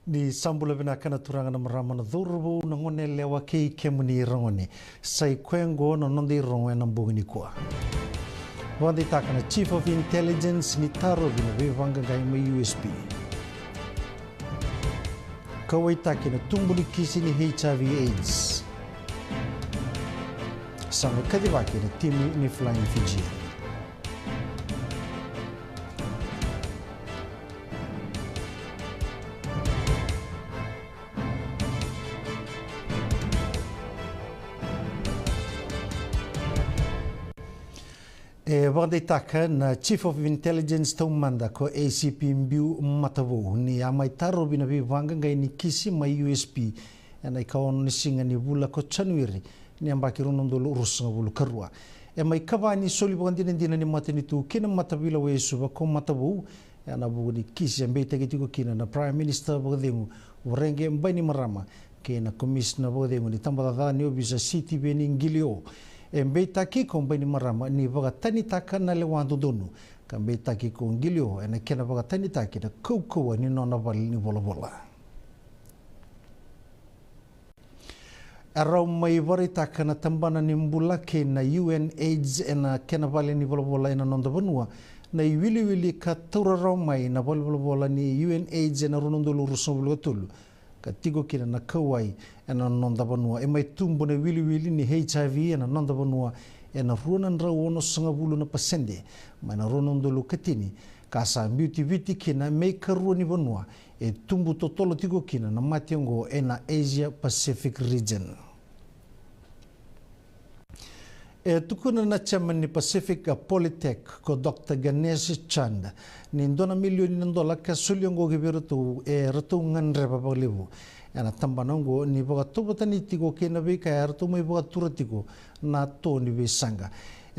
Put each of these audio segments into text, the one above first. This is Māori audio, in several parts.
Ni sambula bina kana turanga na maramana dhurbu na ngone lewa kei kemuni rongone. Sai kwengo na nondi rongwe na mbugini kwa. Wandi takana Chief of Intelligence ni taro bina vivanga gaima USP. Kawai takina tumbuli kisi ni HIV AIDS. Sama kadivaki na timu ni Flying Fijian. Wanda taka na Chief of Intelligence taumanda ko ACP Mbiu Matavo ni amai taro bina vivanga ngai ni kisi ma USP na ikaon ni singa ni bula ko January ni ambaki runondolo urusanga bulu karua mai kavani soli bangandina dina ni matani tu kina matavila wesu ba ko Matavo na bugu ni kisi ambe tagitiko kina na Prime Minister bagademu urenge mbani marama kina Commissioner bagademu ni tambada ni obisa city beni ngilio Mbe taki ko mbani marama ni baga tani taka na lewando donu kambe taki ko ngilio ena kena baga tani taki na koukoua ni nona vali ni bola. Arau mai vari taka na tambana ni mbula ke na UN AIDS ena kena vali ni bola ena nonda vanua na iwili ka taurarau mai na bola ni UN AIDS ena runondolo rusambulu tulu katigo kina na kawai ena nonda vanua mai tumbo na wili ni HIV ena nonda vanua ena runan rau ono sanga bulu na pasende mana runondolo katini kasa beauty kina mei karua ni vanua tumbu totolo tigo kina na mationgo ena Asia Pacific region. Tukuna na chairman ni Pacific Polytech ko Dr. Ganesh Chand ni $2 million ka sulyongo giberutu ratu nganre babalibu ana tambanongo ni baga tobotani tigo kena be ka ratu mai baga turatiko na to ni be sanga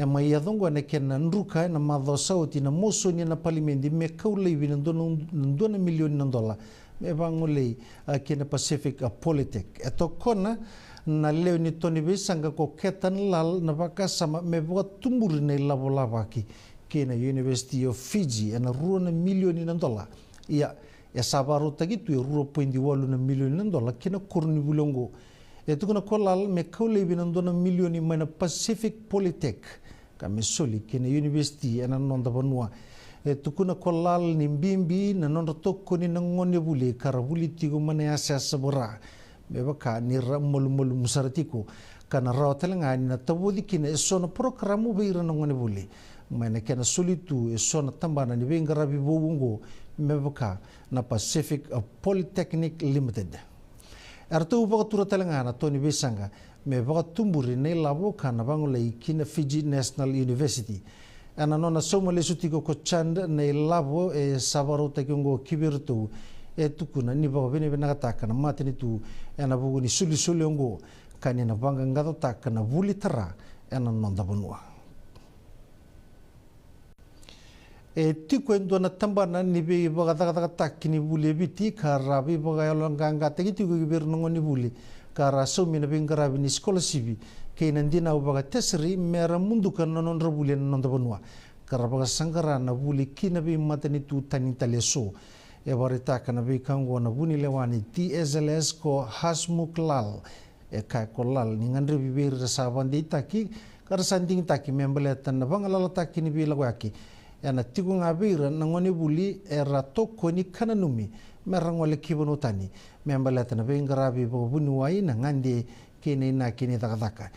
mai yadongo ne kena nruka na madho sauti na moso ni na parliament me kaulei bin $2 million me bangolei kena Pacific Polytech eto kona na leo ni toni besanga ko ketan lal na baka sama me boga tumburi nei lavolavaki kena University of Fiji ena $1 million ia sabaru tagitu $1.8 million kena korni bulongo tukuna kolal me kaule binan $2 million mana Pacific Polytech kame soli kena University ena nonda banua tukuna kolal ni mbimbi na nonda toko ni ngone bule karabuli tigo mana asa sabora bebaka ni ramolu musaratiko kana rawatelanga ni na tabodi kina esona programu beira na ngone buli mana kena solitu esona tambana ni bengara bibungo bebaka na Pacific Polytechnic Limited arto ubaga turatelanga na toni besanga me baga tumburi ne labo kana bangolei kina Fiji National University ana nona somale sutiko ko chand ne labo sabaro takingo kibirtu tukuna ni baga bene bena taka na matini tu ena bugu ni suli ongo kani na banga ngado taka na vuli tara ena nonda banua tiko endo na tambana ni be baga daga taki ni vuli biti karabi baga yolanga tegi tiko giber nongo ni vuli kara somi na bengarabi ni scholarship ke nandina baga tesri mera mundu kan non rabuli nonda banua karabaga sangara na vuli kina be matani tu tani taleso barita kana bikango na buni lewani TSLS ko Hasmukh Lal kai ko lal ni ngandre bibir sabandi taki kar sanding taki membeletan na bangalala taki ni bilawaki yana tigo ngabira na ngoni buli era toko ni kananumi merangole kibonotani membeletan na bengarabi bo buni wai na ngande kini na kini takataka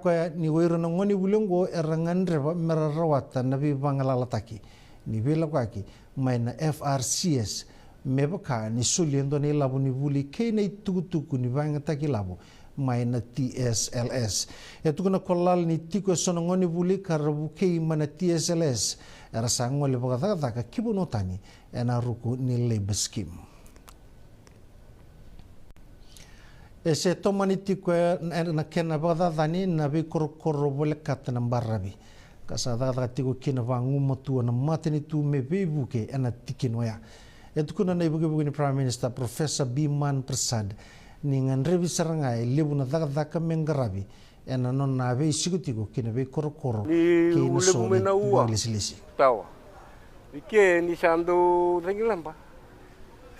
kwa ni wiro na ngoni bulongo era ngandre merarawata na bi bangalala taki ni bilawaki maina FRCS mebaka ni suliendo ni labu ni buli kene tukutuku ni banga taki labu maina TSLS kuna kolal ni tiko sonongoni buli karabu kei mana TSLS era sangole baga kibunotani ena ruku ni labor scheme ese tomani tiko na kena baga dani na bi korokoro bole katana barabi kasada tiko kina vangu matua na matani tu me bebuke ena tikinoya kuna na ibuke ni Prime Minister Professor Biman Prasad ni nganrevi sarangai lebu na daga mengarabi ena non na be sikutiko kina be korokoro kina so lisi tawa ike ni sando tengilamba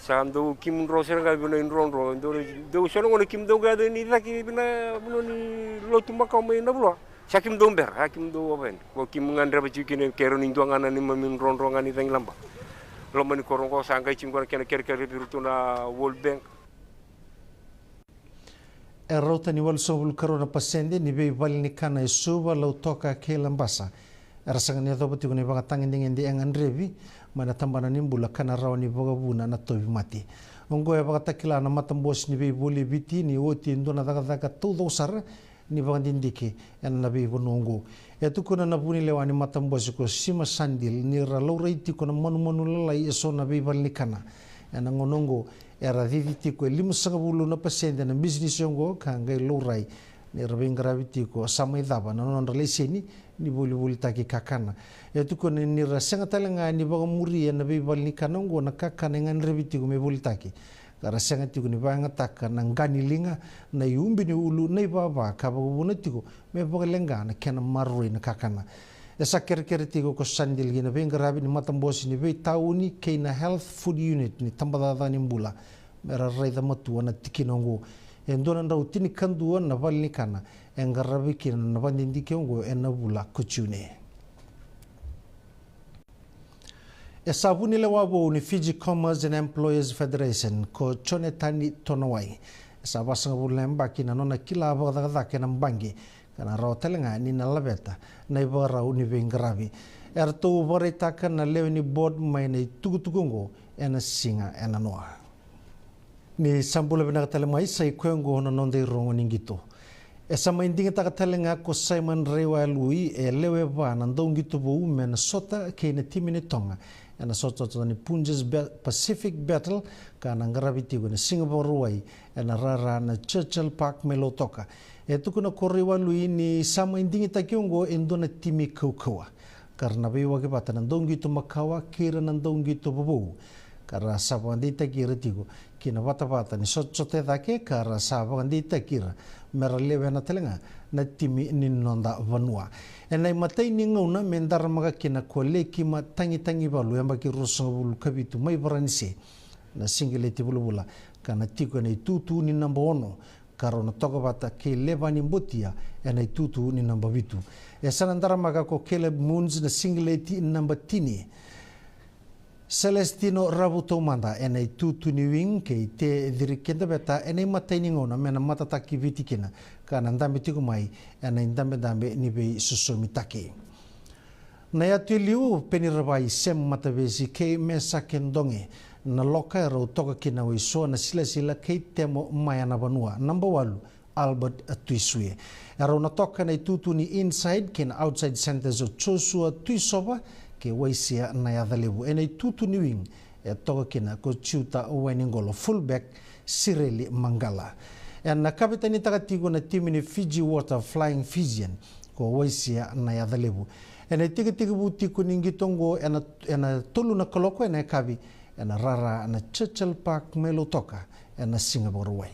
Sando kim roser ga bina inron do sono ngone kim do ga ni laki bina ni lotu makau mai na blo sakim do ber hakim do oben ko kim ngandra ba cikine kero ni do ngana ni mamin ron ngani tang lamba lo mani korongo sanga cim ko ken ker birutu na World Bank Rota ni wal sobul karona pasende ni be bal ni kana suba lo toka ke lambasa rasanga ni dobati ko ni banga tangin ndi engan revi mana tambana ni bula kana rawani boga buna na tobi mati ongo ya baka takila na matambos ni be boli biti ni oti ndona daga todo sar ni banga dindiki en na be bonongo etu kuna na buni lewani matambos ko sima sandil ni ralo reiti ko na manu lalai eso na be bal ni kana en ngonongo era viviti ko limu sanga bulu na pasende na business yongo kanga lorai ni rabing gravity ko samai daba na non relation ni buli taki kakana etu ko ni rasanga talanga ni baga muri na be bal ni kanongo na kakana ngan reviti ko me buli taki rasanga ti ko ni banga taka na ngani linga na yumbi ni ulu nei baba ka baga bonatiko me baga lenga na kena marui na kakana esa ker tigo ko sandil gina be ngarabi ni matambos ni be tauni ke na health food unit ni tambada ni mbula mera raida matua na tikinongo endona ndau tini kandua na valni kana engarabi kina na vandindi kengo enabula kuchune esa bunile wabo ni Fiji Commerce and Employers Federation ko chone tani tonawai esa basanga bulemba kina nona kila baga kena mbangi kana rotelenga ni na labeta na ibara uni bengarabi erto borita kana lewni board mai nei tugutugungo ena singa ena noa ni sambula bina katalema sai kwengo hono nonde rongo ningito esa maindinga takatalenga ko Simon Rewa Lui lewe ba nandongito bo men sota kene timine tonga ena sota ni Punjab Pacific Battle kana ngarabiti go na Singapore ruai ena rara na Churchill Park melotoka etu kuna Rewa Lui ni sama indingi takiongo endona timi kaukawa karena bewa ke bata nandongito makawa kira nandongito bobo karena sabandi takira tigo kina bata ni sote dake karena sabandi takira meralewe na telenga na timi ni nonda vanua enai matai ni ngauna mendar maga kina koleki ma tangi balu yamba ki rusangabulu kabitu mai baranise na singileti bulubula kana tiko nei tutu ni namba 1 karona toka bata ke levani mbotia enai tutu ni namba 2 esanandara maga ko Caleb Moons na singileti namba 3 Celestino Rabuto Manda enai tutu ni wing ke te dirikenda beta enai matai ni ngona mena matataki vitikina kana ndambe tikumai enai ndambe ni be susumitaki na ya tuliu penirabai sem matavesi ke mesa kendonge na loka ro toka kina wiso na sila ke temo mayana banua number 1 Albert Tuisue ero na toka na tutu ni inside ken outside centers of Joshua Tuisoba ke waisia na ya dhalebu enai tutu ni wing toka kina ko chiuta weningolo fullback Sireli Mangala na kapitani takatigo na timu ni Fiji Water Flying Fijian ko waisia na ya dhalebu enai tiga buti kuningi tongo ena tolu na koloko ena kabi ena rara na Churchill Park melotoka ena Singapore way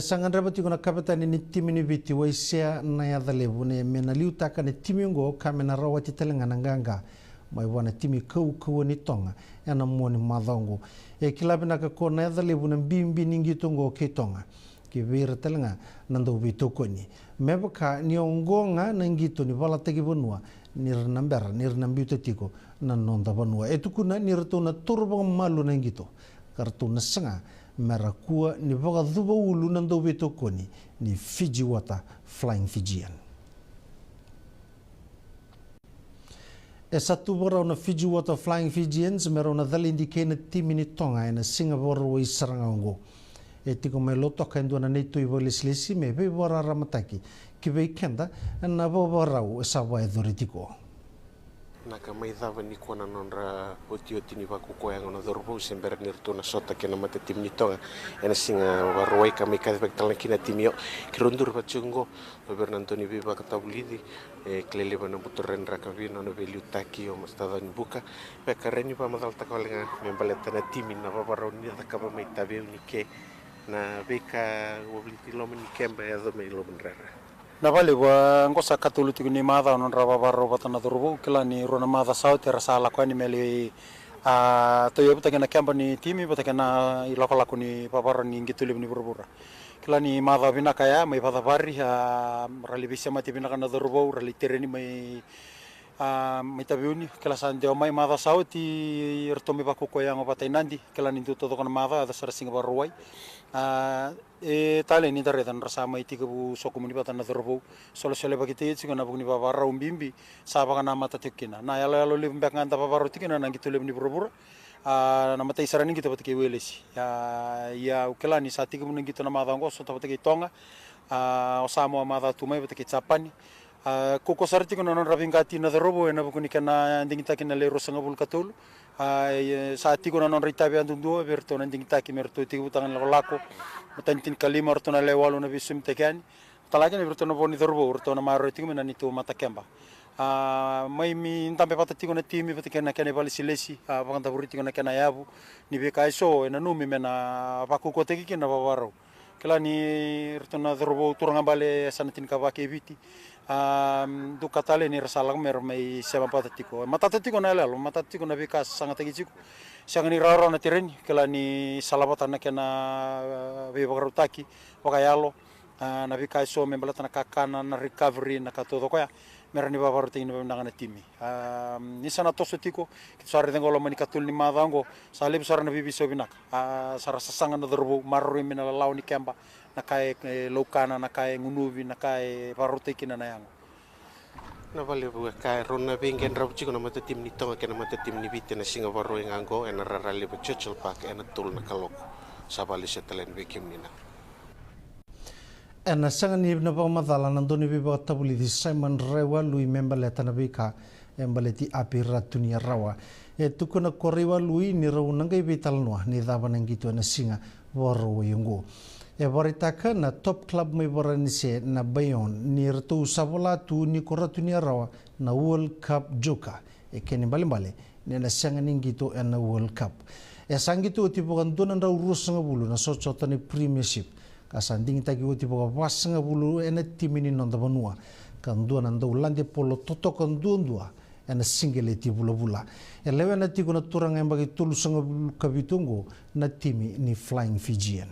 sangan rabati kuna kapitani ni timu ni viti waisia na ya dhalebu ne mena liutaka ni timu ngo kamena rawati telenga nganga mai wana timi kau ni tonga ena moni madongo kilabina ka ko na ya dhalebu na bimbi ningi tongo ke tonga ki vira telenga nando bitokoni mebaka ni ongonga nangito ni vala tegi bonua nirnambiuta tiko na nonda bonua etukuna nirtona turbo malu nangito kartuna sanga merakua ni vaga dhuba ulu nando bitokoni ni Fiji Water Flying Fijian satu barau na Fiji Water Flying Fijians merau na dhalindi kena timini tonga ena Singapore wa isarangango tiko mai loto ka ndona nei tui voleslesi me be bora ramataki ki be kenda na bobarau sawa edhoritiko na kamai dava ni kona nonra oti ni vaku ko yang ona dorbo sember nirto na sota kena mate tim ni tonga ena singa waroi kami ka spektalan kina timio kirundur pachungo bernantoni be bakatabulidi klele bana butoren rakavina no veliutaki o mastada ni buka be kareni pa madal takalenga membaletana timin na babaroni takaba mai tabe unike na beka wobliti lomen kemba ya do mai lomen rara na vale wa ngosa katuluti ni madha non raba barro batana durbo kila ni rona madha sau tera sala kwa ni meli Toyo butakena kamba ni timi butakena ilako ni papara ni ngitulib ni burbura. Kila ni madha binaka ya may patapari rali bisa mati binaka na dorbo rali tereni may tabiuni kila san deo may madha sauti rtomi bakuko yang opatay nandi kila ni tuto kana madha ada sarasinga baruway. Tale ni daretan rasa may tikabu so komunibata na dorbo solo bagiti singa na bugni babara umbimbi saba kana mata tikina na yalo limbak nganta babaro tikina na ngitulib ni burbura. Namatay saraning kita patike welesi ya ukelani sa tiga munang kita na madango so tapatike tonga osamo amada tumay patike chapani koko sarti kono non rabingati na robo na bukuni kana ndingita kina lero sanga bulkatul sa tigo na non ritabi andundu berto na ndingita ki merto tigo tangan lako matantin kalima orto na lewalo na bisum tekani talaga na berto na boni robo orto na maro tigo na nito matakemba may mintampe patati ko na timi pati kena kena bali silesi panganta buriti ko na kena yabu ni beka iso na numi mena pakuko teki kena bawaro kala ni rtona drobo turanga bale sanatin ka bake biti du katale ni rasalang mer may sema patati ko matati ko na lalo matati ko na beka sangat tegi ko siang ni raro na tireni kala ni salabatan na kena bebagarutaki wakayalo na beka iso membalata na kakana na recovery na katodo ko ya merani babaru tingin na timi ni sana toso tiko sare dengo lo mani katul ni madango salib sare na bibiso binak sara sasanga na dorbo marru min na law ni kemba na kai lokana na kai ngunubi na kai baru tikina na yang na vale bu kai rona bingen rab chiko na mata tim ni tonga kena mata tim ni bite na singa baru engango ena rarali bu Churchill Park ena tul na kalok sabali setelen bekim nina Ena sanga ni na ba madala nandoni bi ba tabuli di Simon Rewa lui member leta na bika embaleti api ratunia rawa tukuna koriwa lui ni raw nangai bital noa ni daba nang gitu na singa waro yungo baritaka na top club may baranise na bayon ni ratu sabola tu ni koratunia rawa na World Cup joka keni balimbale ni na sanga ning gitu na World Cup sangito tibukan donan raw rusanga bulu na socota ni premiership kasanding tagi uti boga wasanga bulu ena timini nonda banua kan dua nanda ulande polo toto kan dua ena single ti bula bula elewe na tigo na turang yang bagi tulu sanga kabitungo na timi ni Flying Fijian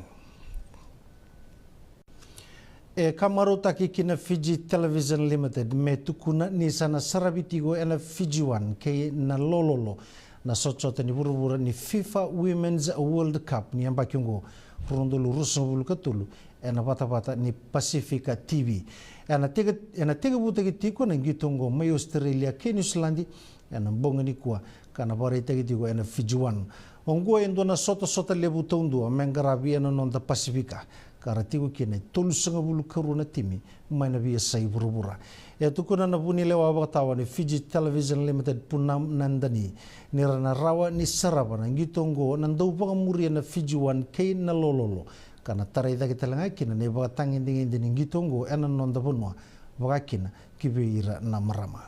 kamaro taki kina Fiji Television Limited me tukuna ni sana sarabitigo ena Fiji One ke na lololo na socota ni buru ni FIFA Women's World Cup ni yang bakiungo Rondo lurus sebulu ketulu, ena bata ni Pacifica TV, ena tega buta kitiko na gitongo may Australia ke New Zealand, ena bonga ni kuah, karena barai tega tiko ena Fiji One, onggo endo na sota lebu tondo, mengarabi ena nonda Pacifica, karena tiko kene tolu sanga bulu keruna timi, maina biasa iburu-bura. Tukuna na buni lewa batawa ni Fiji Television Limited punam nandani nirana rawa ni saraba na gitongo nandau pangamuri na Fiji One kay na lololo kana taray da kita langa kina ne bagatangin dingin din gitongo ena nonda bunwa bagakina kibeira na marama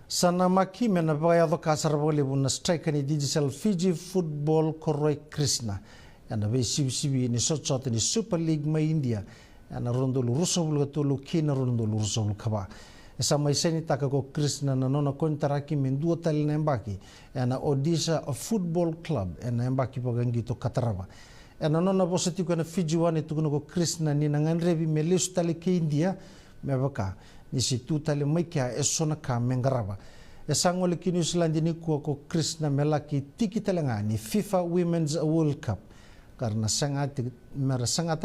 sana maki mena bagayado kasarbole buna strike ni digital Fiji Football Koroi Krishna ena be sibi ni socot ni Super League ma India ana rondo luruso bulu tulu kina rondo luruso bulu kaba esa mai seni taka ko Krishna na nona kontaraki mendua tali nembaki ana Odisha Football Club ana embaki pagangi to kataraba ana nona bosati ko na Fiji One itu ko Krishna ni nanganrebi melis tali ke India mebaka ni situ tali maika esona ka mengaraba esa ngole ki New Zealand ni ko Krishna melaki tiki talangani FIFA Women's World Cup karena sangat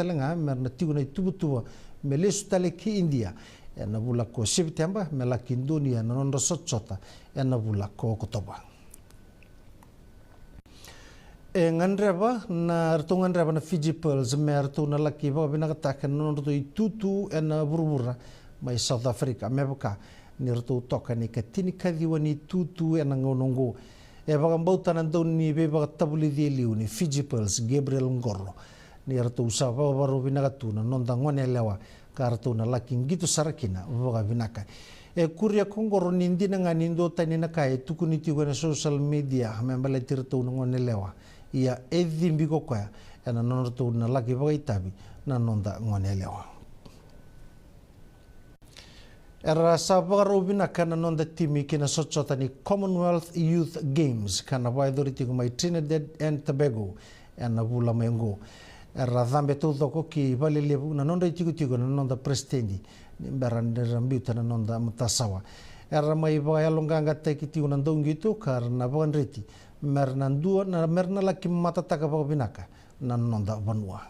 lenga merna tigo na tubutua melesu tale ki India ena bula ko September melaki Indonesia na nondo socota ena bula ko Oktoba nganreba na rtungan reba na Fiji Pearls mertu na laki ba binakatakan nondo tutu ena burbura mai South Africa mebaka nirtu toka ni katini kadiwani tutu ena ngonongo bagam bautan andau ni beba tabuli liu ni Fiji Pearls Gabriel Ngorlo ni artu usaba baru binakatuna nonda ngone lewa kartuna laking gitu sarakina baga binaka kuria kongoro nindi nga nindo tani na kai tukuniti na social media membala tirtu ngone lewa ia edimbi ko kwa ena nonortu na laki baga itabi na nonda ngone lewa Era sabagarubina kana nonda timi kina sochota ni Commonwealth Youth Games kana waidhoriti kumai Trinidad and Tobago na vula mengo. Era dhambe tu dhoko ki vali levu na nonda itiko na nonda prestendi ni mbiuta na nonda mtasawa. Era mai vaya longanga teki tiu na ndongi tu karna vanriti merna ndua na merna laki matataka vabinaka na nonda vanua.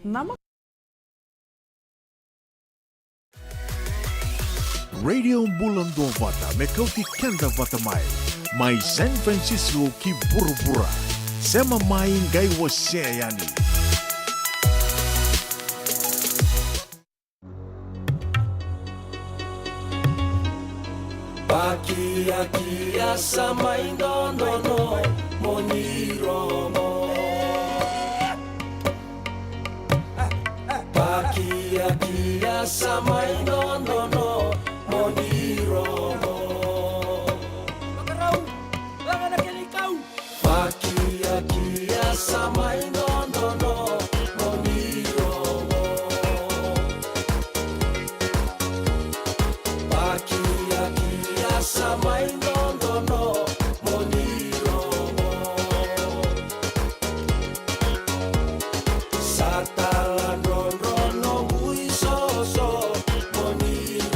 Nama Radio Bulando Vata Mekauti Kenda Vata Mai San Francisco ki Burubura Sema mai ngai waseani Pakia sama indono moniromo Pakia sama indono moniromo Pakia sama indono moniromo Pakia sama indono moniromo Satalan ron no buisoso moniromo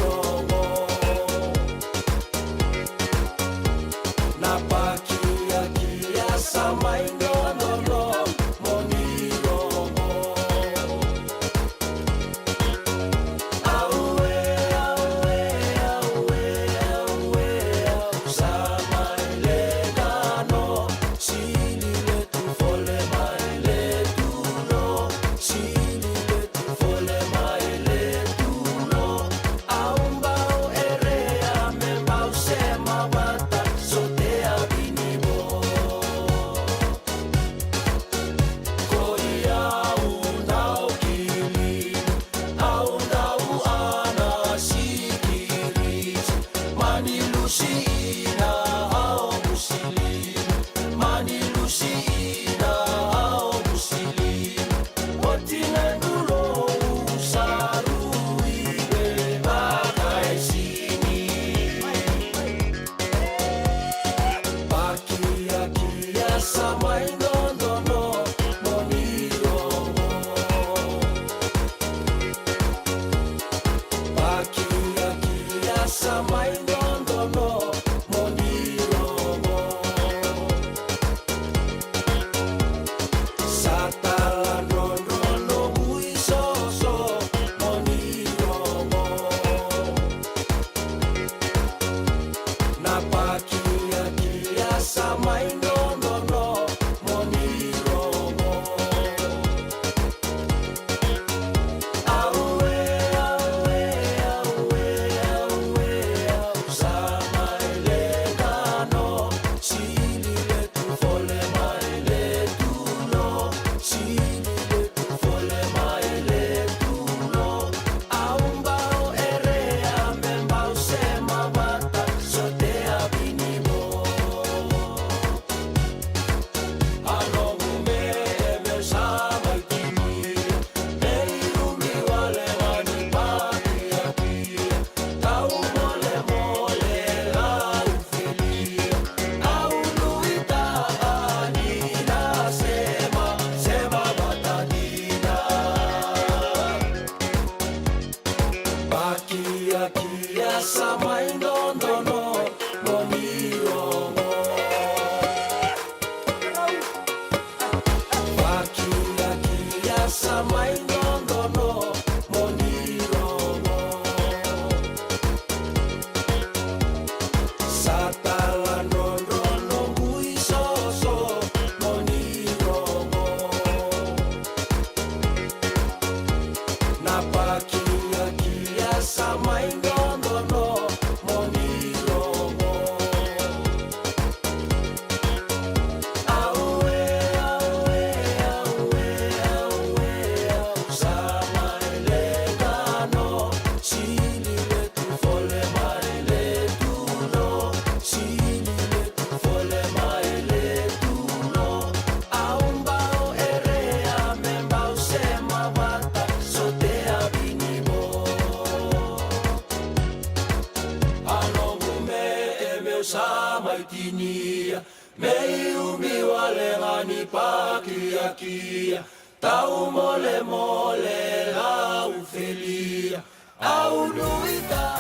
tinia mei umi wale ngani pakia kia tau mole mole lau felia au nuita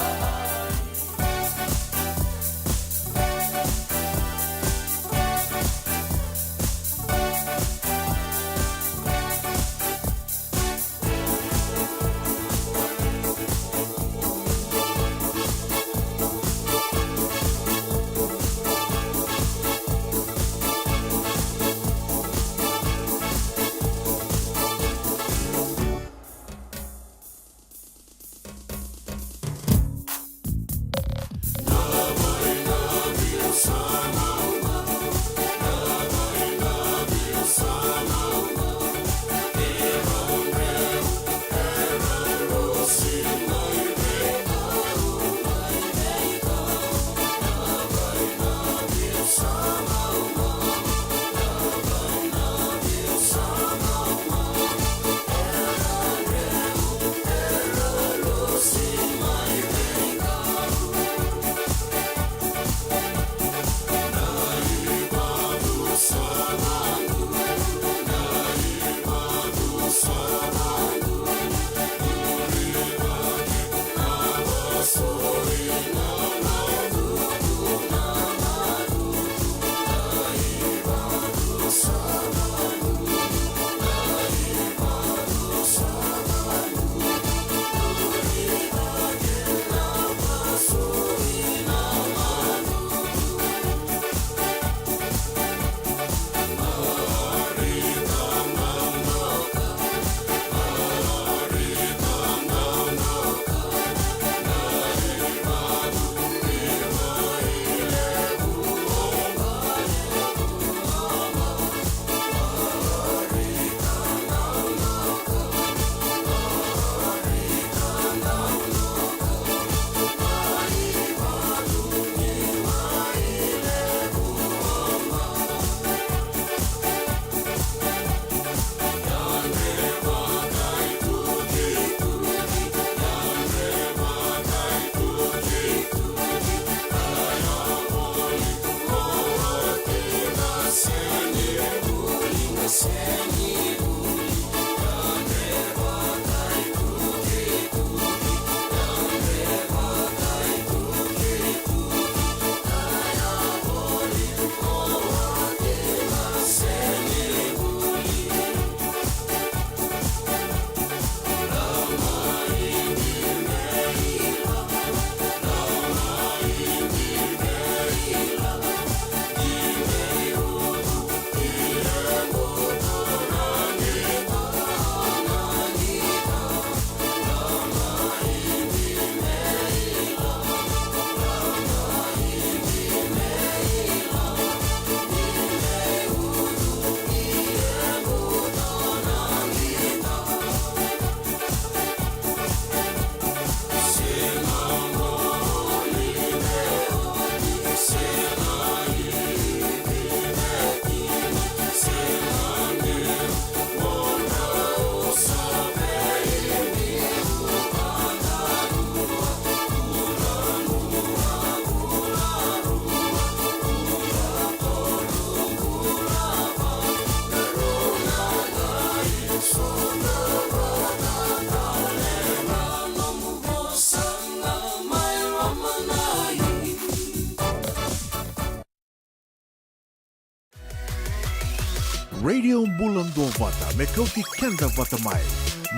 Radio Bulan Vata mekauti kenda vata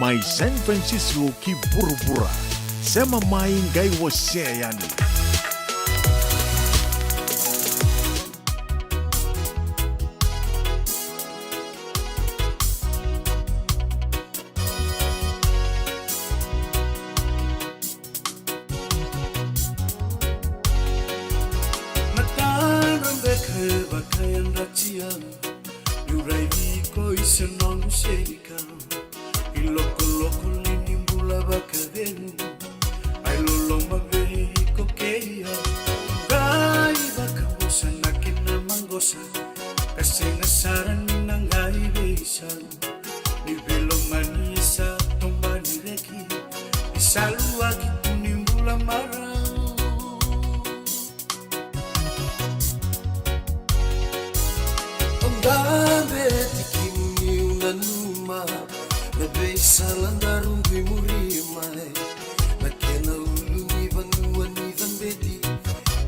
mai San Francisco ki burubura sema mai ngai waseyani. Dambe tikimu nanuma na beisalandarum bimurima na kena ulu ni vanua ni vanbeti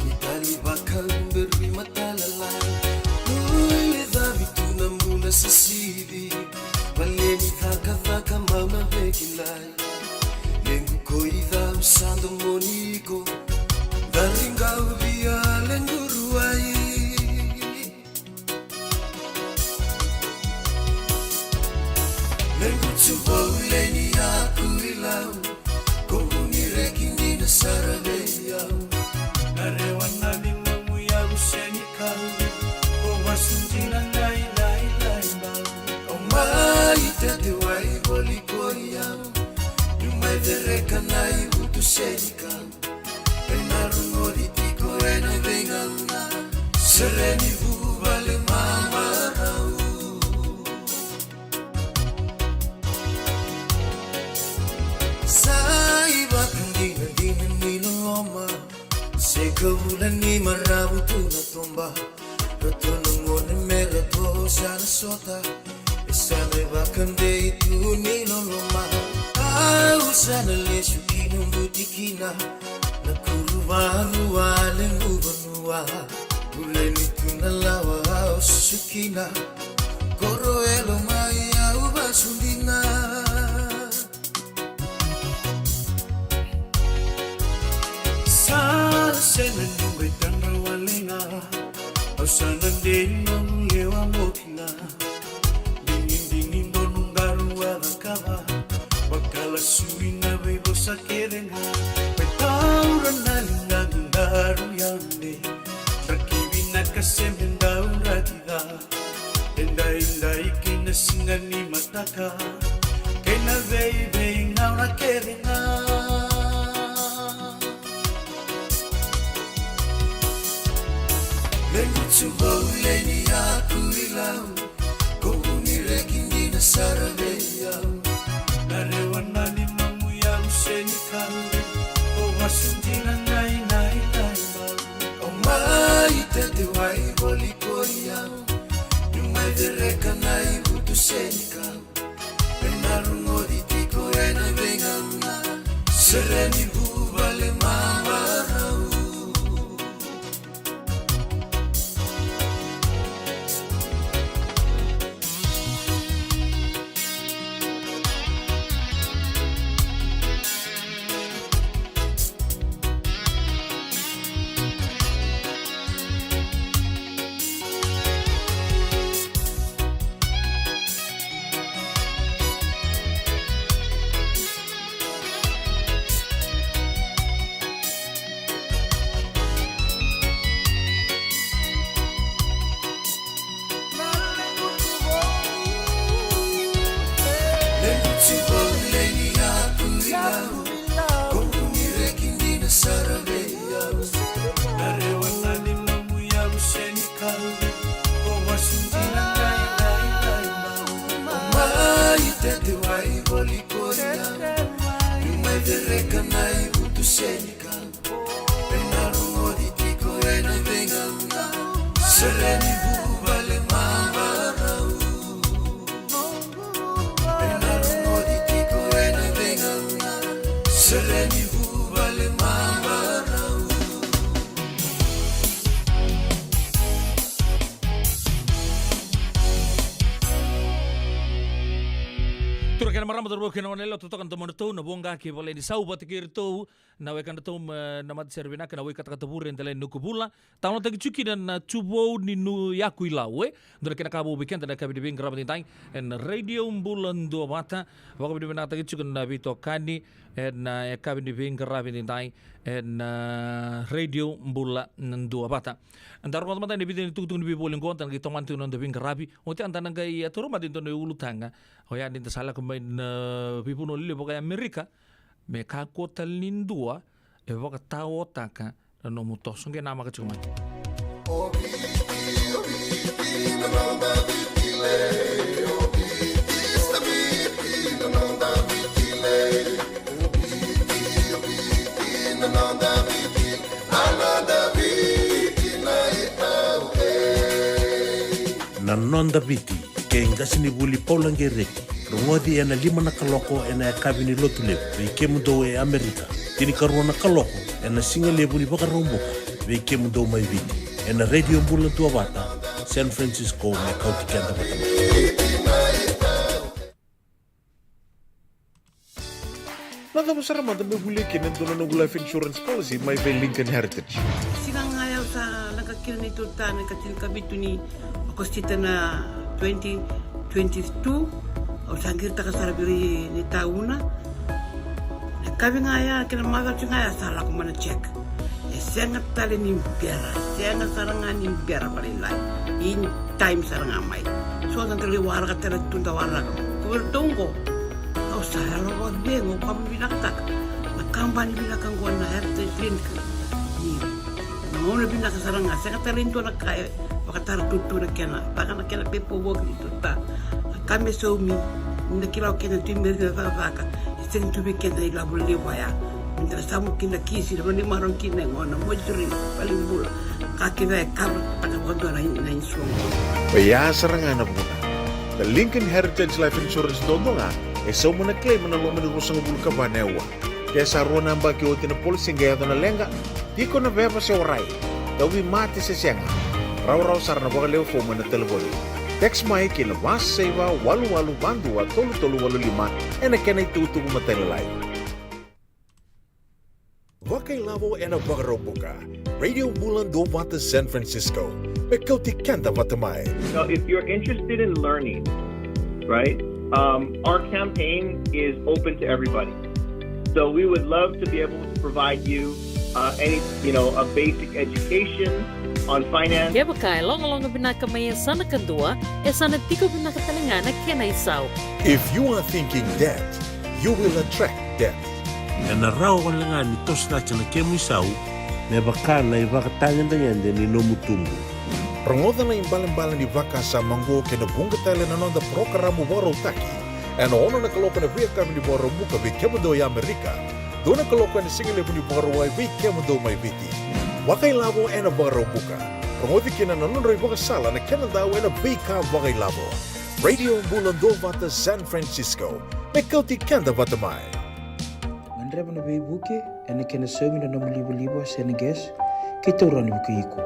itali bakal berwi matalalai ule dhabi tunamuna sisidi valeni thaka mama bekilai lengu koidha usando moniko daringa ubia lenguruai Lengutubauleni aku ilau Kohuni rekini na sarabeyau Narewana limamu ya useni kau Owasunjina nai bau Omai tete wai boli koyau Numai dereka nai butu seni kau Penarungo ditiko ena vengauna Sereni vuvale mama rau Sekabulan ni marabutu na tomba Rato nangone merato sana sota Isane bakande itu ni loloma Au sana lesu kinung butikina Nakuruwaru walengu banua Uleni tunalawa au sukina Koro elo mai au basundina Sana nyumba itanga walenga Ausana ndena mulewa mokina Dingin donungaru wadakava Wakala suina bebo sakerenga Petaura nalinga gundaru yande Rakibina kasemenda uratida Enda ikina singani mataka Kena vei ngaura kerenga Lengutubauleni aku ilau Kohuni rekini na sarabeyau Narewana limamu ya useni kau Owasunjina nai bau Omai tete wai boli koyau Numai dereka nai butu seni kau Penarungo ditiko ena vengauna Sereni bubale mama rau Sereni vuvale mama rau Penarungo ditiko ena vengauna Sereni vuvale mama rau Turakena marama terbo kena wanela tutokan tomono na bonga ki vale ni sau batikir to na wekan to na mat servina kana we kata buren tele nukubula tauna tagi chuki dan chubo ni nu yaku ilawe ndora kena kabu weekend da kabi bing grab tintai en radio bulan do mata waka bi na tagi chuki na bito kani en kabi bing grab tintai en radio bula ndo bata andar ko mata ni bidin tuk ni bolin ko tan ki toman tu non de bing grabi oti antana ngai atoro madin to ne ulutanga hoya din sala ko main pipuno lili boka Amerika me ka kota lindua e boka tao taka no mutos nge nama ka chuma ena nonda viti ke ngasini buli paulangereki rongodi ena 5 na kaloko ena kabini lotule ve kemundo e Amerika tini karona kaloko ena singale buli bakaromboka ve kemundo mai viti ena radio Mbulantua Vata San Francisco me kauti kenda batama. Nada besar manda me buli kenen dona no life insurance policy mai ve Lincoln Heritage. Sinang ayaw sa nakakil ni tuta nakatil kabitu ni akostita na 2022 o sangir ta kasarabiri ni tauna. Nakabi ngaya kina magal ngaya sala ko mana check. Sangat tali ni biara, sangat sarangan ni biara paling lain. In time sarang amai. So nanti liwar kata tunda warna. Kau tunggu. Kau saya lawat bengo kamu bilang tak. Nakamban bilang kang gua na herte clinic. Ni, mau lebih nak sarang sangat tali itu nak kaya. Bakatar tutu nak kena. Bahkan nak kena pepo work itu tak. Kami suami. Nak kira kena timber baka. Sen tu bikin dari labu lewaya. Interesa mungkin nak kisi, tapi ni marong kini ngona mojuri paling bula. Kaki saya kar tak waktu lain semua. Ya serangan abuna. The Lincoln Heritage Life Insurance dondonga so muna claim na lo manurusang bulu ka banewa. Kaya sa rona bagi o tina polisi gaya to na lenga. Di ko na beba sa oray. Dawi mati sa siyanga. Raw sarna baka leo fo muna telefoni. Text mai kina mas seva walu bandua tolu 85 ena kena itutu matelelai. Wakai lavo ena Wakaropuka, Radio Mbulantua Vata San Francisco, Mekauti Kanda Vatamai. So if you're interested in learning, right, our campaign is open to everybody. So we would love to be able to provide you a basic education on finance. Kaya bakay, long binakamayan sana kadua, sana tiko binakatalangana kena isaw. If you are thinking that, you will attract that. Na rao walangan ni tos na chana kemu isau, me baka na ibakatangan danyan ni nomutumbu. Rangoda na imbalan-balan ni baka sa manggo kena bunga tala na nonda programo baro taki. Ano ono na kaloka na via kami ni baro buka vi kemundo ya Amerika. Do na kaloka ni singile ni baro wai vi kemundo mai viti. Wakai labo ena baro buka. Rangodi kena nanonro ibaka sala na kena daw ena bika wakai labo. Radio Mbulantua Vata San Francisco. Mekauti Kanda Vatamai. Reba na buke ene kena somi na libo Senegas kita urani buke iko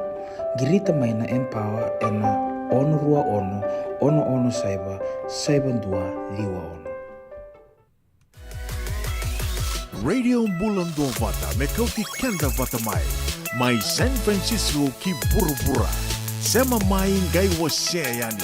girita mai na empower ena ono rua ono saiba dua liwa ono. Radio Mbulantua Vata Mekauti Kanda Vatamai mai San Francisco ki burubura sema mai ngai waseyani.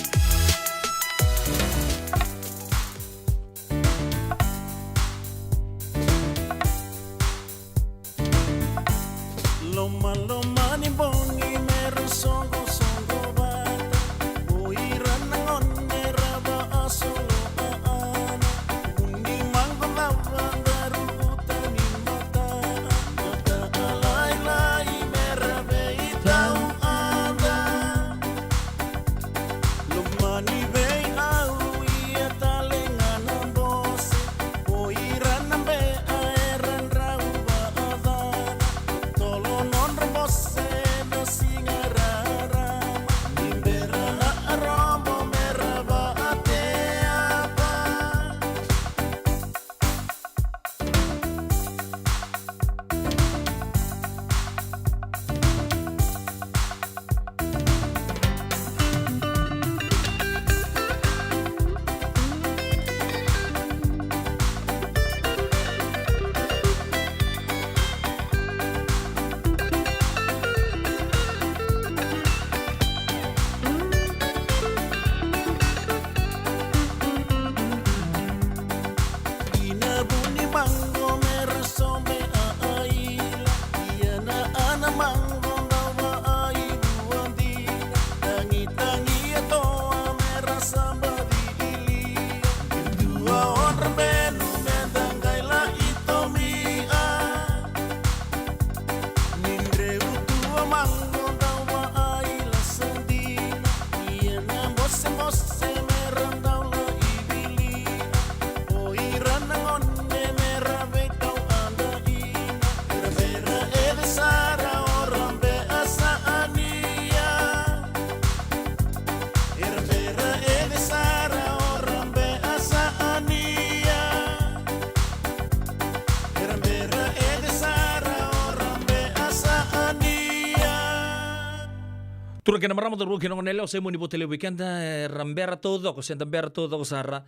Tura kena marama tu kena ngonelo se moni botele weekend rambera todo ko senta bera todo ko sara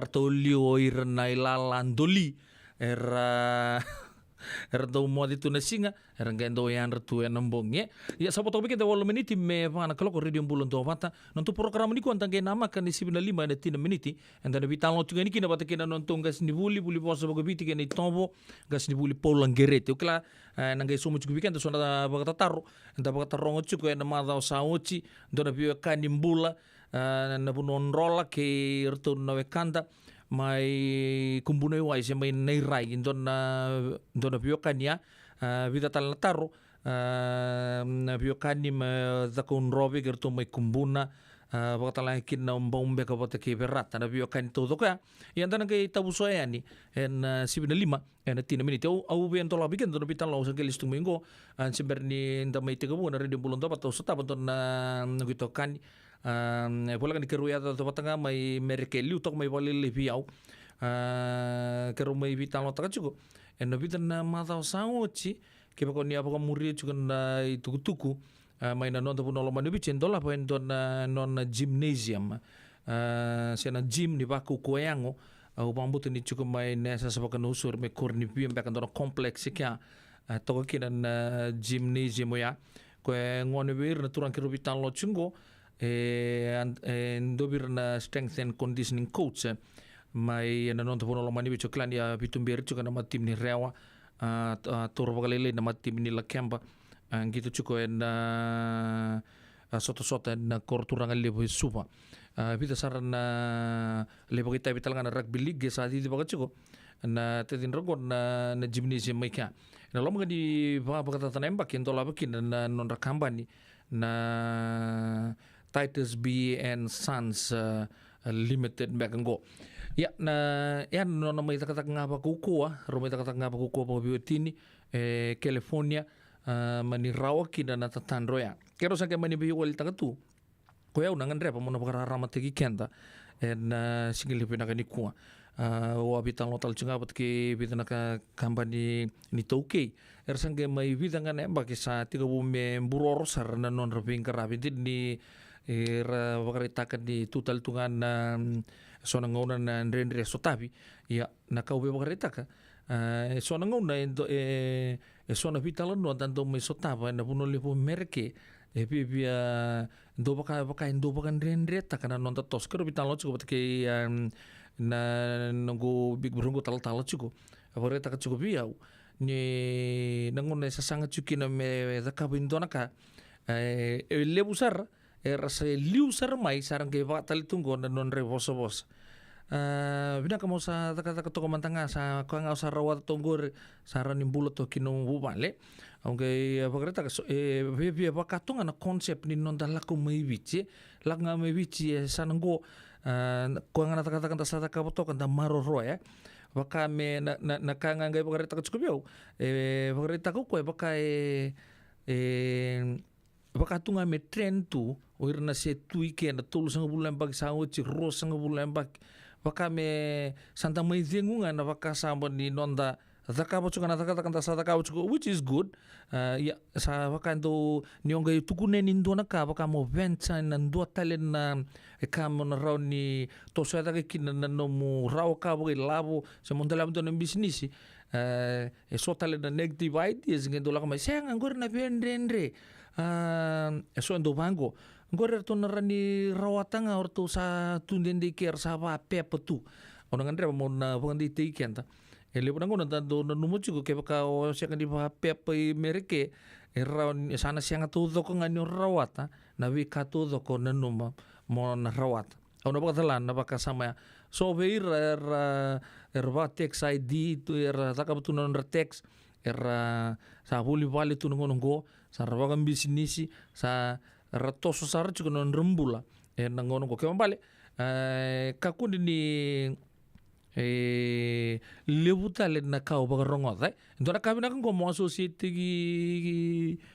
to lio ir na ilalandoli era do modi tu nasinga era ngendo yan tu en mbonge ya sapo tobi kete 8 meniti me vana kalo radio bulon to vata non tu program ni ko antange nama kan 75 na 10 meniti and then vitalo tu ni kina bata kina non tongas ni buli boso bogo biti kena tombo gas ni buli polangerete ukla nangai somo chuku weekend so na bagata taro nda bagata rongo chuku en mada saochi dona bio kanimbula na bunon rola ke rto na wekanda mai kumbune wai se mai nei rai dona biokania vida tal taro na biokani ma zakon robe gerto mai kumbuna bakatala kin na bombe ka bota ke berata na biokani todo ka e andana ke tabuso yani en 75 en 10 minute au ben to labi ken dona bitan law sangelis tumingo an seberni nda mai tega bona radio bulon to pato sota bon na gitu kan bola kan keruya to patanga mai merke liu tok mai bali lebi au keru mai vital lo takachugo en vitan na mata saochi ke ba konia ba muri chugo na tuku mai na non to puno lo manu bicen dola pa en don non gymnasium sena gym ni ba ku koyango au bambutu ni chugo mai nesa sa kan usur me korni piem ba kan don complex kya to kinan gymnasium ya ko ngone wir na turang keru vital lo chungo dobir na strength and conditioning coach mai na non topono lo mani bicho clan ya bitumber chuka na tim ni rewa toro bagalele na tim ni la kemba gitu chuko en soto na korturanga lebo supa bita sarana lebo kita bital ngana rugby league sa di baga chuko na tedin rogon na gymnasium mai ka na lo di ba baga tanemba kin to labakin na non rakambani na Titus B and Sons Limited Bagango. Ya na no may takatak nga pa kuko rumay takatak nga pa kuko pa biotini California manirawa kina natatandro ya. Kero sa kaya manibiyo wali takatu. Kuya unangan repa mo na pakararama tegi kenta en singil pinaka ni kuwa. Wabitan lotal chunga pat ke bitan ka company ni Tokay. Ersang ke may bitan nga nemba kisa tiga bume buroro sar na non raping karabitid ni wakaritakan di tutal tungan so nangona na rendre sotabi ya nakaube wakaritaka so nangona so na vitalan no tanto me sotaba na puno lepo merke bibia do baka rendre takana non tos kero vitalo chuko ke na nunggu big burungu tal chuko wakarita chuko biau ni nangona sasanga chuki na me zakabindona ka lebusar rasa liu sar mai sarang ke batal tunggo na non revoso bos bina kamo sa taka to mantanga sa ko nga sa rawat tonggor saran nimbulot to kinong bubale aunque pagreta be bakatunga na konsep ni non dala ko mai bici lak nga mai bici sanango ko nga taka sa taka to kan maro roya baka me na kanga ngai pagreta ka chukubyo pagreta ko baka baka tunga me tren tu oir na se tuike na tolu sanga bulan bag sango ci ros sanga bulan bag baka me santa mai dengunga na baka samba ni nonda zaka bochuka na zaka kanta sa zaka bochuka which is good ya sa baka ndo nionga tukune ni ndo na ka baka mo venta na ndo talen na kamo na raw ni to sa daga kin na no mu raw ka bo labo se mondala ndo na business so talen na negative ideas ngendo la kama senga ngor na vendrendre so ndo bango ngor to narani rawatanga orto sa tundende ker sa va pepetu onangan re mo na pangandi tikenta ele panango na do numuchu ko kebaka o sia kan di va pepe mereke rawan sana sianga todo ko ngani rawata na wi ka todo ko nanuma mo na rawat ono bakalan na baka sama so veir va text id tu zakabtu non text sa huli vale tu ngongo sa rawagan bisnisi sa ratoso sar chuko non rembula nangono ko kembale kakundi ni lebutale na kau bagarongoda ndora kabina ko mo associate gi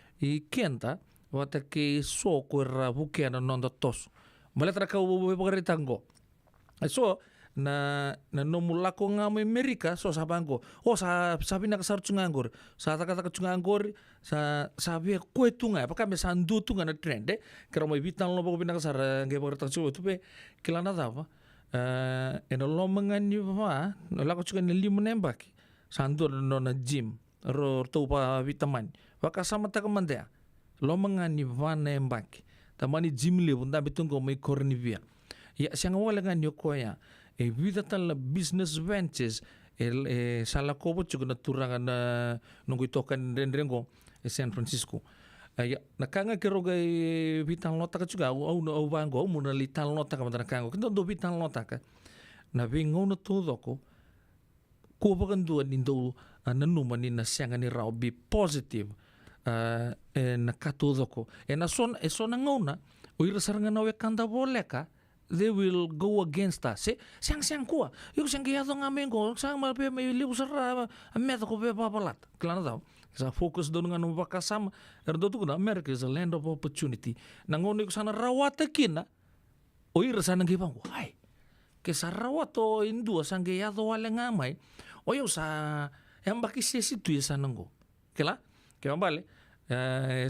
kenta wata ke soko ra bukena non tos male tra kau bagaretango so na no mulako nga mo Amerika so sabango sabi na kasar tungangor sa taka tungangor sa sabi ko tunga pa kami sandu tunga na trend kero mo bitan lo ko binakasar nge borta chuo tupe kilana dava eno lo mangani ba no lako chuka ni limu nembaki sandu no na gym ro to pa vitamin wakasama taka mandea lo mangani ba nembaki tamani gym le bunda bitungo mai cornivia ya siang wala nganyo koya vida tal business ventures sala kobo chugo na turangan na nunggu tokan rengo San Francisco ya nakanga keroga vital nota ka chuga au no bango muna lital nota ka nakanga kendo do vital nota ka na bingo na todo ko bagan do nindo nanuma ni na sianga ni raw be positive na katudo ko na son ngona o ira saranga na we kanda boleka they will go against us. Siang kuah. Yuk siang kaya tu ngamen ko. Siang malpe may libu sara met ko be papalat. Kelana tau. Sa fokus doon nga nung bakasama. Erdo tu kuna America is a land of opportunity. Nangon ko sana rawat kina. Oy rasa nang gipang. Ay. Kesa rawat to indua sang kaya to wala ngamay. Oyo sa yang baki sesi tu ya sananggo. Kela? Kaya bale.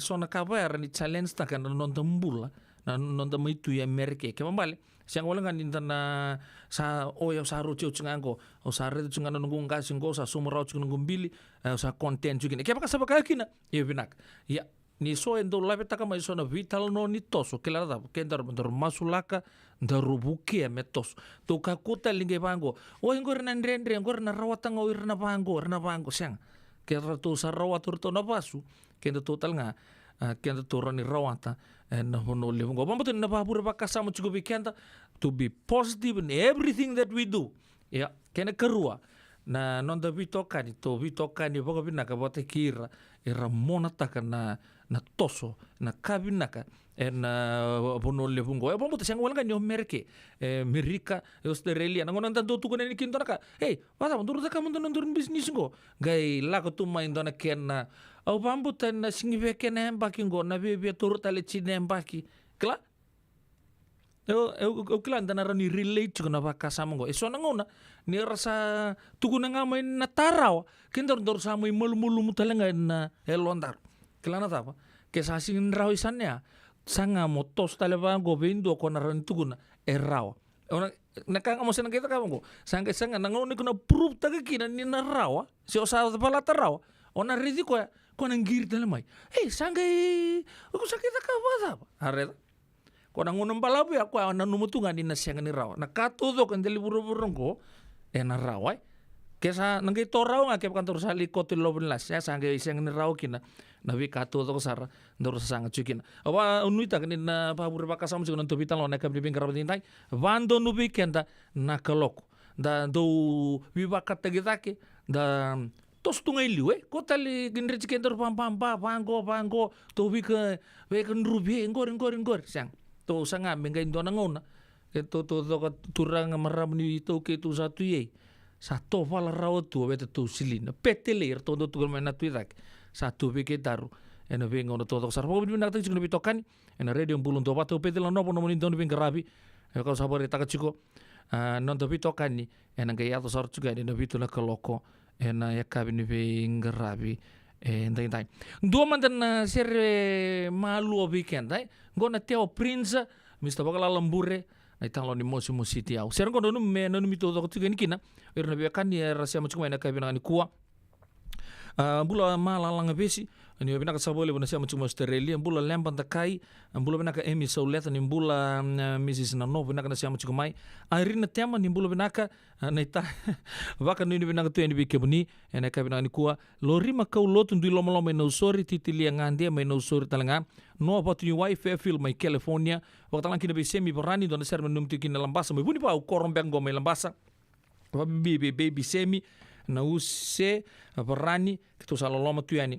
So nakabayar ni challenge ta kan non tembula. Na nonton itu ya merke ke mambale siang wala ngani na sa oyo sa rocho chungango o sa redo chungano nunggung kasingo sa sumurau chungano bili sa content chugine ke baka sabaka kina e binak ya ni so endo labe taka mai so na vital no ni toso ke lara ke ndar masulaka ndarubuke metos to ka kota linge bango o ngor na ndrendre ngor na rawatanga o irna bango siang ke rato sa rawatur to na basu ke ndo total nga kenda turani rawata and hono levo go bambo na babura bakasama chugo bikenda to be positive in everything that we do ya kena kerua na nonda vitokani boga binaka bote kira era monata na toso na kabinaka en bono levo go bambo siang wala ganyo merke Amerika Australia nangon nanda do tukuna ni kinto naka hey wala mundur ka mundur business go gai lako tu main dona kena au bambu tan singive kena embaki ngo na bebe turut ale chine embaki kla eu kla ndana rani relate ko na baka samongo eso nangona ni rasa tukuna ngamay na taraw kindor dor sa mo mulmulu mutalanga na elondar kla na tapa ke sa singin raw isannya sanga motos taleba go bendo ko na ran tukuna eraw ona nakanga mo sana kita kamongo sanga nangoni ko na proof taga kina ni na rawa si osa pala taraw ona ridiko ya ko nang gir dalamay sangay ko sakita ka bata areda ko nang unang balabi ako na numutungan din na siya ni raw nakatudo kan deliburo-burong ko na raw kesa nang ito raw nga kaya kantor sa likot ilobin las ya sangay siya ni raw kina nabi katudo ko sara ndoro sa sanga chukin awa unuita kanin na pabura bakasam sigo nang tubitan lo na kabli bingkarabintay vando nubi kenda nakaloko da do wibakat tagitake da tos tungai liwe ko tali ginrich kendor pam bango to we kan rubi ngor sang to sanga menga indona ngona to turang maram ni to ke tu satu ye satu vala raw tu beta tu silina peteler to mena tuidak satu beke daru ena vengo no todo sarpo binak tak chikno bitokan ena radio bulun to bato petela no bono monindo ni bingarabi ko sabore tak chiko non to bitokan ni ena gaya to sar juga ena bitula koloko ena yakabini be ngarabi ndai dua mandan ser malu weekend gona teo prince mista bakala lambure ai talo ni mosi tiau ser gono no me no mito to tiga ni kina erna be kan ya rasia mo chuma ena kabina ni kuwa bula malalang besi ni bina ka sabole bona sia mo chuma Australia bula lempan takai bula bina ka emi souleta ni bula Mrs na no bina ka sia mo chuma mai irina tema ni bula bina ka naita vaka ni bina ka tu ni bike buni ena ka bina ni kuwa lori makau lotu ndi lomo no sorry titili ngande mai no sorry talanga no apa tu wife feel mai California waktu lang kina be semi berani don ser menum tu kina lambasa mai buni pa korom bengo mai lambasa baby semi na use berani kitu saloloma tu yani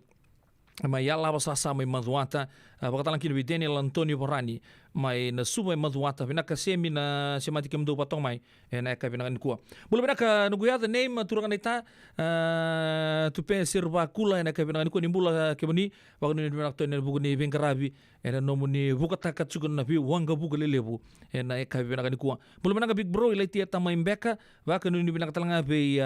mai ala basa mai maduata bakatalang kini Daniel Antonio Borani mai na suma maduata vinaka semi na semati kemdo patong mai na ka vinaka kua bula vinaka nuguya the name turangan ita tu pe sirba kula na ka vinaka kua nimbula kebani wakni vinaka to ne buguni bengkarabi na nomuni bukata katsugun na bi wanga bugale lebu na ka vinaka kua bula vinaka big bro ile tia tama imbeka waka nu vinaka talanga be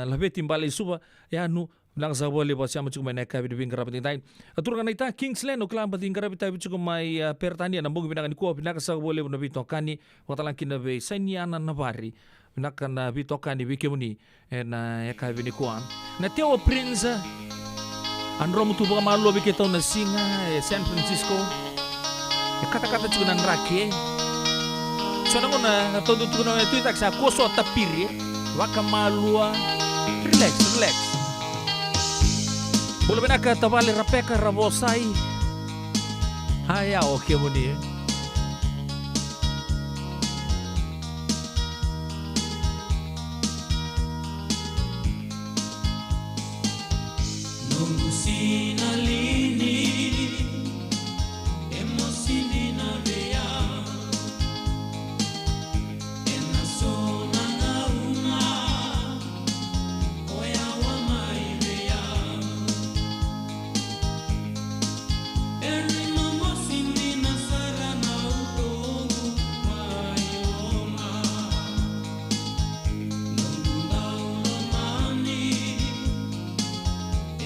labe timbale suba ya nu lang sa boleh buat siapa cukup main ekab di bingkar apa tinggal. Atur kan kita Kingsland uklam apa bingkar apa tapi cukup mai pertanian nambung binakan kuah binakan sa boleh nabi tokani waktu lang kina be senianan nabari binakan nabi tokani bikemuni na ekab ini kuah. Na Teo Prince andro mutu buka malu biketau na singa San Francisco. Kata-kata cukup nan raki. Soalnya kau na tonton tu na itu tak sa koso tapiri waka malua relax. Bulu benaka tabali rapeka rabosai. Haya oke muni. Nungu sinalini emosi dinavea ena sona nauna oya wa maivea eri mama sindina sarana utongu maioma nungu daulo mani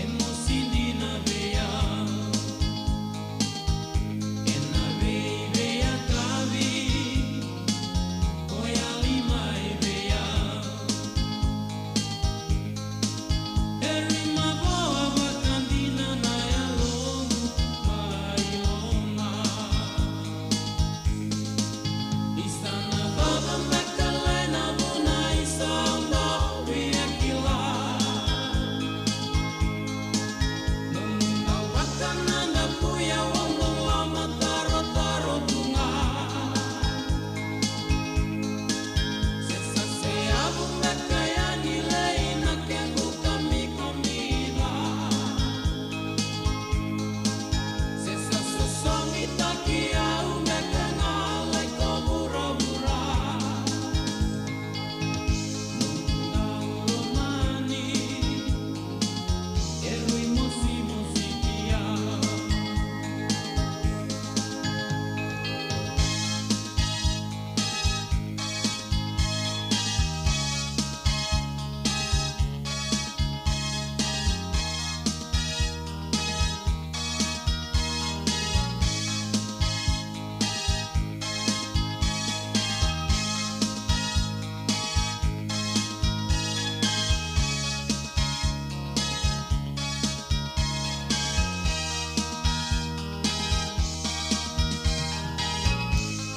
emosi dinavea ena veivea kavi oya limaivea eri maboa vakandina na yalongu maioma isana baba mekalena buna isamba viakila nunga wakananda kuya wongo lama taro bunga sesa se abu mekaya nilei na kengu kami komida sesa sosongi takia umekanga leko bura-bura nunga ulomani erui mosi dia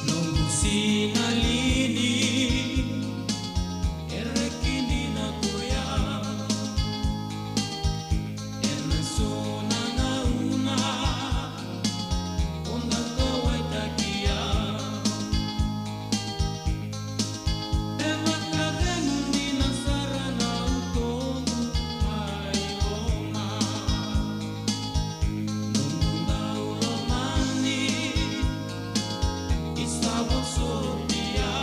nungu sinalini erekini na kuya ena sona nauna onda kawai takia eva kadenu nina sarana utongu maioma nungu daulo mani Estava sortia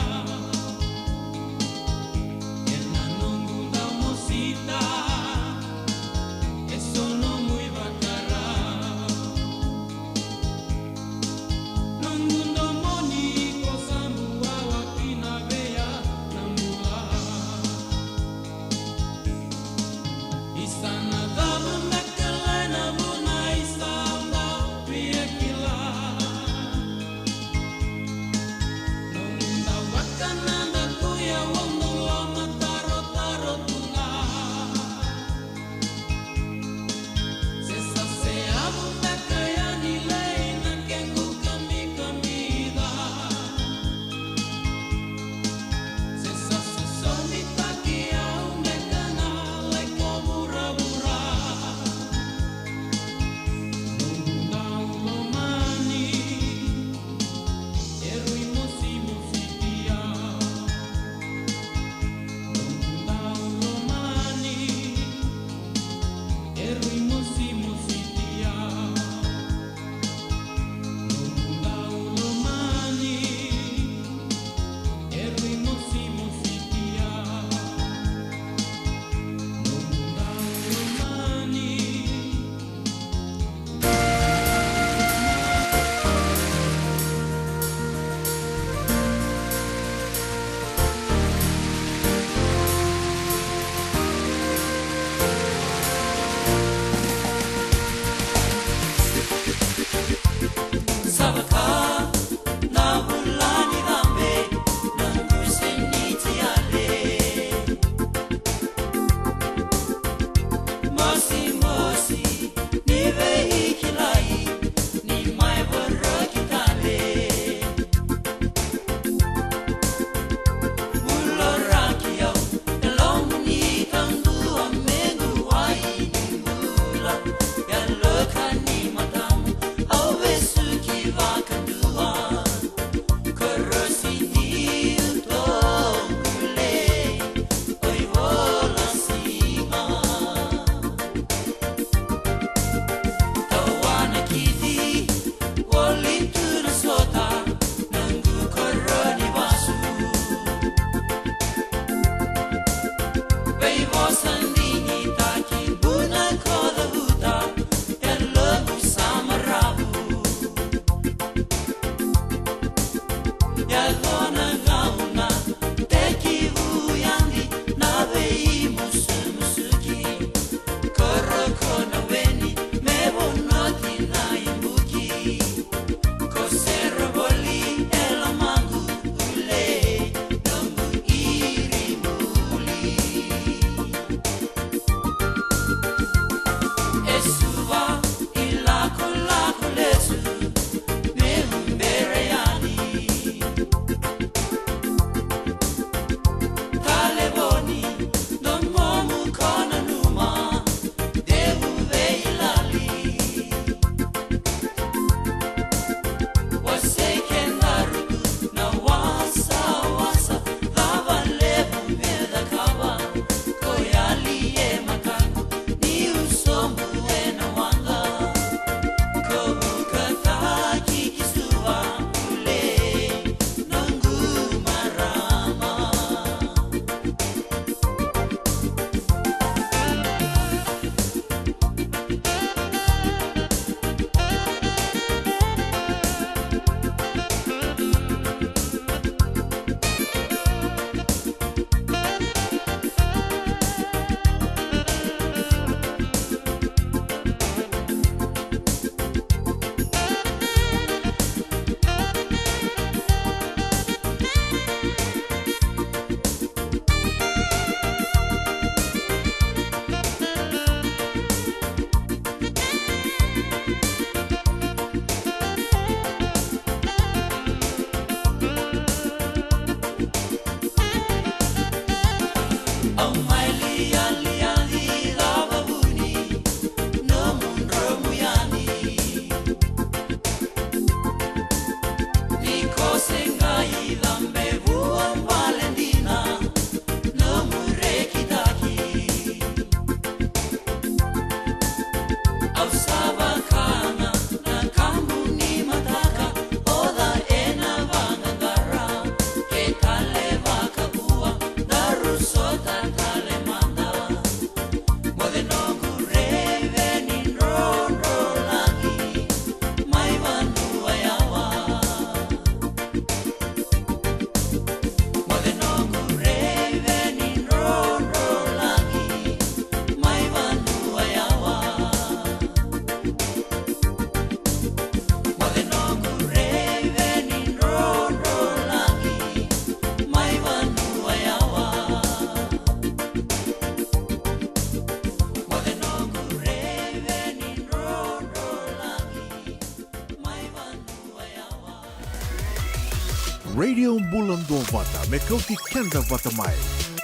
Radio Bulan Dua Vata me kauti kenda vata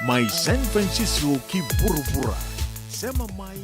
mai San Francisco ki bura-bura. Sema mai.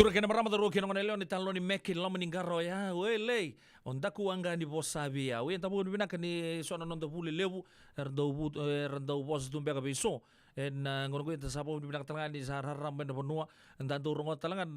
Tura kena marama taruh kena ngoneleo ni talon ni mekin lo meningaro ya, wele. Onda kuanga ni bosabi ya, we tabu ni binaka ni sona nonda bule lebu, randau bos tumbe ka biso. En ngono ko sapo ni binaka tangan ni sarharam ben benua, ndanto rongo talangan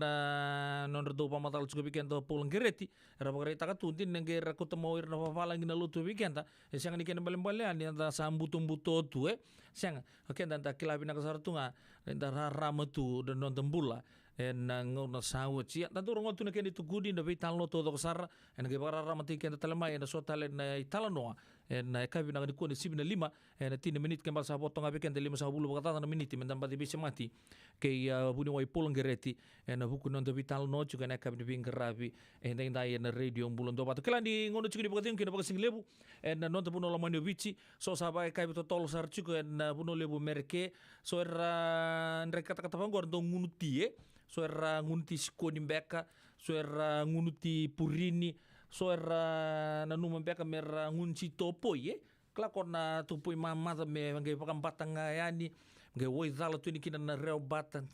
non randau pamatal cukup weekend to pulang gereti, rabagare takatuntin nenge rakut mau irna papalang gina lutu weekend ta. Siang ni kena balem-balean ni anda sambutung-buto tu siang. Oke dan tak kilabi nak sartunga, dan raram tu dan non tembula. En ngona sawut sia tantu rongo tu nakeni tu gudi na vitalo to sara en ke bara ramati ke talama en so talen italano en ka bina ni ko ni 75 en 10 menit ke masa potong abe ken 5 bakata na menit men tambah bisa mati ke buni wai pulang gereti en buku non to vitalno juga na ka bina bingerabi en dai en radio bulan do batu kelan di ngono juga di bagatin ke bagasing lebu en non to buno lamani vici so sabai ka bito tol sar juga en buno lebu merke so era ndre kata pangor do ngunutie so era ngunti sikoni mbeka so era ngunuti purini so era nanu mbeka mera ngunci topo ye klakona topo mama me ngai pakam batanga yani ngai woi zala tu ni kina na reo batan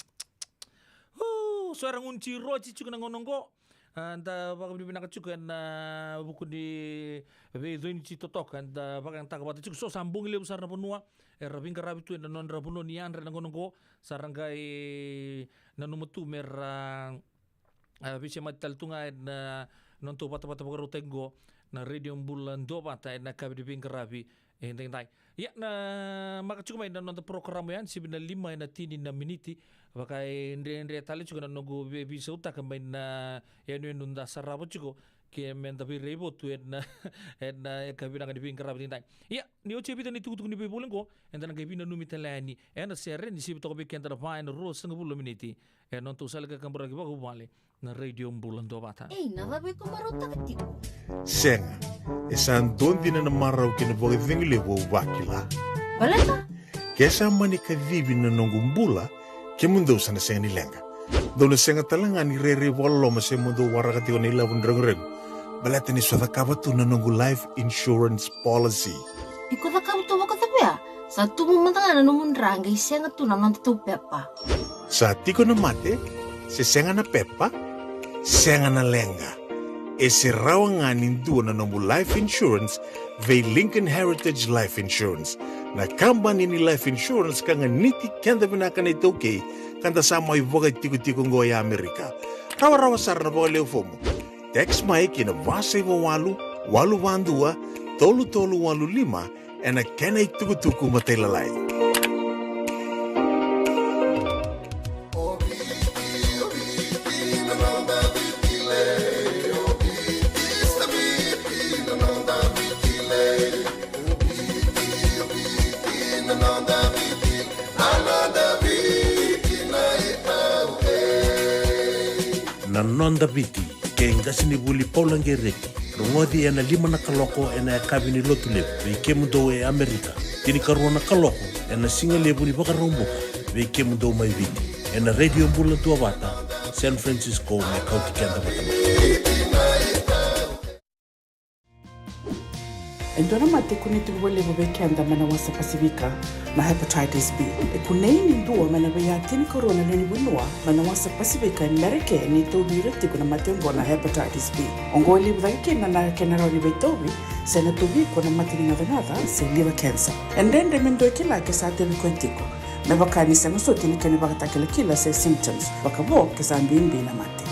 so era ngunci roci cuka ngonongo anda bakam di binaka cuka na buku di vezoini citotok anda bakam tak batu cuka so sambung le besar na benua era bingka rabi tu non rabuno ni andre ngonongo sarangai nanumutu merang bisa matal tunga na nonto pata-pata pagaro tengo na radio bulan do pata na kabi di bingkarabi enteng tai ya na maka cuma na nonto program yan 75 na tini na miniti bakai ndre tali juga na nogo bisa utak kembali na yanu nunda sarabo juga ke men tapi rebo tu na kabi na di bingkarabi tai ya ni oche bita ni tugu ni bebulen ko entana kabi na numi telani ena seren di sibi to be kenta va en ro 50 miniti non tu sale ka kambra ki ba vale na radio bulan do bata nada be ko marota katiku Senga, esan dondi na marau kina boga vingile wo wakila. baleta Kesa mani ka vivi na nongumbula ke mundo sana senga ni lenga. Dona senga talanga ni rere wallo ma se mundo warakati ni lavun reng. Baleta ni swada kabatu na nongu life insurance policy. iko da kam to waka tapia sa tumu mantanga na numun ranga isenga tu na tu pepa Sa tiko na mate, se senga na pepa, senga na lenga. E se rawa nindu na nongu life insurance ve Lincoln Heritage Life Insurance. Na kambani ni life insurance kanga niti kenda binaka na itoke kanda sama ivoga tiko ngoya Amerika. Rawa sar na boga leo fomo. Text mai kina vasa iwa walu wandua, tolu walu lima, ena kena ituku matelalai. Na nonda biti ke ngasini buli paulange reki rongodi ena 5 na kaloko ena kabini lotule ve kemudo e Amerika tini karona kaloko ena singale buli bakarombo ve kemudo mai viti ena radio bulan tua bata San Francisco me kauti kenda batama Endona mate kuniti wale bobekenda mana wasa Pasifika na hepatitis B. Kunei ni ndua mana baya tini corona leni bunua mana wasa Pasifika Amerika ni tobi reti kuna matengo na hepatitis B. Ongoli budaki na kenarori betobi sena tobi kuna matini ngadangada se liver cancer. Endende mendo kila ke sa tebi kwentiko. Me bakani sena so tini kene bakatakila kila se symptoms bakabo ke sa mbimbi na mate.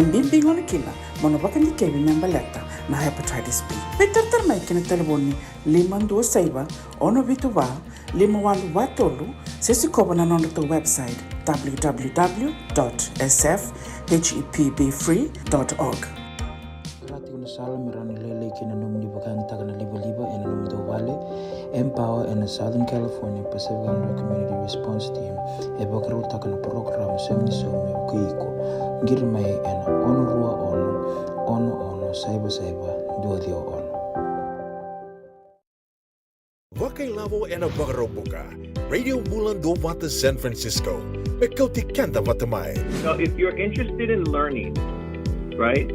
Mbimbi ngona kila mono bakani kebi nyambaleta na hepatitis B. Peter mai kena telefoni 526 ono vituva 51watolu sesi kobana nonda to website www.sfhepbfree.org. Rati kuna sala mirani lele kina numni bakan tagana liba ena numdo vale Empower in the Southern California Pacific Islander Community Response Team e bakaro tagana program semni some kuiko ngirmai ena onurua ono saiba duadio ono. Wakailavo ena bagarobuka Radio Bulan do Bata San Francisco me kauti kenda batamai. So if you're interested in learning, right,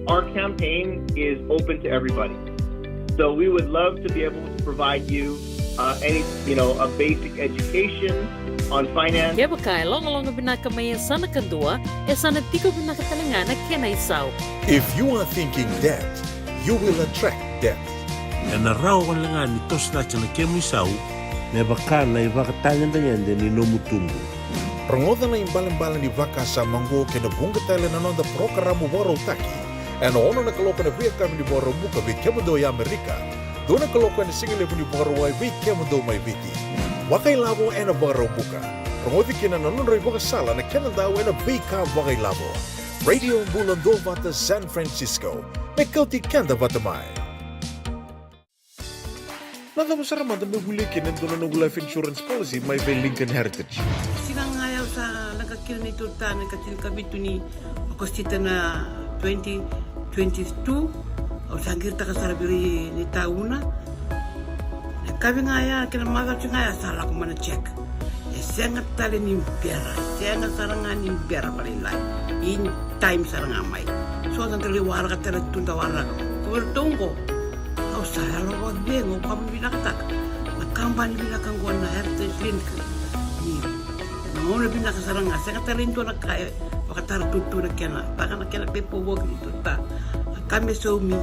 our campaign is open to everybody. So we would love to be able to provide you a basic education on finance. Kaya baka long binaka may sana kandua, sana tiko binaka talangana kena isaw. If you are thinking debt, you will attract debt. Na rao wala nga ni tos na tiyana kemu isaw, na baka na ibakatangan tanyanda ni nomutumbu. Rangoda na imbalan-balan ni baka sa manggo kena bunga tala na nonda programo boro taki. En ono na kaloka na via kami ni boro buka vi kemado ya Amerika. Doon na kaloka ni singile ni boro wai vi kemado mai viti. Wakai labo ena boro buka. Rangodi kena nanonra ibuka sala na kena daw ena vika wakai labo. Radio Bulando Vata San Francisco. Mekauti kanda vata mai. Nada masara manda mebulikin en doon na life insurance policy may by Lincoln Heritage. Sinangayaw sa nagkakil ni Tutan, nagkatil kabitu ni Akostita na 2022, o sangir ta kasarabiri ni tauna. Kami ngaya, kinamaga ngaya salah ko mana check. Sangat tali ni pera, sangat sarangan ni pera paling lain. In time sarangan mai. So nanti warga tera tunda warga. Kau tunggu. Kau saya lawat bengo, kau bilang tak. Nakamban bilang kau na heritage link. Ni, namun bilang sarangan. Sangat tali itu nak kaya. Pakatar tutu nak kena. Bahkan nak kena pepo work itu tak. Kami suami.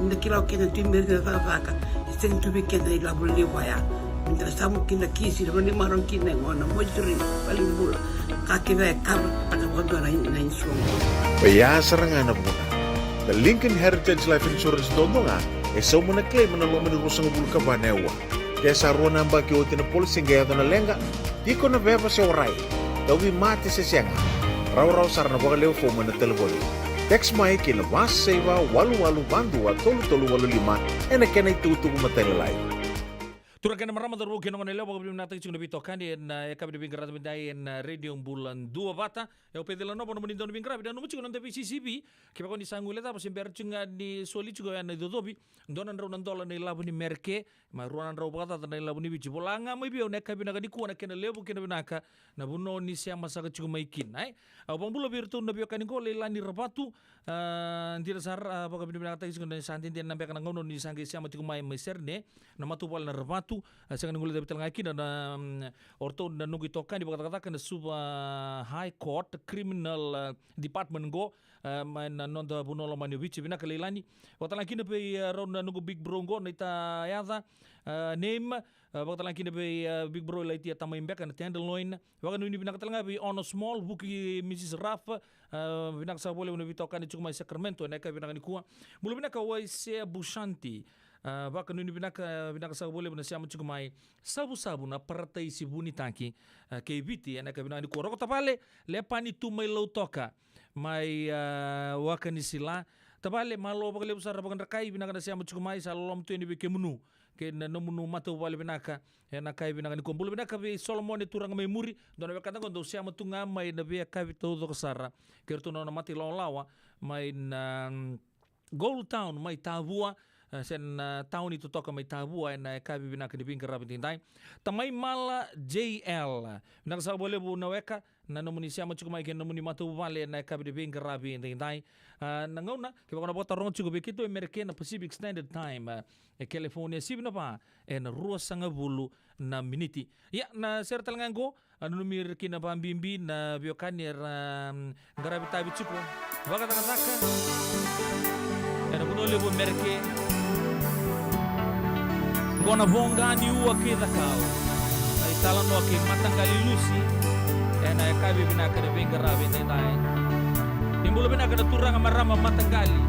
Nda kilau kena timber ke faka. Isteng tu bikin dari labu lewaya. Minta samu kena kisi, lalu ni marong kena ngona mojuri paling bula. Kaki saya kabur tak bodoh na insuang. Baya serangan na muna. The Lincoln Heritage Life Insurance dondonga so muna claim na lo manurusang bulu ka banewa. Kaya sa ruwan ang baki o tinapolisi gaya na lenga, di ko na beba sa oray. Dawi mati sa siyanga. Raw-raw sar na baka leo foma na telefoni. Text mai kina mas seva walu-walu bandua tolu-tolu walu lima ena kena itutu kumatalilay. Turakan marama darbo kino nila bago bilim natin chung nabito kandi na ekabi de bingrat bindai na radio bulan dua bata ya pede lano pono menindo bingrat dan numu chung nante PCCB kipa ko ni sanguleta pa simber chung ni soli chung ya na dodobi donan raw nandola ni labu ni merke ma ruanan raw bata na labu ni bici bolanga mai bio na ekabi na kadi kuana kena lebu kena binaka na buno ni siya masaka chung maikin ai au pambulo birtu na bio kani ko lelani rabatu ndira sar bago bilim natin chung na santin din nambe kana ngono ni sangi siya matiku mai meserne na matupal na rabatu saya ngulit dari telengaki dan orto dan nunggu tokan di kata-katakan suba High Court Criminal Department go main non da bunolo manu bici bina kelilani waktu lagi nabe ron nunggu Big Bro go nita yada name waktu lagi nabe Big Bro lagi tamai mbak kan tenderloin waktu nuni bina ketelengapi on a small buki Mrs. Raff bina sa boleh nunggu tokan di cuma Sacramento neka bina kan kuah mulu bina kawai se Bushanti baka nuni binaka sa boleh bina siya muncul mai sabu-sabu na paratai si buni taki kay biti ana ka binani ko roko tapale lepani tu mai low toka mai wakani sila tapale malo bagale usara bagan rakai binaka siya muncul mai salom tu ini bike menu ke na menu matu wale binaka na kai binaka ni kumpul binaka bi Solomon turang mai muri don kata ko do siya mutunga mai na bi ka todo ko sara kerto no mati lawa mai na Gold Town mai Tavua sen tahun itu toka mai Tavua na kabi bina ke dibing kerap tintai tamai mala JL nak sa boleh bu naweka na nomuni sia machu mai ken nomuni matu vale na kabi dibing kerap tintai nangauna ke bakona bota ron chugo bekitu American Pacific Standard Time California sibna pa en ruas sanga bulu na miniti ya na sertal ngango anu numir kina pambimbi na biokanir garabi tabi chuko baka takataka era bunole bu merke gona bonga ni ua kita kau ai talan no ke matanggali lusi ena kabi bina kada benga rabi tai timbul bina kada turang marama matanggali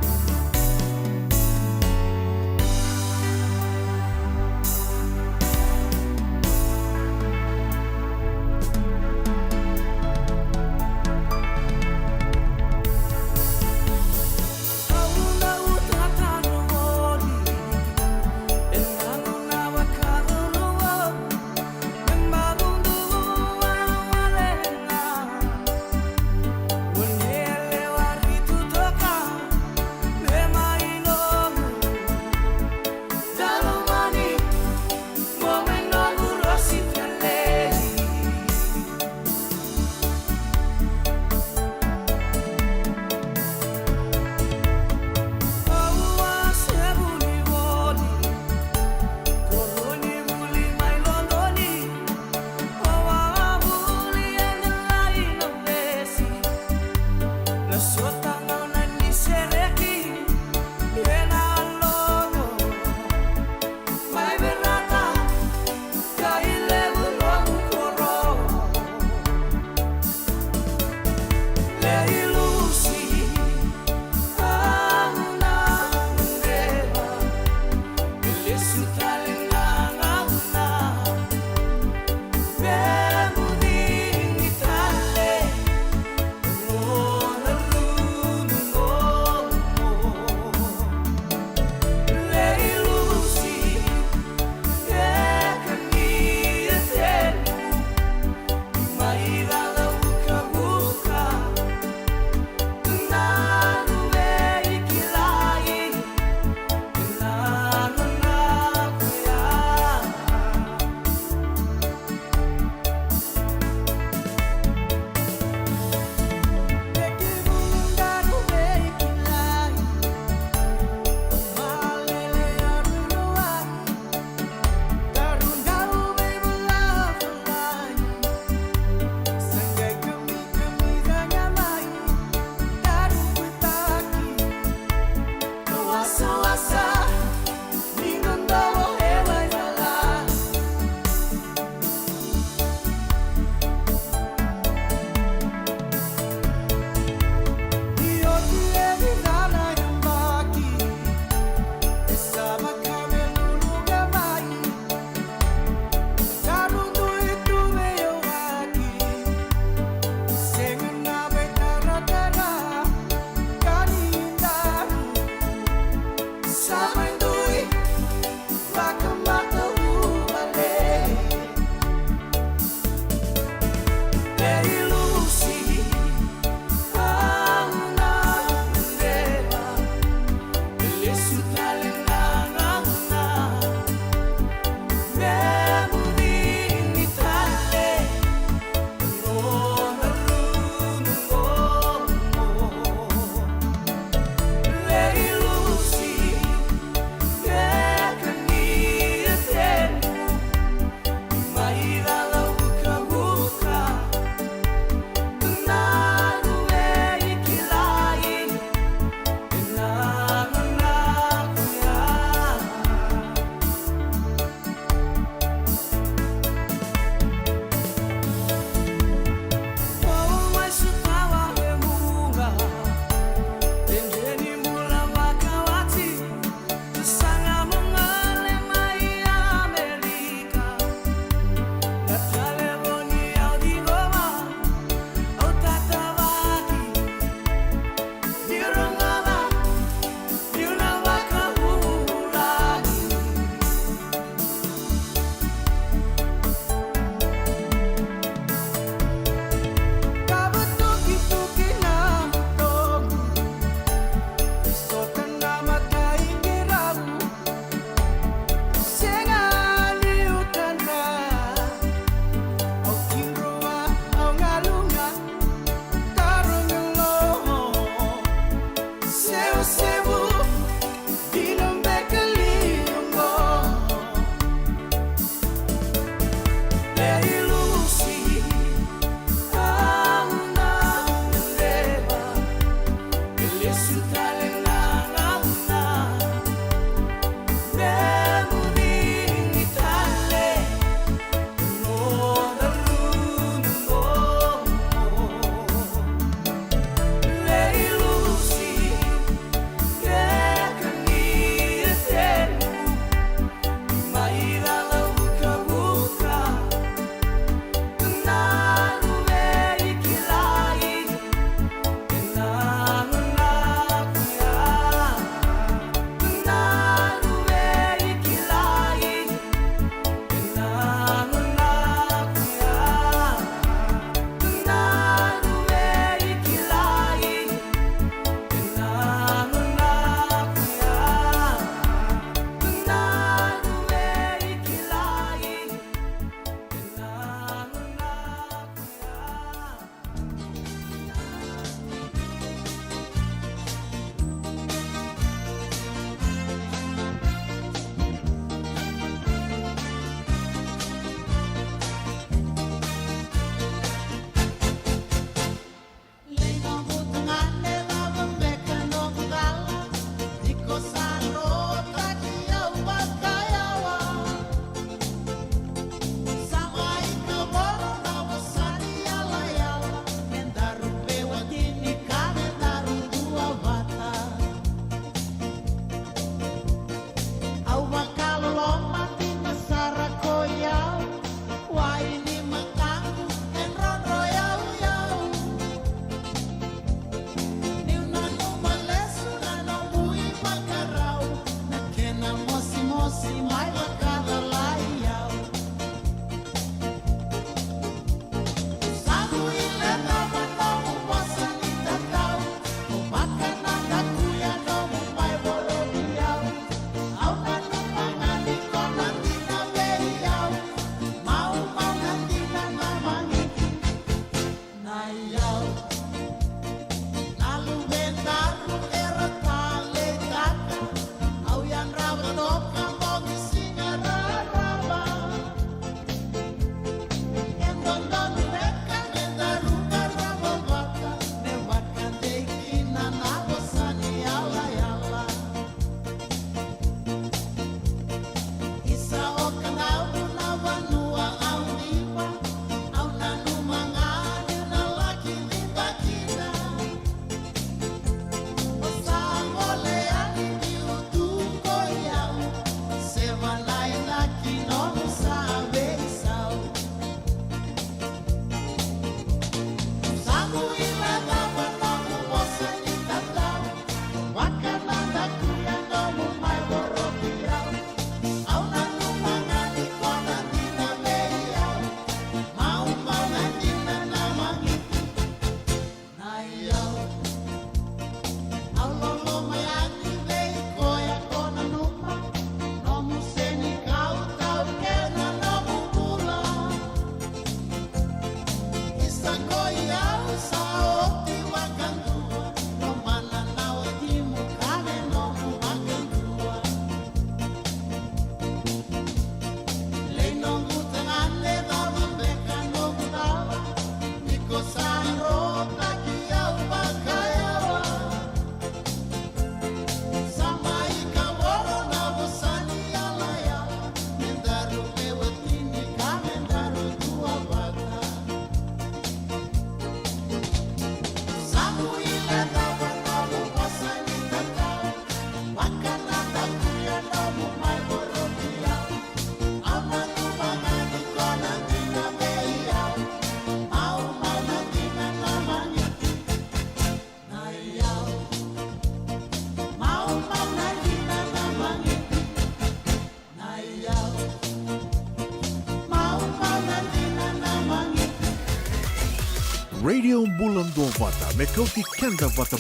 Radio Bulan Dua Vata mekauti kenda vata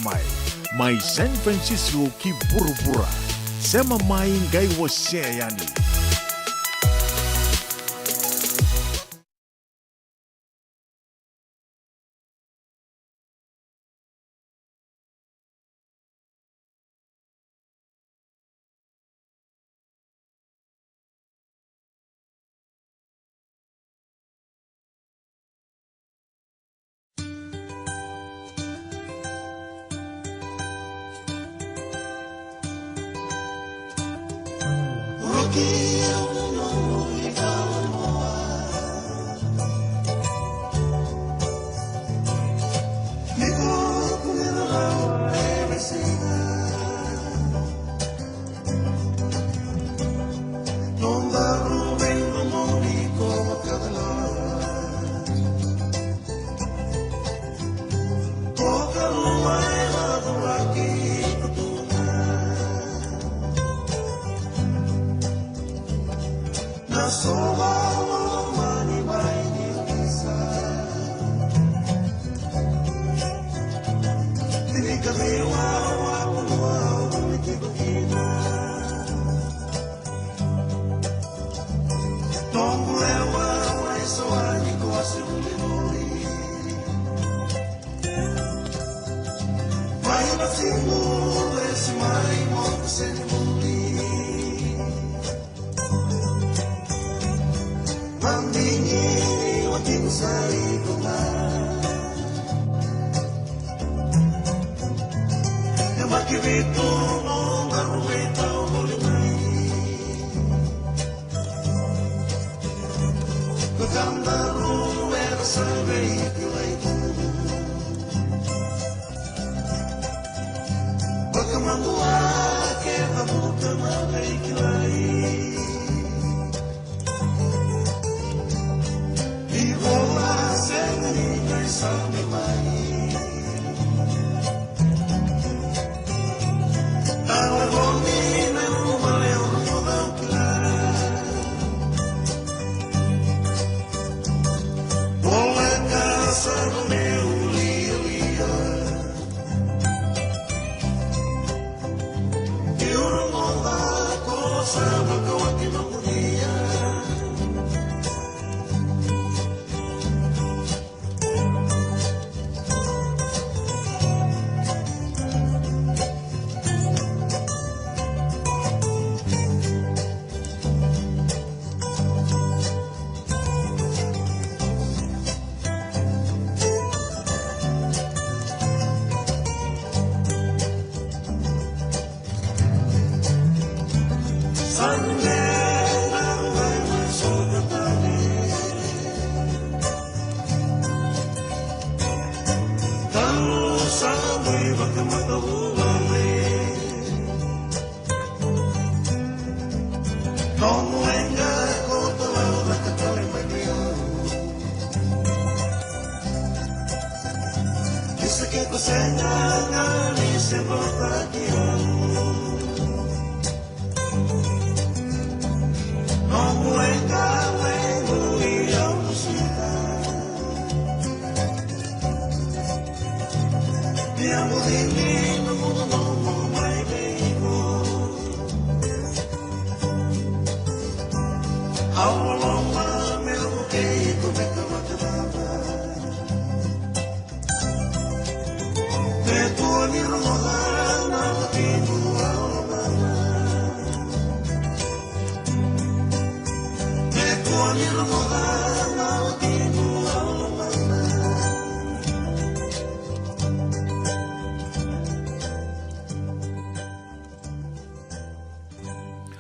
mai San Francisco ki burubura sema mai ngai wasea yani.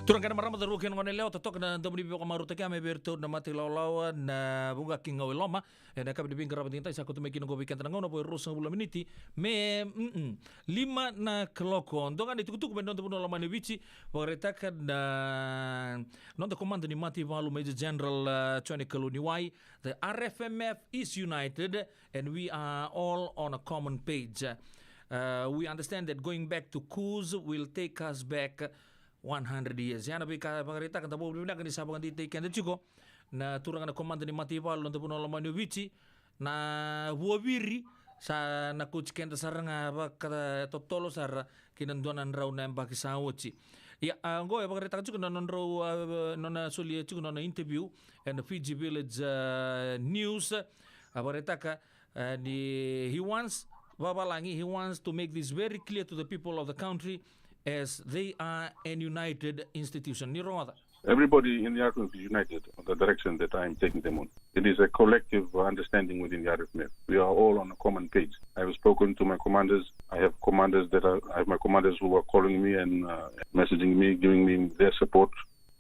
Turang kana marama da rukin ngone leo tatok na ndamri bi ko maruta kame berto na mati law na bunga kinga weloma na kab di bingara tinta isa ko to mekin go weekend ngono po rusa bula miniti me lima na kloko ndonga ni tukutuk ben ndonto lama ni bici wareta na non the command ni mati valu Major General Chani Kaluniwai. The RFMF is united and we are all on a common page. We understand that going back to coups will take us back 100 years. Yana bi ka pangarita kan tabo bibina kan isabangan di take and chuko na turang na komando ni Matival non tapuno lama ni wichi na huawiri sa nakuchikenda saranga kata totolo sara kinanduanan raw na baki sawochi. Ya ngo ya bakarita chuko non raw nona soli chuko nona interview and Fiji Village News abarita ka he wants Babalangi, he wants to make this very clear to the people of the country as they are an united institution. Everybody in the RFMF is united on the direction that I am taking them on. It is a collective understanding within the RFMF. We are all on a common page. I have spoken to my commanders. I have my commanders who are calling me and messaging me, giving me their support.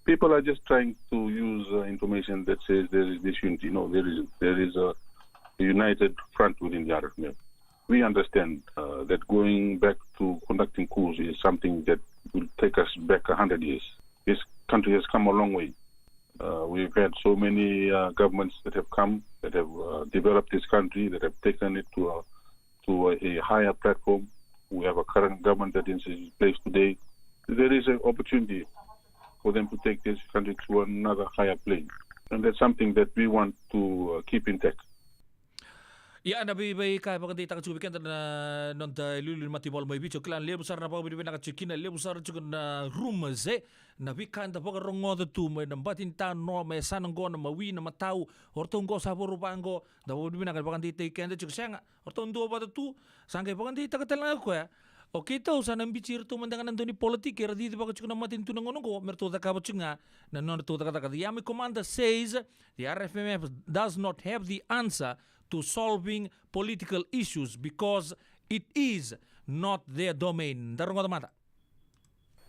People are just trying to use information that says there is this unity. No, there isn't. There is a united front within the RFMF. We understand that going back to conducting coups is something that will take us back 100 years. This country has come a long way. We've had so many governments that have come, that have developed this country, that have taken it to a higher platform. We have a current government that is in place today. There is an opportunity for them to take this country to another higher plane. And that's something that we want to keep intact. Ya nabi bai kai bagan dita kacu bikin na nonta lulu mati bol mai bicho klan lebu sar na bagan bibi na kacikina lebu sar juga na rumah ze nabi kan ta bagan rongo tu mai nambatin ta no mai sananggo na mawi na matau orton go sabor rupango da bagan bibi na bagan dita ikan da cuksenga orton dua pada tu sangkai bagan dita katelang aku ya. Oke tahu sana bicara tu mendengar nanti politik era di bagai cuma matin tu nangonongo mertu tak apa cunga na non tu tak kata. The Army Commander says the RFMF does not have the answer to solving political issues because it is not their domain. Darong kata mata.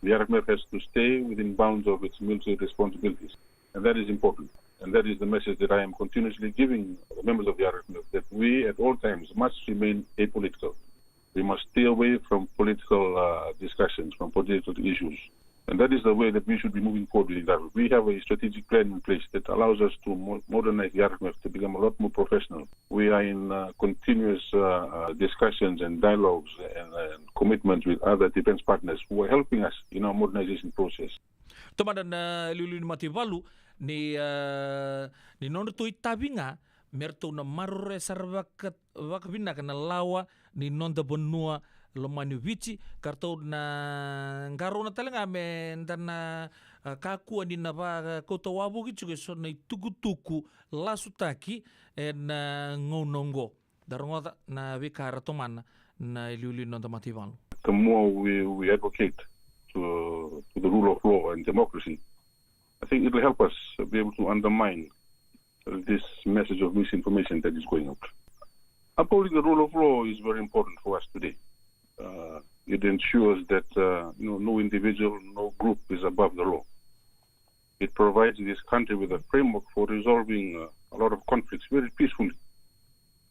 The RFMF has to stay within bounds of its military responsibilities, and that is important. And that is the message that I am continuously giving the members of the RFMF, that we at all times must remain apolitical. We must stay away from political discussions, from political issues. And that is the way that we should be moving forward with the RFMF. We have a strategic plan in place that allows us to modernize the RFMF to become a lot more professional. We are in continuous discussions and dialogues and commitments with other defense partners who are helping us in our modernization process. Tomadan lulu mati balu ni nono tu itabinga merto na marure sarvakat wakabina kana lawa ni nonda bonua lomani vici karto na ngaro na talenga me ndana kaku ani na ba koto wabu gitu so na tuku lasutaki na ngonongo darongo na vikara tomana na liuli nonda mativan. The more we advocate to the rule of law and democracy, I think it will help us be able to undermine this message of misinformation that is going out. Upholding the rule of law is very important for us today. It ensures that no individual, no group is above the law. It provides this country with a framework for resolving a lot of conflicts very peacefully.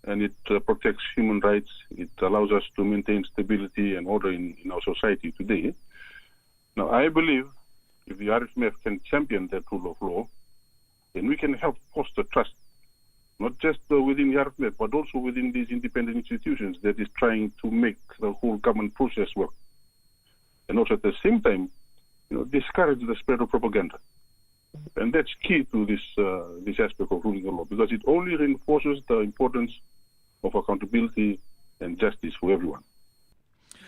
And it protects human rights. It allows us to maintain stability and order in our society today. Now, I believe if the RFMF can champion that rule of law, then we can help foster trust, not just within the RFMF, but also within these independent institutions that is trying to make the whole government process work. And also at the same time, discourage the spread of propaganda. And that's key to this aspect of ruling the law, because it only reinforces the importance of accountability and justice for everyone.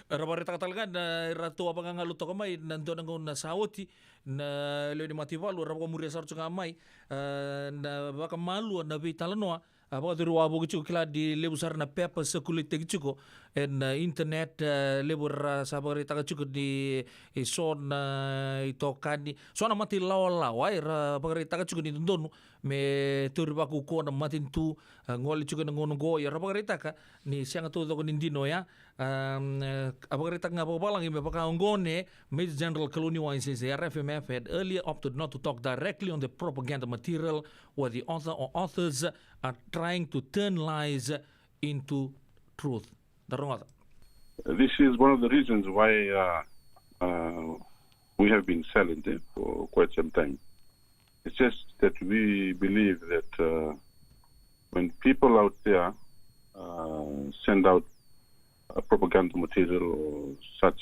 Rabarita katalaga na ratu apa nga luto kamay nandoon ang na sawoti na leoni mativalu rabu muria sarcho kamay na baka malu na vitalanoa apa diru abo gichu kila di lebusar na pepa sekulit gichuko en internet lebur sabarita gichuko di son itokani so na mati lawa ra bagarita gichuko ni ndonu me turba ku ko na matin tu ngoli chuko ngono go ya rabarita ka ni siang tu ko nindino ya abagarita nga babalang iba pakaongone Major General Kaluniwa says the RFMF had earlier opted not to talk directly on the propaganda material where the author or authors are trying to turn lies into truth. This is one of the reasons why we have been silent for quite some time. It's just that we believe that when people out there send out propaganda material or such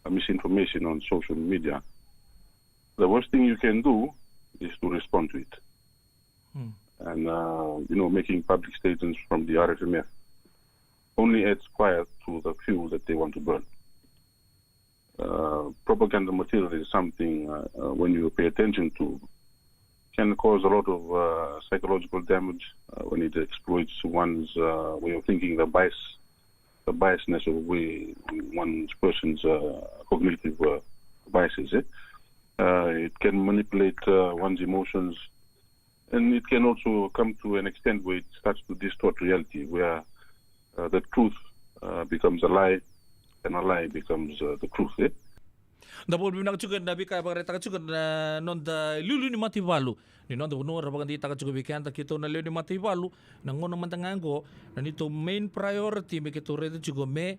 misinformation on social media, the worst thing you can do is to respond to it. and making public statements from the RFMF only adds fire to the fuel that they want to burn. Propaganda material is something, when you pay attention to, can cause a lot of psychological damage when it exploits one's way of thinking, the biasness of one person's cognitive biases. It can manipulate one's emotions, and it can also come to an extent where it starts to distort reality, where the truth becomes a lie, and a lie becomes the truth. Dapat bina juga nabi kaya bagareta juga nonda lulu ni mati balu ni nonda bunuh rapakan di taka juga bikin tak kita na lulu ni mati balu nangon na mantangango na nito main priority me kita reda juga me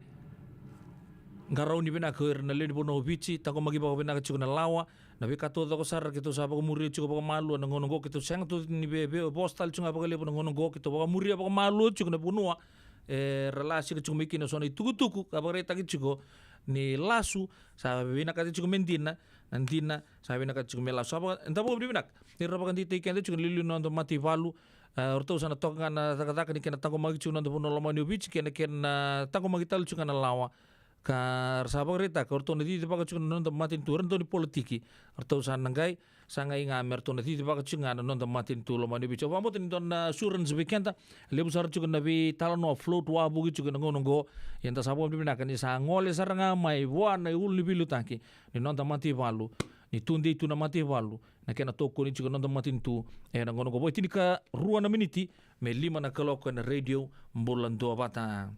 ngarau ni bina ker na lulu ni bunuh bici tako magi bawa bina juga na lawa nabi kato tako sar kita sapa ko muri juga bawa malu nangon ngo kita sang tu ni bebe postal juga bawa lepo nangon ngo kita bawa muri bawa malu juga na bunuh relasi ke juga mikir na sona tuku kabareta juga ni lasu sabi bina kati juga mentina nantina sabi bina kati juga melasu apa entah apa bina ni rapakan di tiken itu juga lilu nonton mati valu orto sana tokan taka ni kena tangko magi juga nonton puno lama ni ubici kena tangko magi talu juga na lawa kar sahabat reta orto nanti dipakai juga nonton mati tu orto ni politiki orto sana ngai sangai ngamer to nanti dipakai juga nonton mati tu lama ni ubici apa mau nonton suran sebekenta lebu sar juga nabi talano float wabu juga nongo yang tak sahabat bina kan ni sangole saranga mai wana ul ni bilu taki ni nonton mati valu ni tundi itu na mati valu na kena toko ni juga nonton mati tu nangono go boy tini ka rua na miniti me 5 na kaloko na radio Bulan Dua Bata.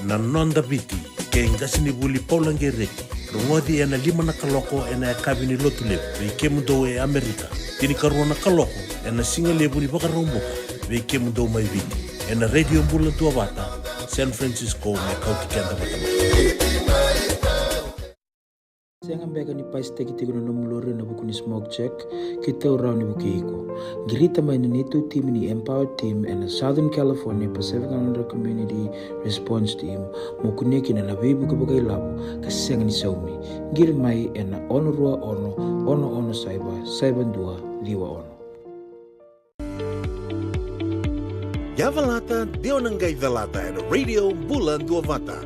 Na nonda viti ke ngasini buli paulange reki rongodi ena 5 na kaloko ena kabini lotule ve kemudo e Amerika tini karona kaloko ena singa lebu ni baka romboka ve kemudo mai viti ena radio Bulan Dua Bata San Francisco me kauti kenda batama Senga mbega ni pais teki tigo na nomulore na buku ni smoke check kita urau ni buku iko. Girita mai ni tu team ni Empower Team and Southern California Pacific Islander Community Response Team mokuneki na nabi buku bagai labo kasenga ni saumi. Gir mai ena ono rua ono saiba dua liwa ono. Yavalata dionangai velata ena radio Bulan Dua Bata.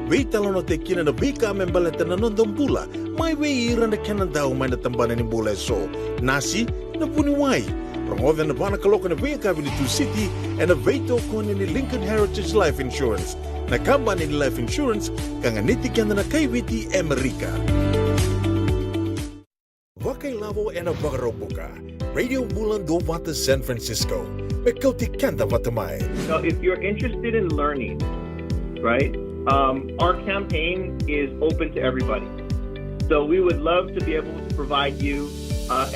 Weita lono te kina na bika membaleta na nondong bula. Mai wei ira na kena dau mai na tambana ni bula so. Nasi na puni wai. Rongoda na bana kaloka na wei kabili tu city and na weito kone ni Lincoln Heritage Life Insurance. Na kambani ni Life Insurance kanga niti kenda na kaiwiti Amerika. Wakai lavo ena wakarobuka. Radio Bulan Dua Bata San Francisco. Mekauti kanda watamai. So if you're interested in learning, right? Our campaign is open to everybody. So we would love to be able to provide you a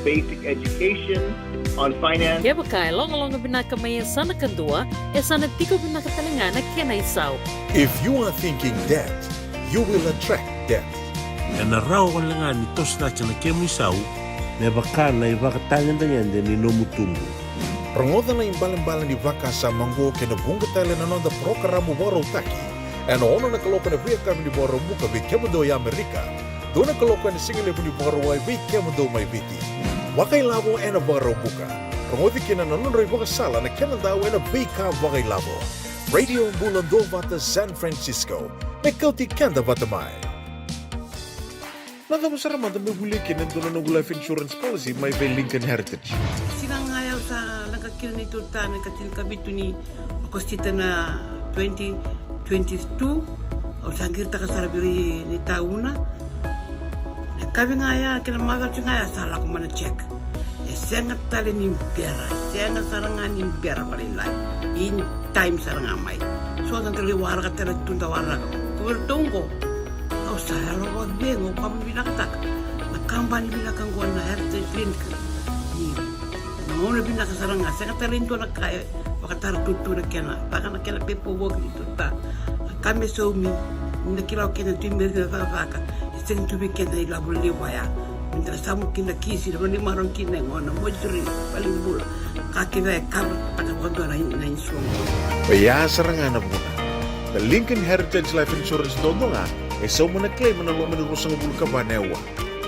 basic education on finance. Ya bakai long binaka may sana kandua sana tiko binaka talangana kena isaw. If you are thinking debt, you will attract debt. Na rao walanga ni tosna chana kemu isau me bakana ibakatangan ni nomutumbu. Rongoda na imbalan-balan di vaka sa mango kena bunga tala na nonda programa boro taki. Ano ono na kaloka na via kami di boro buka vi kemudo ya Amerika. Do na kaloka na singile ni boro wai vi kemudo mai viti. Wakai labo ena boro buka. Rongodi kena na nonda vaka sala na kena daw ena vika wakai labo. Radio Bulan Dua Bata San Francisco. Mekauti kanda batamai. Nada masara manda me bulikin na doon ng life insurance policy may by Lincoln Heritage. Sinangayaw sa nakakil ni Tultan katil kabitu ni akostita na 2022 o sangir ta kasarabiri ni tauna. Kami ngaya kina magal ngaya sala ko mana check. Sengat tali ni pera, sengat sarangan ni pera palilai. In time sarang amai. So ang tali warga tala tunda warga. Kubertungko. Au saya lo wag bengo kami binaktak. Nakambani binakang ko na heritage link. Ni Muna binaka sarang sengat tali into nakaya. Wakatar tutu na kena. Baka na kena pepo wog dito ta. Kami so mi nakilaw kena timber na vaka. Iseng tubi kena ilabul liwaya. Minta samu kina kisi roni marong kina ngona mojuri paling bula kaki vai kabar pada waktu na insuang. Baya serangan abuna. The Lincoln Heritage Life Insurance dodonga so mana claim na lo menurut sang bulu kabanewa.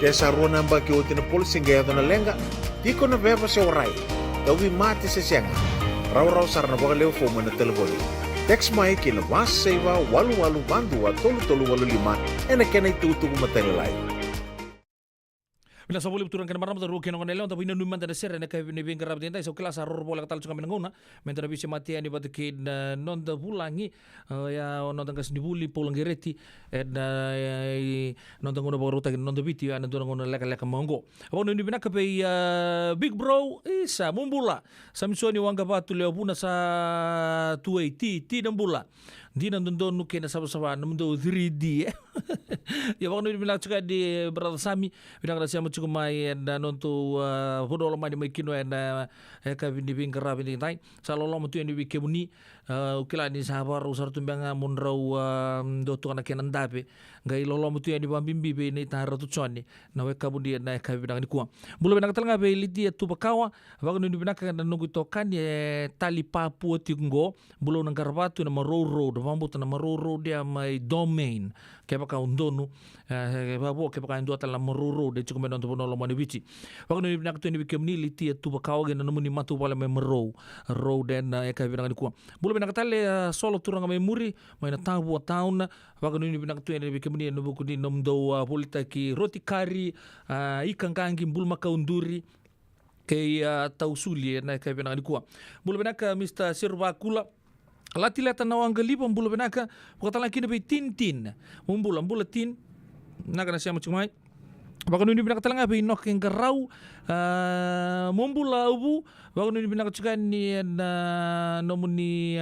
Desa ruang nambah kiwati na polisi gaya na lenga. Iko na beba se orai. Dawi mati se sianga. Raw sarana baga leo fo mana telefoni. Text mai kina was seva walu bandu wa tolu 5 ena kena itu kumatalai. Bila sa boleh turun ke maram tu rukin orang elok tapi numan tanda ser nak kau ni bingkar rapi tinta so kelas aror boleh kata cakap menenguna mentera bisa mati ani batu ke non dah pulangi ya non tangkas dibuli pulang gereti non tanguna baru tak non dah biti ya non tanguna leka monggo apa ni bina kape big bro isa mumbula samsoni wangga batu leo puna sa 280 ti nambula di nandun nuke na sama-sama namundo 3D ya waktu ni bina cakap di brother Sami bina kada siapa cukup mai dan untuk hodol mai mai kino dan kami di bingkar rapi tintai selalu lama tu yang di bikemuni ukila ni sahabat usar tumbang munrau do tu anak kenan dape gai lolo tu yang di bambimbi be ni tahara tu choni na we kabudi na kami bina ni kuang bulu bina katal ngabe liti tu bakawa waktu ni bina kan nunggu tokan ye tali papu tinggo bulu nang karbatu na maroro do bambu na maroro dia mai domain kaya baka undonu babu kaya baka ndo atala maroro de cukup menon tu lo mani bici waktu ni bina tu ni bikemni liti tu bakawa gen namu ni matu pala me mero ro den kaya bina ni kuang bulu bina katale solo turang mai muri mai na tahu tahun waktu ni bina tu ni bikemni no buku di nomdo polita ki roti kari ikan kangking bulma kaunduri kaya tau suli na kaya bina ni kuang bulu bina ka Mr. Sirwakula lati lata nawang galipang bulu benaka waktu lagi nabi tin mumbula tin naga na siya macam mai waktu ni benaka talang abi nok yang garau mumbula ubu waktu ni benaka juga ni nomuni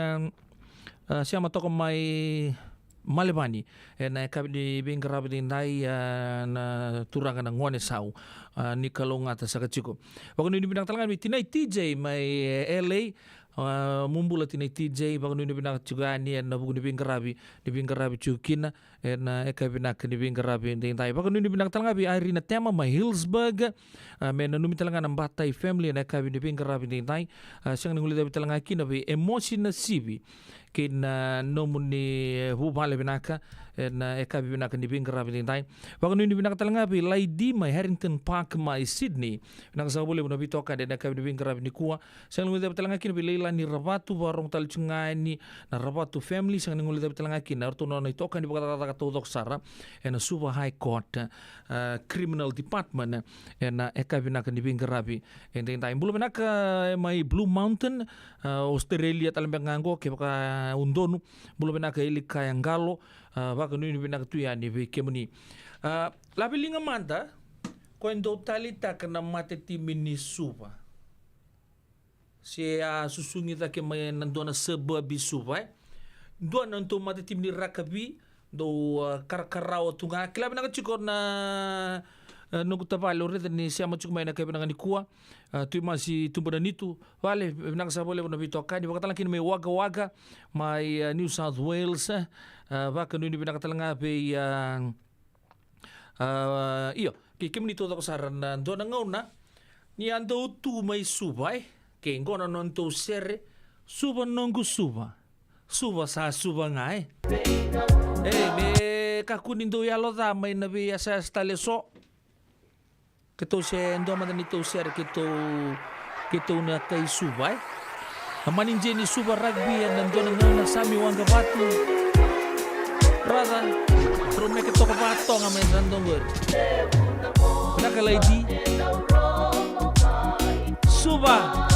siya matoko mai Malebani na kabi bing grabe din dai na turangan ng ngone sau ni kalongata sa kachiko waktu ni benaka talang abi tinay TJ mai LA mumbula tinay TJ bago ni binak juga ni na bugu ni bingkarabi chukin na eka binak ni bingkarabi din tayo bago ni binak talangabi ari na tema ma Hillsburg may nanumi talaga ng Batay family na eka ni bingkarabi din tayo siyang nanguli tayo talaga kinabi emotion na sibi kin nomun ni hubale binaka na eka binaka ni bingkarabi din tayo bago ni binak talangabi Lady may Harrington Park may Sydney nakasabuli mo na bitoka din eka ni bingkarabi ni kuwa siyang nanguli tayo talaga kinabi ni rabatu barong talchungani na rabatu family sang ninguli tabi talang akin narto no ito kan di pagkatata katodok sara na Suva High Court Criminal Department na eka binakan di bingkarabi and then time bulu binaka may Blue Mountain Australia talambang nganggo kaya baka undonu bulu binaka ilik kayang galo baka nuni binaka tuyan ni kemuni labi linga manta kwendo talita kana matetimin ni Suva si susungi ta ke may nandun na sebab bisu ba doon nanto matitim ni rakabi do karkaraw tunga kilab na kachiko na nung tapalo rin ni siya mo chuk may na kaya ni kuwa tu masih tumbo na nito wale nakasabole na bitoka di bakatalang kin may waga may New South Wales baka nuni binakatalanga be iyo kikim nito ko saran do na ngauna ni ando tu may subay que ngona non to sere suba nongu suba sa suba ngai me kakunindo ya lo da mai na bi asa stale so que to se ndo ma ni to sere que to na kai suba amanin jeni suba rugby and ndo na sami wanga batu rada prome que to bato ngamai randongor nakalai suba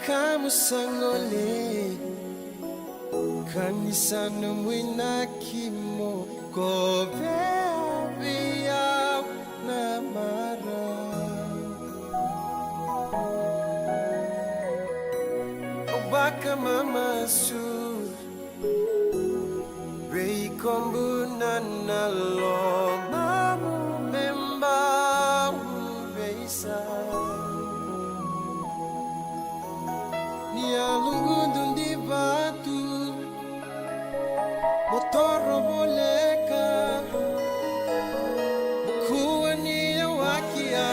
kamu sangole kanisa numwina kimo kobe biya namara obaka mama su rei kombu nanalo mamu memba beisa Nia lungu di batu motor boleka kuani wakia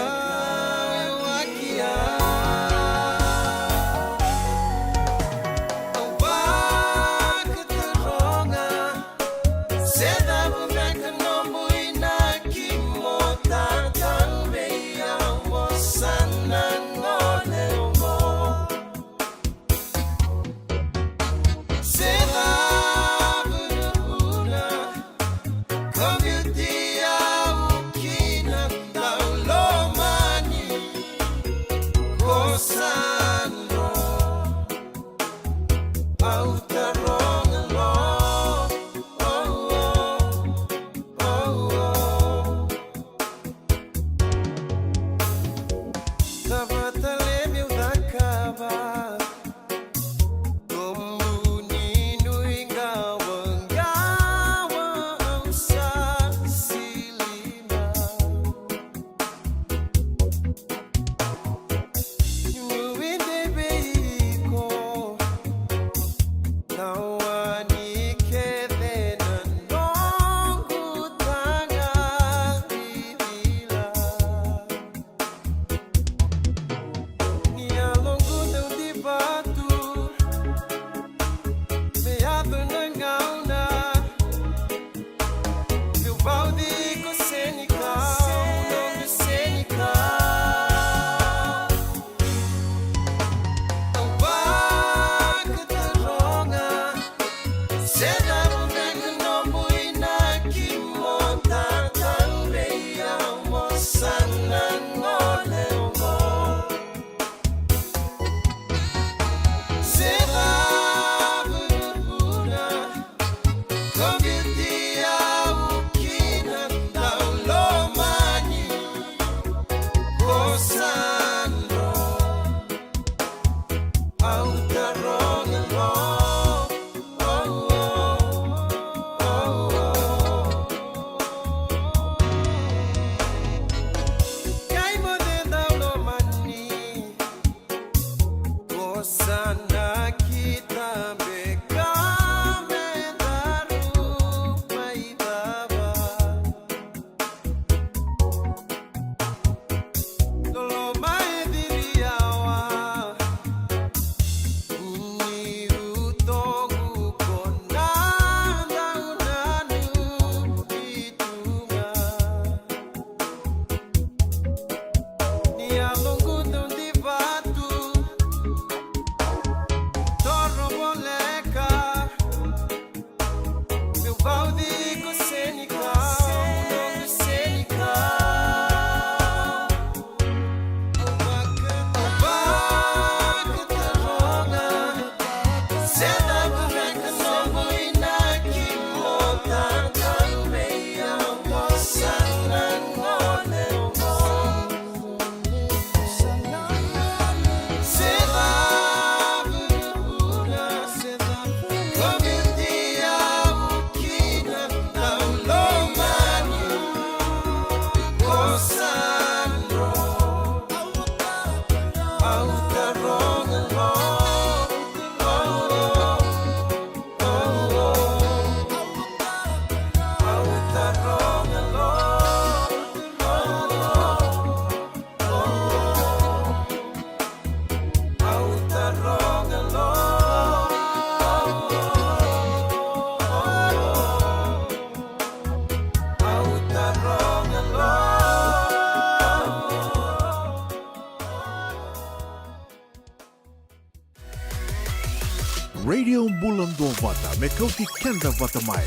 Radio Bulan Dovata mekauti kenda vatamai.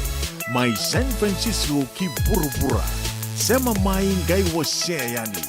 Mai San Francisco ki burubura. Sema mai ngai waseyani.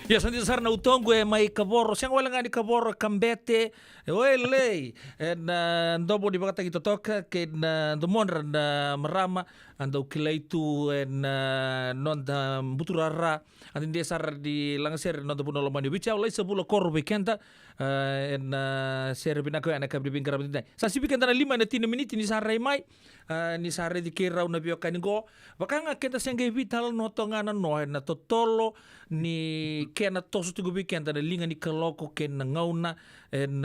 Ya santi sar na utongo mai kaboro siang wala nga di kaboro kambete wele na ndobo di bakata kita toka ke na ndomondra na marama ando kilaitu na nonda buturara andin dia sar di langser nonda puno lomani bicha olai sebulo kor weekenda na ser binako ana kabri bingara bindai sa sibikenda na 5 na 10 minute ni sarai mai ni sare di kira una bio kanigo bakanga kenta senge vital no tongana no na totolo ni kena tosu tugu weekend na linga ni kaloko ken na ngauna en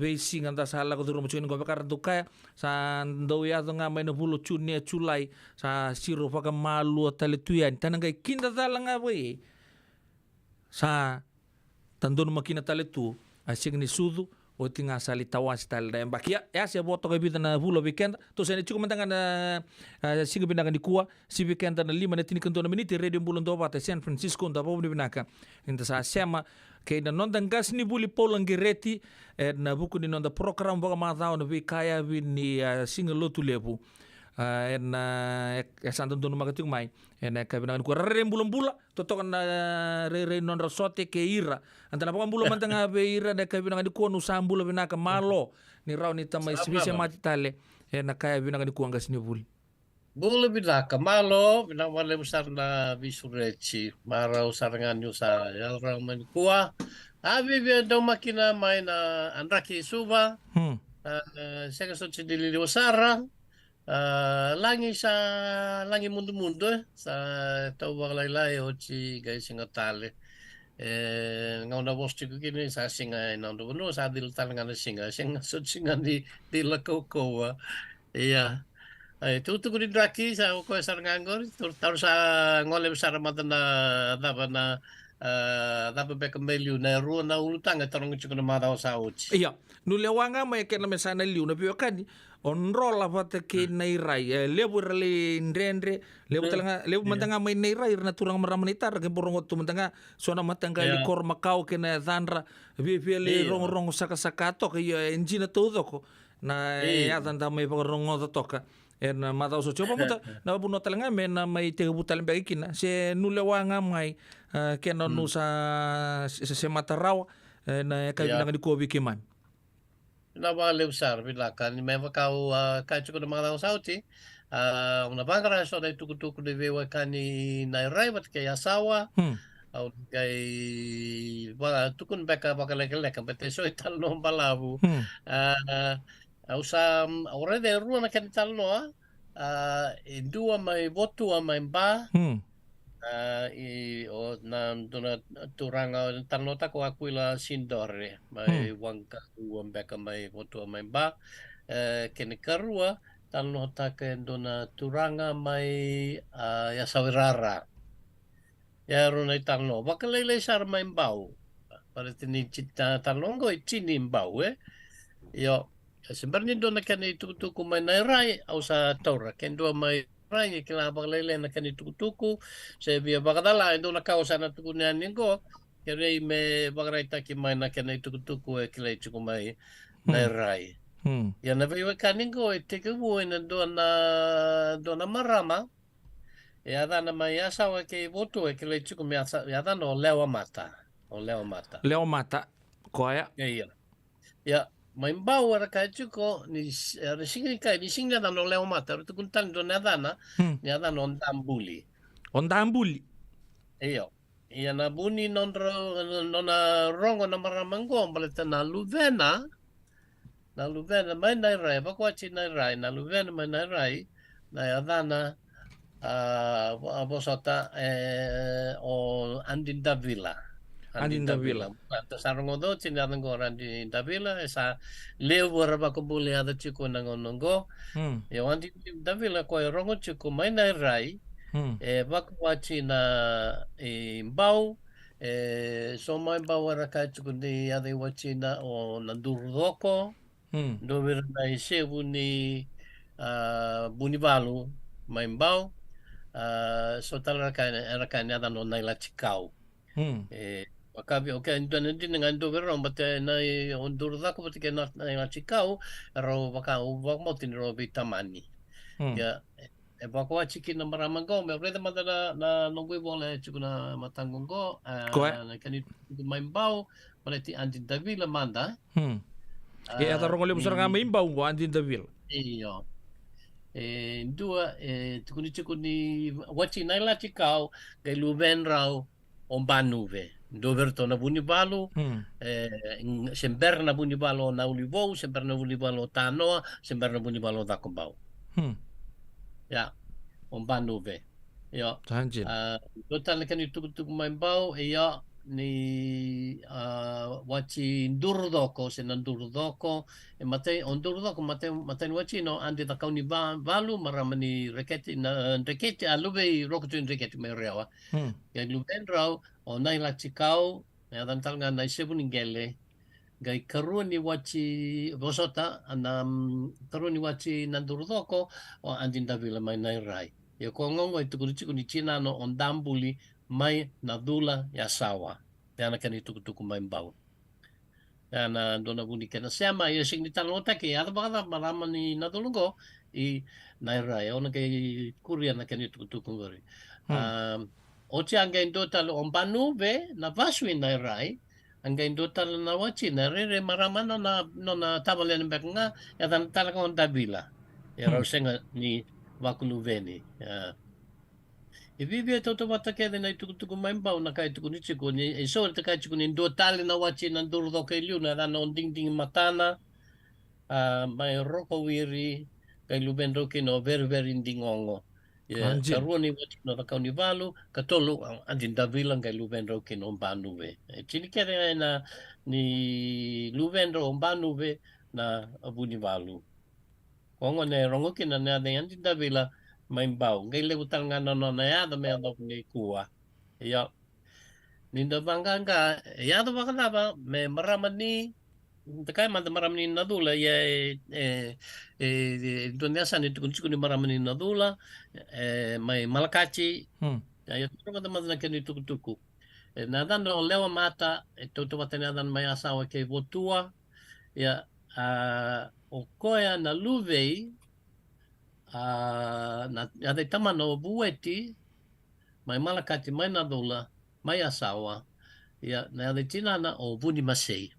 vesi nganta sala ko duru mucun go bakar dukaya sa ndo ya to ngama no bulu chune chulai sa siro paka malu tale tuyan tananga kinda talanga we sa tandun makina tale tu asing ni sudu o tinga sali tawas tal da bakia ya se boto ke bita na bulo weekend to se ne chuko mantanga na singa binaka di kuwa si weekend na 5 na tini kanto na minute radio bulon do bata San Francisco nda bobu binaka inda sa sema ke na nonda gas ni buli polang gereti na buku ni nonda program boga mata na bi kaya bi ni singa lotu lebu na santo dono magatung mai na kabinangan ko rere bulan-bulan totok na rere non rasote ke ira antana pokon bulan mantanga be ira na kabinangan ko no sambula binaka malo ni raw ni tamay sibise mati tale na kaya binangan ko angas ni bul bula binaka malo binawale besar na bisureci mara usarangan yusa yalra man kuwa abi bi daw makina mai na andraki suba sega so chidili wasara langi mundo sa tau lailai o ci gai singa tale ngau na bosti kini sa singa na ndo no sa dil tal ngana singa so singa di lakoko iya tu kuri draki sa ko sar ngangor tar sa ngole besar matana dapa beka meliu na ru na ulutanga tarong chukuna mata sa uchi iya nulewanga mai kena mesana liu na biokani onrola pata ke nairai lebu rale ndrendre lebu talanga lebu mantanga mai nairai na turang maramanitar ke borongo tu mantanga sona matanga li kor makau ke na dhandra vi le rong saka to ke engine todo ko na ya danda mai borongo toka na mata so coba muta na buno talanga me na mai te butal be kina se nulewanga mai ke no nusa se matarawa na kai bilang di ko bikiman na vale usar bilakan ni meva kau kacu ko mga sauti una bangara so dai tuku de vewa kani na raibat ke asawa au kai wala tukun beka lek pete so ital no balabu au sam ore de ruana kan tal no indua mai votu mai ba o na dona turanga tanota ko akuila sindore mai wangka uambeka mai votu mai ba kene karua tanota ke dona turanga mai ya sawirara ya runa tanlo bakalele sar mai bau pada tini cita tanongo itini bau yo sebenarnya dona kene itu mai nairai au sa taura ken dua mai rai kila bakalele na kani tuku se bia bakadala ndo na kausa na tuku na ningo kere me bakarai taki mai na kani tuku kila chuku mai na rai ya na vewa kaningo te ke wo na dona marama ya dana mai asawa ke voto kila chuku me ya dana lewa mata koya ya mai bau ara ka chuko ni singa kai ni singa da no leo mata tu kuntan do nada na nada non dambuli iyo ia na buni non rongo na maramango baleta na luvena mai na rai ba kwa chi na rai na luvena mai na rai na yadana bosota o andin davila sarungo do tinang goran di Davila esa lewa raba kubuli ada chiku nangonongo ya wandi Davila ko rongo chiku mai na rai bakwachi na bau so mai bau raka chiku ni ada wachi na o nanduroko do ver na sebu ni bunivalu mai bau so tal raka ni ada no naila chikau Wakabi então dengan do verão bate na ondur da ko bate na Chicago ro baka u mo tin ro bitamani ya evakuasi kina Maramango, me reda mata na nongwe wole chukuna matangongo, na kani maimbau, maleti Andin Davila manda. Ata rongole besar kami imbau ko Andin Davila. Iyo. Dua, tukuni wachi naila chikau, kay luben raw ombanuve. Doverto na bunibalo, sember na bunibalo na ulivou, sember na bunibalo tanoa, sember na bunibalo dakombau. Ya, ombanuve. Ya. Total kan itu maimbau, ya ni wachi ndurdoko senandurdoko mate ondurdoko mate wachi no ande ta kauni balu maramani reketi na reketi alube rokutin reketi merewa ya luben raw onai la chikau ya dan talga na sebuningele gai karuni wachi bosota anam karuni wachi nandurdoko o andin davila mai nai rai ya kongongo itu kuni china no ondambuli mai nadula ya sawa yana kani tuku mai bau yana dona buni kena sama ya sing di talota ke ada baka marama ni nadulungo I naira ya ona ke kuria na kani tuku ngori ochi anga total ombanu ve na vaswi nairai anga total na wachi na re marama na na tabalen beknga ya dan talaga on dabila ya rosenga ni wakulu veni Ibibia toto mata kede na itukutuku maimbau na kai tukuni chiku ni so te kai chiku ni dotali na wachi na durdo kai liu na no ding ding matana mai roko wiri kai luben roki no very ndingongo ya taruni wachi no takau ni valu katolu Andin Davila kai luben roki no banuve chini kede na ni luben ro banuve na abuni valu kongo ne rongo kina na Andin Davila maimbau ngai le utang ngana no na ya da me do ni kuwa ya ni do banganga ya do bangana me maramani tekai man maramani nadula ya Indonesia ni tukunci ni maramani nadula mai malakachi ya tu kan man kan ni tukutuku na dan no lewa mata to watena dan mai asawa ke votua ya o koya na luvei na ada tama no bueti mai malakati mai nadula mai asawa ya na ada tinana o buni masei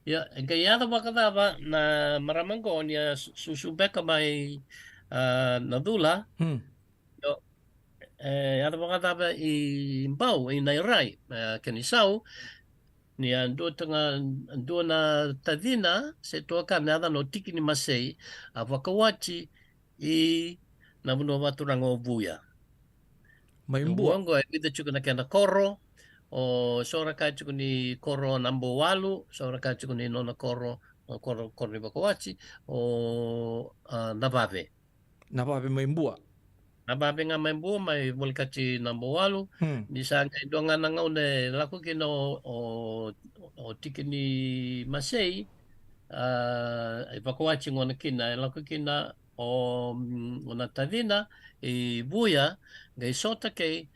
ya gaya da bakada na maramango ya susubeka mai nadula yo ya da bakada I mbau I nairai kenisau ni ando na tadina se toka nada no tiki ni masei a wakawachi I na buno waturango buya maimbua e vida chuku na kena koro o sora ka chuku ni koro nambo walu sora ka chuku ni nona koro ni wakawachi o nabave maimbua Nababe nga maimbu mai volkachi nambo walu ni sanga idonga na ngaune laku kino o tikini masei evakuachi ngona kina laku kina o ona tadina I buya ga isota ke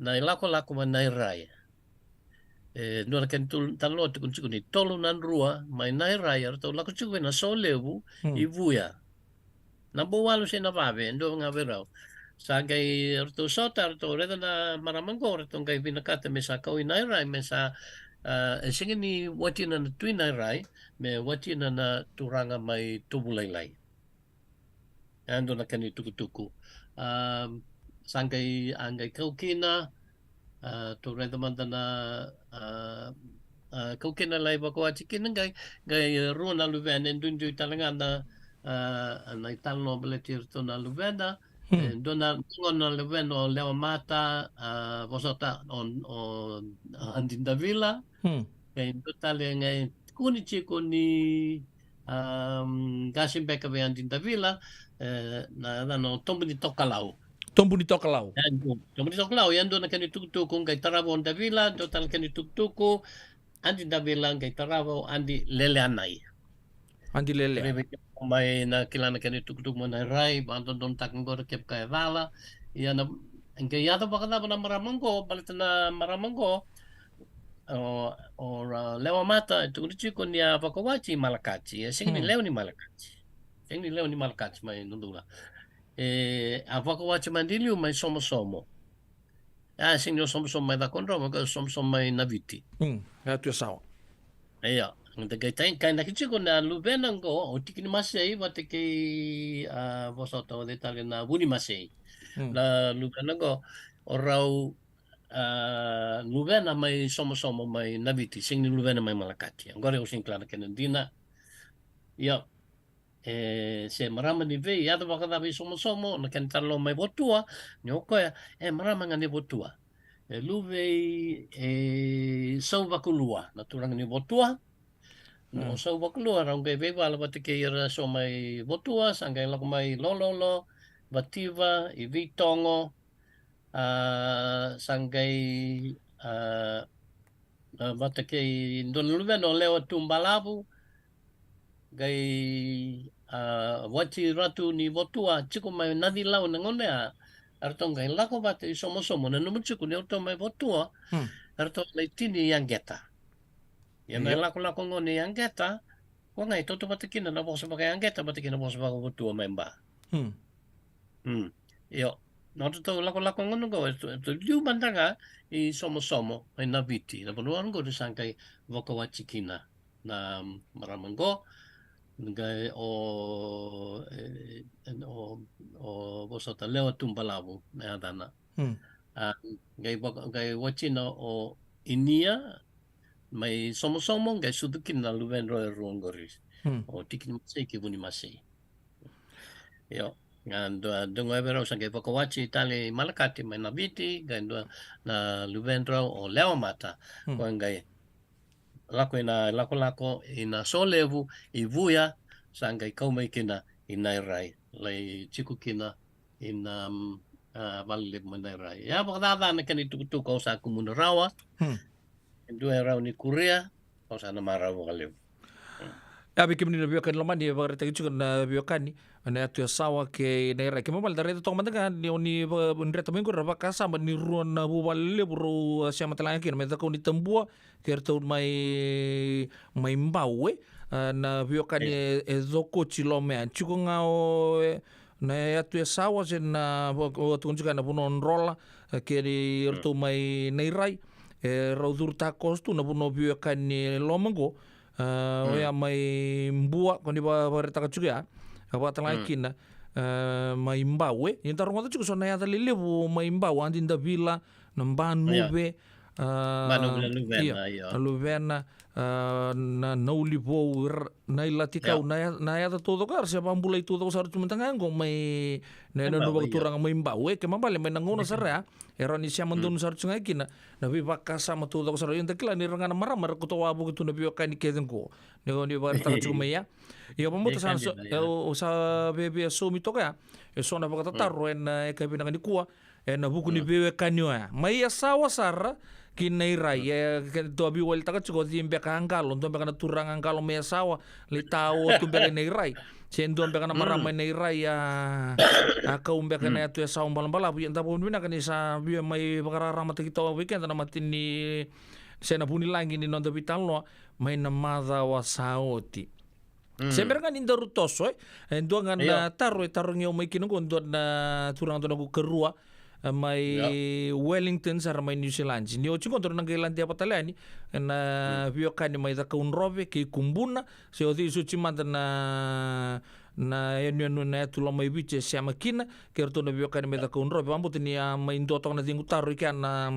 na lako manai rai nora ken talo tu kunci ni tolu nan rua mai nai rai to laku chiku na solevu I buya nambo walu se nababe ndo nga verau sagai erto sota erto reda na maramango erto ngai binakata me sa kau inai rai me sa singi ni wati na tuinai rai me wati na turanga mai tubulailai ando na kani tuku sangai angai kau kina to reda mandana kau kina lai bako achi kina ngai runa luven endunju talangana na italo beleti erto na luvena dona ngona leveno lewa mata vosota on Andin Davila e totale ngai kuni chiku ni gasim beka ve Andin Davila na no tombuni tokalau yando na kani tuktuku ngai taravo on Davila total kani tuktuku Andin Davila ngai taravo andi leleanai Andi lele mai na kilana kani tuk mana rai bantu don tak ngor kep kai vala ya na engke ya to bakada na maramango balatna maramango o lewa mata tu chiku ni vakawachi malakachi sing ni lew ni malakachi Sing ni leo ni Malakati mai nundula. A whakawāti mandiliu mai somo. Sing ni o somo mai da kondro, mai somo mai Naviti. Atu sawa. Ia, ngata kai na kitiko na luvena ngo o tiki ni masei wa te kei wasota o detale na wuni masei. Na luvena ngo o rau luvena mai somo mai Naviti, sing ni luvena mai Malakati. Ngore o sing klana kena dina. Ia, se marama ni vei, ia waka dawi somo na kena talo mai votua, ni okoia, marama ngani votua. Luve sau wakulua na turanga ni votua. No sau wakulua raungai vei wala wate ke ira so mai votua, sangai lako mai lololo, vativa, I vitongo, sangai wate ke ndona luve no leo tumbalavu, gai wati ratu ni votua, tiko mai nadi lau na ngonea, artonga in lako wate I somo na numutuku ni oto mai votua, artonga lai tini Yangeta. Ia mai lako ngone Yangeta, ko ngai toto wate kina na bosa baka Yangeta, wate kina bosa baka votua mai mba. Ia, na toto lako ngone ko, to liu bandanga I somo mai Naviti. Na panuan ko di sangkai wakawachi kina na maramango, ngai o bosota leo tumbalavu me adana. Ngai wachina o inia mai somo ngai sudukin na luven roe ruangoris. O tikin masei ki vuni masei. Yo, dungo evero sangai wakawachi tali Malakati mai Naviti, ngai na luven roe o leo mata, ko ngai lako ina solevu I vuia sangai kau mai kina ina rai lai chiku kina ina valile mai rai ya bakada na kani tuku kau sa kumuna rawa dua rau ni Korea kau sa na marawa kaleu ya bikin ni biyo kan lamani ba reta kichu na biyo kan ni ana atu sawa ke nera ke mamal dare to mandaga ni oni nreta mengo ra ka sa ni ruan na bu balle buru sia matala ke me da ko ni tambua ke to mai mbawe na biyo kan e zoko chilome chuko nga o na atu sawa se na o tunjuka na bunon rola ke ri to mai neirai raudur ta kostu na buno biyo kan ni lomango oia mai mbua koni ba reta ka chuga apa tala kina mai mbawe ni tarongo tu so na ya lele mai mbawe andi nda vila na mbanube Luvena na naulivo na ilatika na ya todo kar se bambula itu do sar cuma tangango mai na no turang mai mbawe ke mambale mai nangono sara era ni sia mandun sar cunga kina na vi bakasa matu do sar yenta kila ni rangana maramar ko to wabu gitu na bio kan kezenko ne ni ba ta cuma ya ya pamoto san o sa bebe so mi toka e so na bakata tarro en e ka binanga ni kuwa na buku ni bebe kanyo ya mai ya sawa sara kinai raya to abi wal taka chuko dimbe ka angalo to be kana turang angalo me sawa li tao to be nei rai sendo be kana maramai nei rai ya aka umbe kana tu sa umbal bala bu enta pun bina kana sa bi mai bakara ramata kita weekend na matini sena buni langi ni non do bitalo mai na mada wa saoti Sember kan inda rutoso endo ngana taro ngi mai kinungo ndo na turang to na kerua mai Wellington sar mai New Zealand ni o chingo to nang gelan dia patalani na bio kan mai da kaun robe ki kumbuna se o di su chimanda na enu na tu lo mai biche sia makina kerto na bio kan mai da kaun robe ambo tini mai ndo to na dingu taru kan na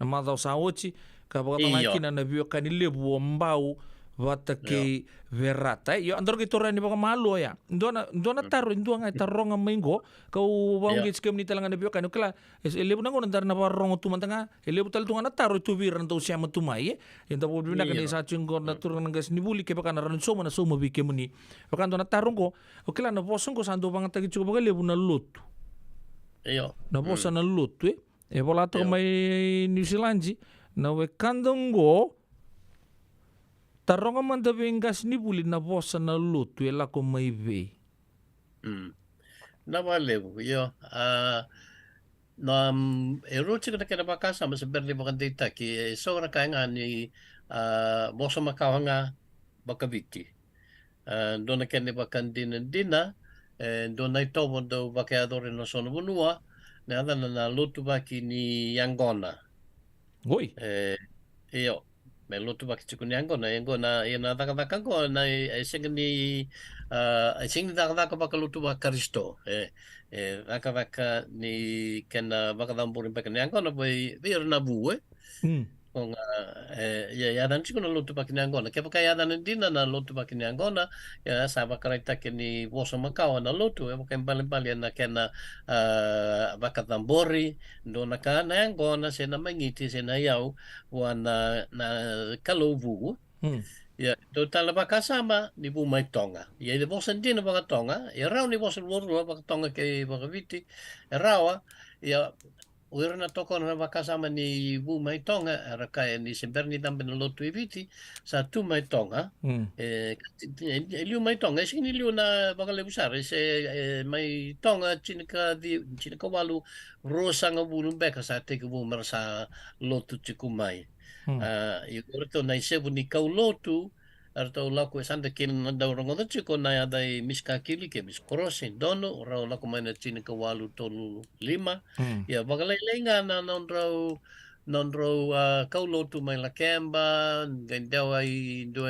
mada saochi ka ba ta makina na bio kan lebu mbau vata ke verata yo andor ke torani baka malo ya ndona taro ndonga taronga mengo kau wangi skem ni talanga ne bioka nukla elebu nango ndar na barongo tu mantanga elebu tal tunga na taro tu viran to sia matumai enta bo bina kani sa chingor na turang gas ni buli ke baka na ran soma na soma bi kemuni baka ndona tarongo okela na bosongo sando banga tagi chuko baka lebu na lotu na bosa na lotu e bola to mai New Zealand na we kandongo taronga manda vengas ni buli na bosa na lutu e lako mai vei. Na valeu, yo. Na eroti ka kena bakasa mas berli bakandita ki sobra ka nga ni bosa makawanga bakabiti. Dona kene bakan dina dona itomo do bake adore no sono bunua ne adana na lotu baki ni Yangona. Oi. Io me lotu baki tuku ni Yangona ina daka ko na singa ni singa daka baka lotu baka Kristo. Daka ni kena baka damburi baka ni Yangona bai na bue. Kung yadan chico na lotu baki ni Yangona. Kepa ka yadan dina na lotu baki ni Yangona. Ya saba karaita ke ni boso Macau na lotu. Ya baka bali na kena baka tambori. Dona ka na Yangona se na mangiti se na yau wana na kalovu. Ya total baka sama ni bu mai tonga. Ya de bosan dina baka tonga. Ya rau ni bosan loro baka tonga ke baka viti. Rawa ya Uira na toko na baka sama ni bu mai tonga ara kai ni semper ni tambe na lotu viti sa tu mai tonga. Liu mai tonga sini liu na baka le busar se mai tonga chinika walu rosa nga bulun beka sa te ku bu mersa lotu chiku mai. Urto na isebu ni kau lotu arto laku sanda kin na rongo da chiko na dai miska kili ke mis crossing dono ra laku mai na chinika walu tolu 5 ya bagale lenga na non ro kau lotu mai la kemba gendau ai do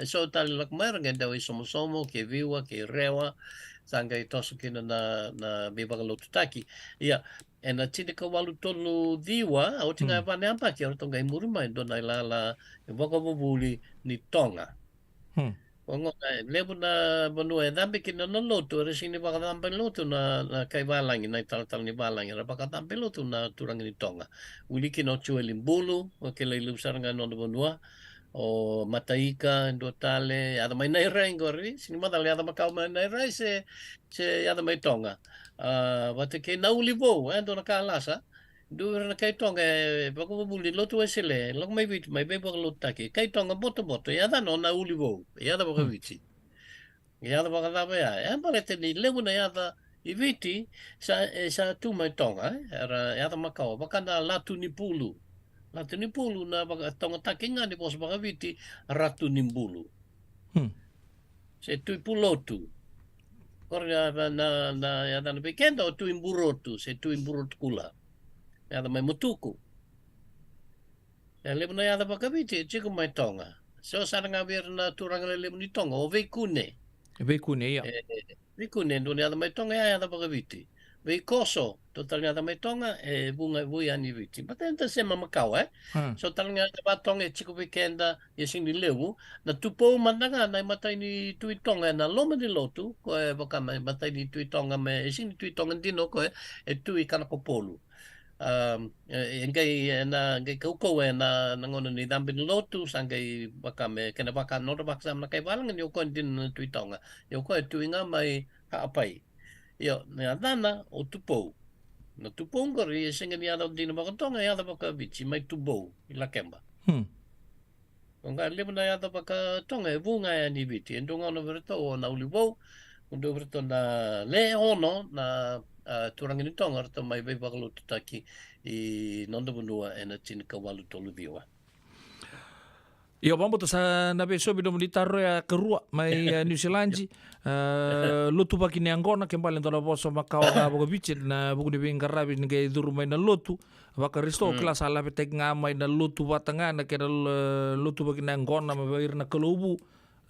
so tal lak mar gendau somo ke viwa ke rewa sanga itosu kin na bibaga lotu taki ya ena chinika walu tolu diwa au tinga pane apa ki orto ngai muruma dona lala boko bubuli ni tonga Ongo lebu na bonua dambe ki na lotu resini baka dambe lotu na kai balangi na tal ni balangi ra baka dambe lotu na turang ni tonga uli ki no chuelimbulu o ke le lusaranga no bonua o mataika ndo tale ada mai nai rai ngori sini madale ada makau mai nai rai se ada mai tonga wate ke na ulivo ndo na kalasa do na kai tonga bako buli lotu esele lok mai vit mai bebo lotaki kai tonga boto ya da no na ulivo ya da bako viti ya da bako da ya palete ni lebu na ya da iviti sa tu mai tonga era ya da makau baka na latu ni pulu na baka tonga takinga ni bos baka viti ratu ni bulu se tu pulotu korya na ya da na bekendo tu imburotu se tu imburotu kula ya da mai mutuku ya lebu na ya da baka viti chiku mai tonga so saranga bir na turang lebu ni tonga o veikune ya veikune ndo ya da mai tonga ya da baka viti veikoso total ya da mai tonga bunga buya ni viti patenta sema Macau so talanga da tonga chiku weekenda yesing ni lebu na tupo mandanga na matai ni tui tonga na loma ni lotu ko baka mai matai ni tui tonga me yesing ni tui tonga dino ko tui kana kopolu ngai kau na ngono ni dambe ni lotu sangai baka me kena baka no baka sam na kai balang ni ko din tui tonga yo ko tui nga mai ha apai yo na dana o tupo na tupo ngori singa ni ada din baka tonga ya baka bichi mai tubo ila kemba nga lebu na ya baka tonga bunga ya ni biti ndonga no verto na ulibo ndo verto na le ono na turang ni tonga to mai be bakalo tutaki I nondo bunua ena chinika walu tolu biwa. Ia mambo sa na be sobi do militar ya kerua mai New Zealand lotu baki ni Angona kembali ndola boso Macau ga bogo biche na buku ni ngarabi ni duru mai na lotu baka risto kelas ala petek ngamai na lotu batanga na kera lotu baki ni Angona ma bair na kelubu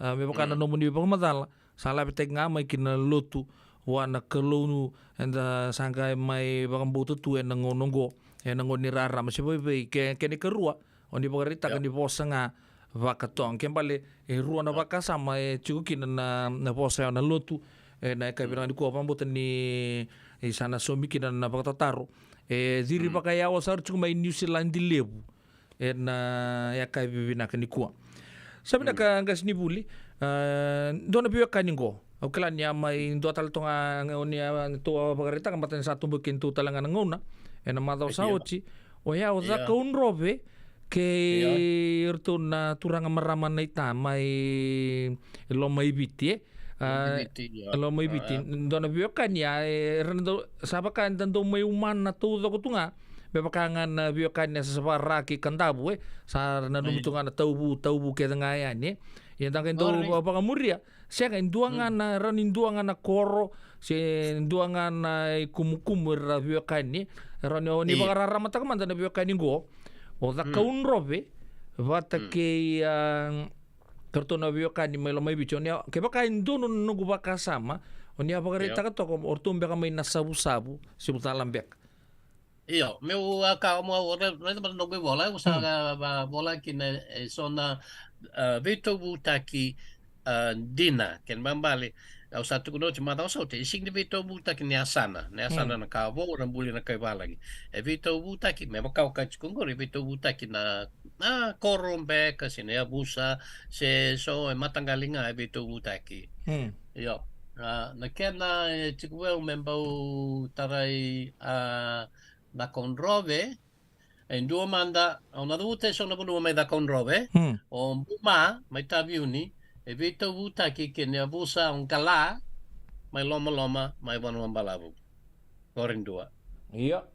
me baka na nomuni pamadala sala petek ngamai kina lotu wana kelunu enda sangkai mai bakambu tu en ngonongo en ngoni rara masih boy ke ni kerua oni bagarita kan di posanga vakatong kembali rua na vaka sama cukukin na posa na lotu na ka bilang di ko pambutan ni sana somikin na bakataro diri pakai awas harus cuma New Zealand di lebu na ya kai bibina kan di kuwa sabi na ka ngas ni buli dona biwa kaningo Okela niya may do tal tonga niya to bagarita kan batan satu bukin tu talangan ngona ena madaw sa ochi o ya o za kaun robe ke irto na turang maraman na ita may lo may biti lo may biti do na biyo kanya rendo sabakan tanto may uman na tu do kutunga bepakangan biyo kanya sa sabaraki kandabu sa na dumutungan na taubu ke ngaya ni yang tangken do apa kamuria Siya induangan na ran induangan na koro si induangan na kumukum ra biokani ran ni bagarara mata kamanda na biokani go o da kaun robe vata ke kartona biokani mai lamai bichonia ke baka indono nugu baka sama onia bagarita ka to ortumbe ka mai nasabu-sabu si butalambek. Iyo, meu ka mo ora no go bola usa bola kina sona veto butaki dina ken bambali au satu kuno cuma tahu so te sing de veto butaki ni asana na ka bo ora buli na kai balagi e veto butaki me ka ka chikungo veto butaki na korombe ka sine abusa se so e matangalinga e veto butaki iyo na kena chikuel membau tarai da konrove en dua manda ona dute sono bunu mai da konrove o buma mai tabiuni e vito buta ki ne abusa un kala mai loma mai banu ambalavu korin dua iya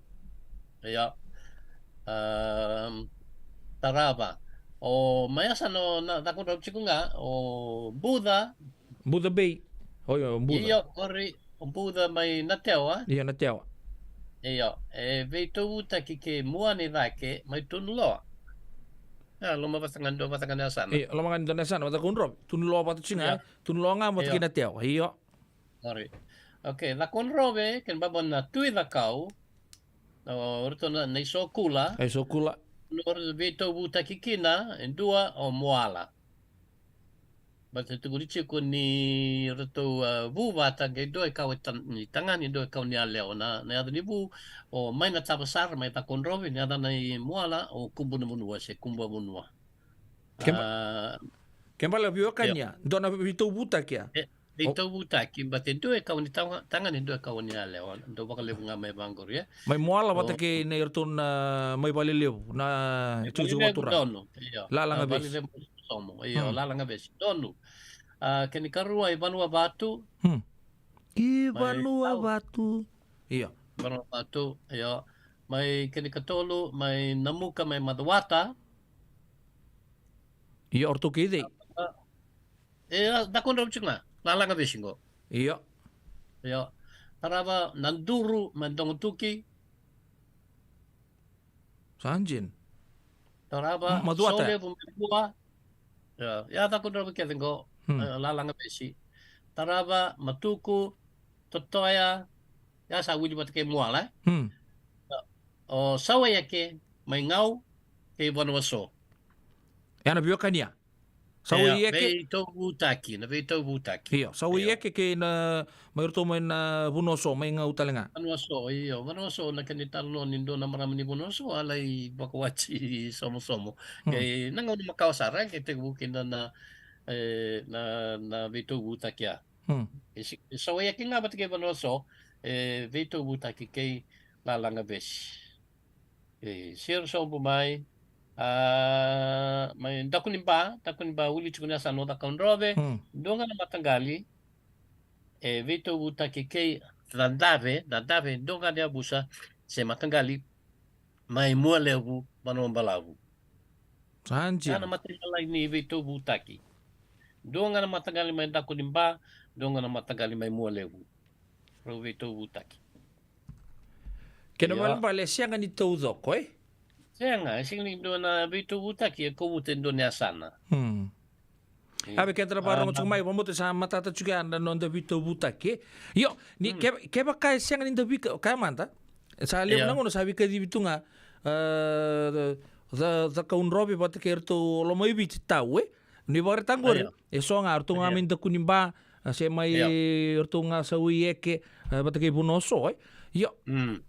taraba o mai asano da konrove chikunga o Buddha Bay Buddha iya kori o Buddha mai natewa iya natewa Iyo, veito uta ke muani rake mai tunu loa. Loma pasangan sana. Iya, loma kan dona sana mata kunrob. Tunu loa patu singa, tunu loa nga mata kina tiaw. Iyo. Sorry. Okay, la kunrobe ken babon na tui da kau. Orto na iso kula. Iso kula. Nor veito uta kina en dua o moala. Basta tu guriche ko ni reto vata ke do kau ni tangan ni do kau ni aleo na ada ni bu o mai na tabasar mai ta konrobe ni ada nai muala o kumbu no munua se kumbu munua. Kembali biokanya dona vito buta kia. Vito buta ki bate do kau ni tangan ni do kau ni aleo do bakal lebu ngamai bangor ya. Mai muala bata ke na irton mai balileu na cucu matura. Lala ngabes. Iyo lala ngabes donu. Keni karua i Vanua Batu. I Vanua Batu. Iya. Vanua Batu, iyo. May keni katolu, may namuka, may madawata. Iya, orto kide. Dakon raw chunga. Lala nga besingo. Iya. Iyo. Taraba nanduru, mandongutuki. Sanjin. Taraba sole bumibua. Ya dakon raw ketengo. Lalanga besi taraba matuku totoya ya sa wili batke muala o sawa yake mai ngau ke bonwaso ya na biokania sawa yake to butaki na veto butaki iyo sawa yake ke na mayurto mai na bunoso mai ngau talenga bonwaso na kanitalo nindo na marami ni bonoso alai bakwachi somo ke nangau makawasara ke te bukin na veto butaki ya. So ya kinga bat ke bonoso veto butaki ke lalanga bes. Sir so bumai may takunimba uli chukuna sa no da konrobe donga na matanggali veto butaki ke dandave donga dia busa se matanggali mai mualevu balavu. Sanji. Kana matanggali ni veto butaki. Donga na matagali may takunimba, donga na matagali may mualevu. Pro veto butaki. Kena malam bale siya nga ni Tawdok, Siya nga, sing do na veto butaki ko buten do niya sana. Abi kaya trabaho mo tsumay pamoto sa matata juga anda non da veto butaki. Yo, ni kaya kaya siya nga ni da kaya manta. Sa liam nangono sabi ka di bitu nga the kaun robi pati kerto lo mai biti tau ni bare tanggor so nga arto nga min da kunimba se mai arto nga sa uyeke pati ke bunoso yo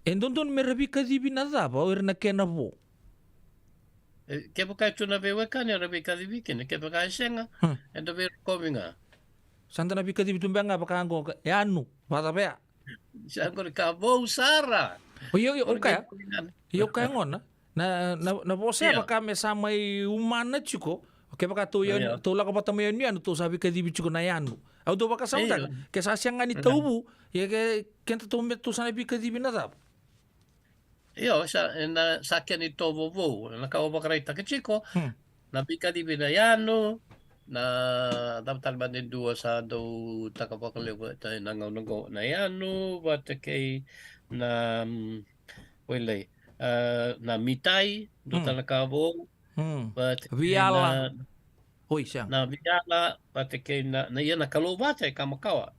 endon merabi ka di binada ba or na kena bo ke buka tuna bewe kan ya rabi ka di bikin ke buka senga endo ver kominga santa na bi ka di bitumba nga baka ngo anu bata ba siya ko ka bo usara yo kaya ngona na bose baka me samai umana chiko ke baka to yan to la ko patamo yan yan to sabi ka dibi chiko na yan au do baka sauta ke sa siang ni taubu ye ke kenta to met to sana bi ka dibi na dab yo sa na sa ken ni to bo na ka baka raita ke chiko na bi ka dibi na yano na dapat ba din dua sa do takapakaliwa tayo nangaw na yano bata kay na wala na mitay do talakabo but Viala. Hoy siya. na Viala bata kay na yan na kalubate kamakawa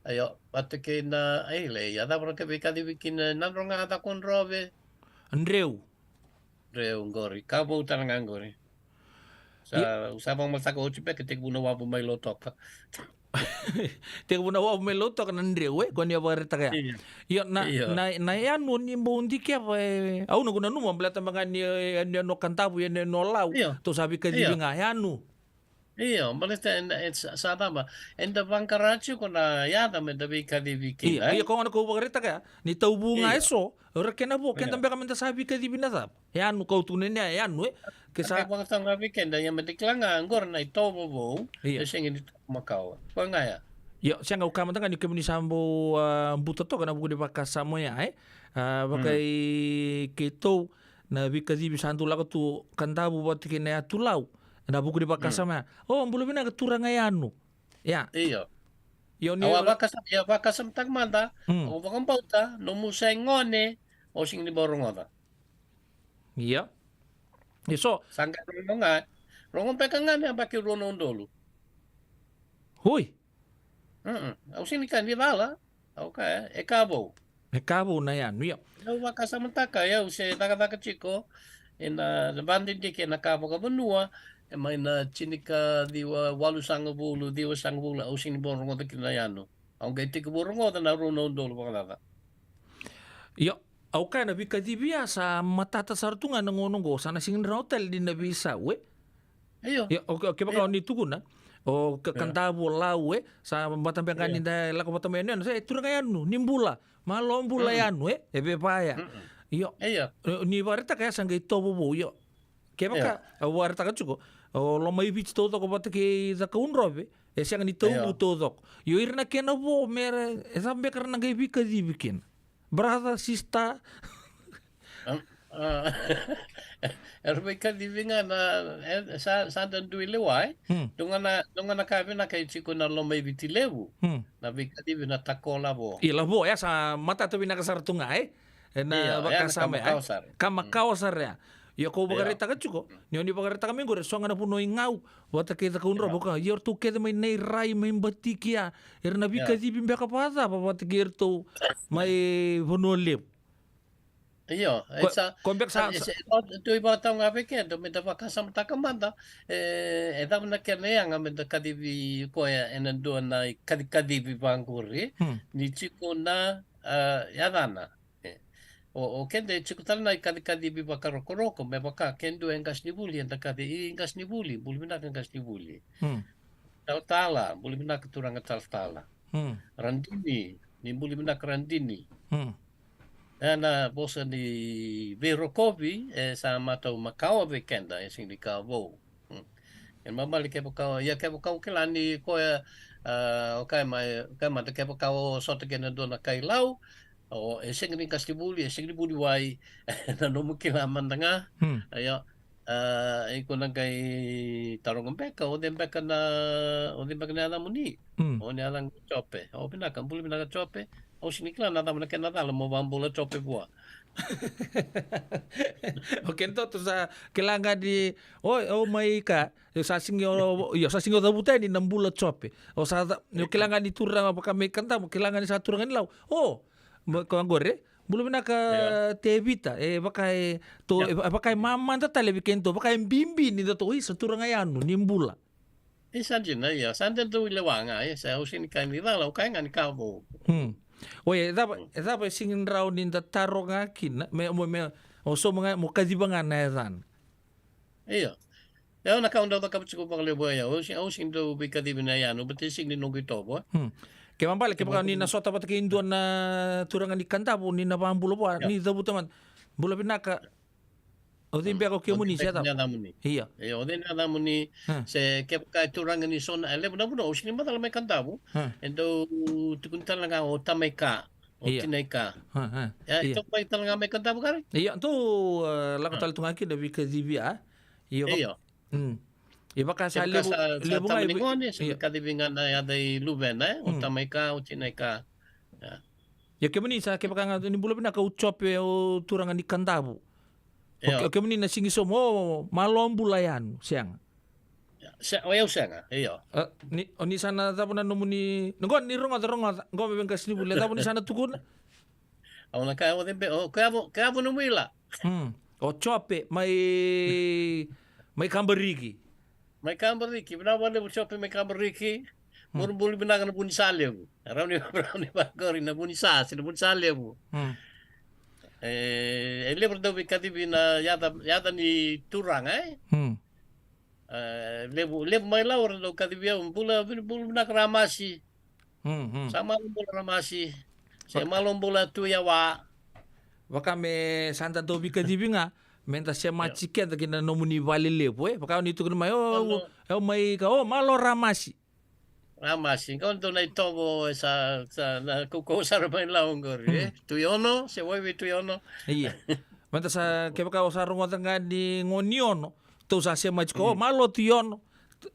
ayo bata kay na ay le ya da para kay bikin na ronga ata kon robe Andreu ngori kabo tanang ngori sa usapang malsaka ucipe que tek buna wabu may lotok. Tek buna wabu may lotok na Andreu kon ya bareta kaya. Yo na yan no ni bondi kya au no kuna numa blata mga ni no kantabu yan no lau to sabi ka dibi nga yan no. Iya, balita sa tama. Enda bangkarachu kuna yada me dabi kadibi kila. Iya kung ano ko bareta kaya ni taubu nga eso. Ora kena bo kaya tambe kami sabi kadibi na tap. Yan no kau tunen ya yan no. Kesa bang tang rabi kenda yang mediklang angor na itobo bo. Iya singin itu Macau. Ko nga ya. Yo siya nga ukama tanga ni kami sambo buto to kana buku di bakasamo ya bakai keto na bikadibi santu lago tu kantabu batikina ya tulau. Na buku di bakasama. Oh, belum na keturang ayanu. Ya. Iya. Yo ni bakasam tagmanda. O bakam pauta no musengone o sing ni borongota. Iya. Iso sangka ronongan. Rongon pekangan ya baki ronon dulu. Hui. Au sing ni kan di bala. Okay, ekabo na yan. Yo. No bakasam taka ya use taka chiko. Ina banding di na kabo ka benua. May na chinika diwa walu sangabulu diwa sangabulu au sing borong ta kinayano au gaiti ko borong ta na runo dolo bakala yo au kana bikadibia sa matata sartunga nangonong go sana sing hotel di nabisa we ayo yo okay baka ni tuguna o kantabo lawe sa batampe kaninda la ko batampe no sa turanga yanu nimbula malombula yanu ebe paya yo ni bareta kaya sangai tobo bo yo kebaka warta ka chuko o lo mai bich todo ko bata ke za ka unrobe e siang ni tobu todo yo irna kena bo mere sambe karna ngai bika di bikin brother sister erbe ka di vinga na sa dan duile wai dongana ka na kai chiko na lo mai biti lebu na bika di na takola bo ila bo ya sa mata to bina kasartunga na bakasame kamakawsar ya. Ya kau bagareta ka chuko. Ni oni bagareta kami gore songa na puno ingau. Wata ke ta kunra boka. Yor tu ke mai nei rai mai batikia. Erna bika di bimbe ka pasa pa wata ke tu mai puno lep. Iyo, kombek sa tu iba tau nga peke do me dava kasam takamanda edam na kene yang me da kadivi ko ya enando na kadivi banguri ni chiko na yadana. O kende chikutal na kadi biba karoko me baka kendo engas ni buli enda kadi engas ni buli mina engas ni buli tala buli mina keturang tala randini ni buli mina randini ana bosa ni Verokovi sa matau Macau vekenda sing di Cabo en mamali ke baka ya ke baka kelani ko okay mai mata ke baka sote kena dona kai lau o sing ni kasibuli wai na no mukilaman nga ayo iko nang kay tarong peka o den peka na muni o ni alang chope o pinaka buli pinaka chope o sinikla na tamna ken na mo bambula chope bua Oke to sa kilanga di mai ka sa singo da buta ni nambula chope o sa kilanga di turang apa kami kanta kilanga ni sa turangan lau kau gore belum nak tebita pakai to pakai mama ta lebi kento pakai bimbi ni to seturang ayanu nimbula sanjina ya santen tu lewanga sa usin kan ni la kai ngan kabo oye da singin raw ni ta taronga kin me oso mga mo kadibangan na yan iya ya na kaunda ta kapchu ko lebo ya usin do bikadibina ya no betising ni nungi tobo Kaya mambalik, kaya ni nasota pa takin doon na turangan ni kanta po, ni napambulo po, ni dabu taman. Bula pinaka, o din biya ko kaya muni siya tap. Iya. O din na muni, se kaya turangan ni son, alam mo na mo, o sinima tala may kanta po. Endo, tukuntan lang o tamay ka, o tinay ka. Ito pa talaga may kanta po kari? Iya, ito, lakotal tungaki, nabi ka dibi Iya. baka sa Kaya lebu sa lebu nga tamaningon sa kadibingan na yaday luben utamay ka utinay ka. ya kemani sa ke baka nga ni bulo na ka uchope o turangan ni kandabu. Oke meni na singi somo malom bulayan siang. Ayaw siya nga, iyo. Ni sana tapo na numuni ngo ni ronga ngo beben kasini bulle tapo ni sana tukun. Aw na kaya din be kaya mo numila. O chope may kambariki. May kambariki, binawale mo chope may kambariki. Murubuli binaga na bunisale mo. Araw ni bagori na bunisa, sina bunisale mo. Lebar daw katibi na yata ni turang lebu may lawar daw katibi bula nakramasi. Sama bula ramasi. Sa malom bula tuyawa. Baka me santa dobi katibi nga menta siya machiket kina nomuni vale lepo baka ni tukun may may ka malo ramasi. Ramasi kau tu na itobo sa na kukusar may laong gori tuyono se wawi tuyono. Iya. Menta sa kebaka usarong nga di ngoniono. Tau sa siya machiko malo tuyono.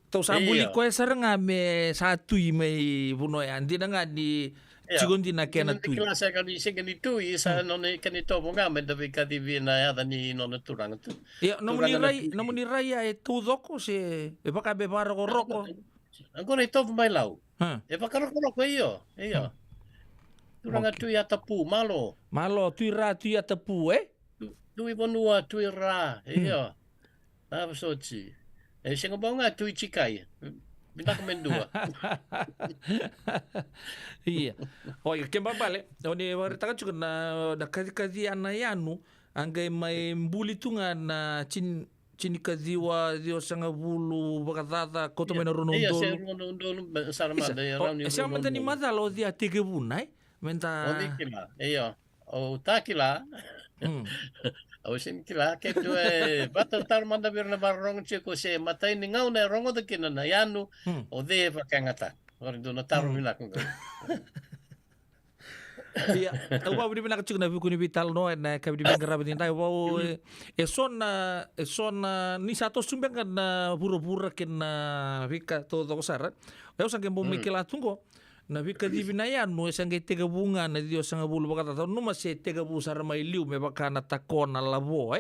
Tau sa buli ko nga me satu may bunoy andi na nga di Chigon din na kena tui. Kila saya kan isi kan tui sa nona kan ito mo nga men dapat ka TV na ya ni nona turang tu. Ya namun ni raya itu doko se baka be bara ko roko. Angko na ito may law. Baka roko iyo. Turang tu ya tapu malo. Malo tui ra tu ya tapu Tui bonua tui ra iyo. Apa soci. Singa ba nga tui chikai. Minta komendua. Iya. Oh, ya kemba bale. Oni warita juga na kazi anayanu anggai mai mbuli tunga na chini kazi wa dio sanga bulu bakatata koto mena rono Iya, ndolo. saya rono ndolo sarmada ya rauni. Esa menta ni mata lo dia tege bunai. Menta. Odikila. Iya. O takila. Awasin kila ke tu batal tar manda bir na barong cheko se matai ni ngau na rongo de kina na yanu o de pa kangata or do na taru mila ko. Iya, au wa budi nak chukna bi kuni vital no na ka budi bengra budi tai wa eson ni satu sumbang kan pura-pura ken vika to sara. Wa sang ke mikela tunggo. Na vika di binaya no sangai tega bunga na dio sanga bulu bakata to no masih tega bu sara mai liu me bakana takona labo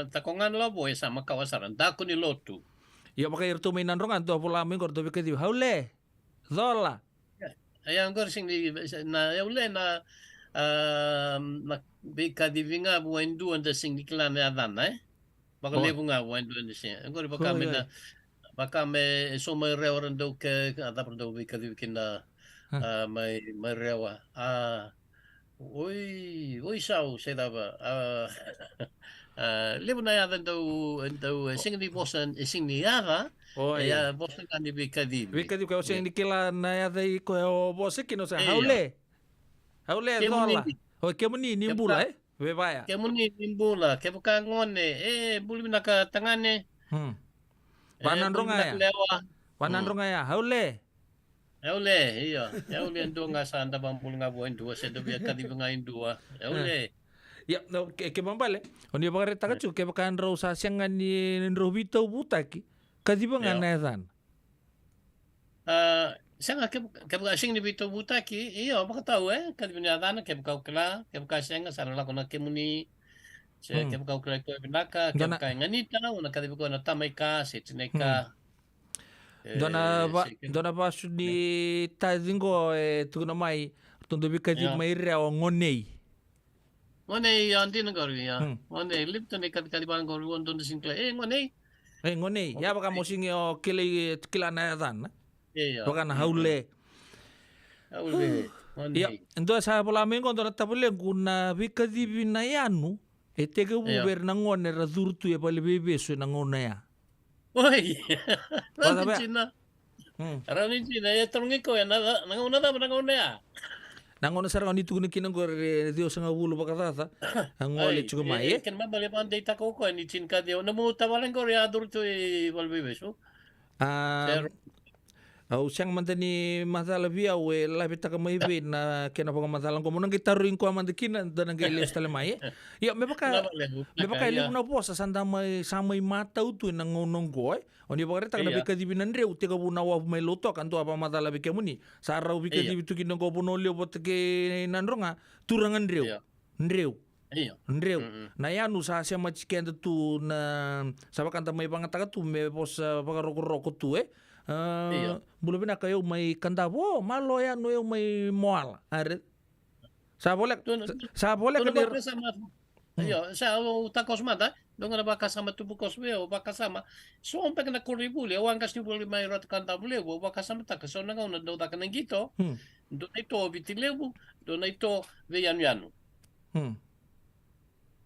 takongan labo sama kawasaran dako ni lotu. Ya baka irto may nanrongan to pula min korto vika di haule. Zola. Ayang gor sing na yaule na vika di vinga buendu anda sing diklan ya dan baka lebu nga buendu anda sing. Gor baka mina baka me so may rewa daw ke ada daw bikin na may rewa uy sao say daba libo na yadan daw sing ni bosan sing ni yara ya bosan kan ni bikadi ko sing dikila na yada ko bosan kino sa haule dola o kemuni nimbula bebaya kemuni nimbula ke buka ngone buli na ka tangane Panandronga ya, haule. Haule, iya. Haule ndo nga sa anda bampul nga buwan dua, sa dobi akadi nga indua. Haule. Ya, no, ke mambale. Oni ba reta ka ke baka andro sa siangan ni Robito butaki. Kadi ba nga nadan? Sianga ke baka sing ni Bito butaki, iya baka tahu kadi binyadan ke baka kala, ke baka sianga sa la kona kemuni. Ke baka kala ko binaka, ke baka nganita na kadi baka na tamay ka, sitineka. Dona ba di tazingo tu na mai tundu bi kadi mai rea ngonei. Ngonei andi na gori ya. Ngonei lipto ne kadi bang gori wondo singkla. Ngonei. Ngonei. Ya baka mo singi o kila na dan. Baka na haule. Haule. Ya, ndo sa pola mengo ndo tabule kuna bi kadi binayanu. Tega buber na ngone ra durtu e pale bebe so na ngone ya. Oi. Rani China. Rani China ya trongi ko ya na ngone da na ngone ya. Na ngone sara ni tu ni kinang gor dio sanga bulu bakata. Ngole chugo mai. Ken ma bale pan data ko ni chin ka dio na mo tawalan gor ya durtu e pale bebe so. Au siang mantani matala via we labi taka mai be na kena panga matala ko monang kita ruin ko amande kina dan ngai les tale mai. Ya me baka ilu na posa sanda mai samai mata utu na ngonong goi. Oni bakare taka na beka dibi nan reu teka bu na wa mai loto kan to apa matala beka muni. Sarau beka dibi tu kina ko puno leo bot ke nanronga turangan reu. Ndreu. Ndreu. Na ya nu sa sia machikenda tu na sabakanta mai pangataka tu me posa baka roko tu Bulu bina kayo may kanda bo malo ya no yung may moal are sa boleh kenir sa utakos mata donga ba kasama tu bukos o ba kasama so on pek na kuribuli o angkas ni buli may rat kanta bule o ba kasama ta so na ngona do ta kanang gito do ito bitilebu do na ito veyanu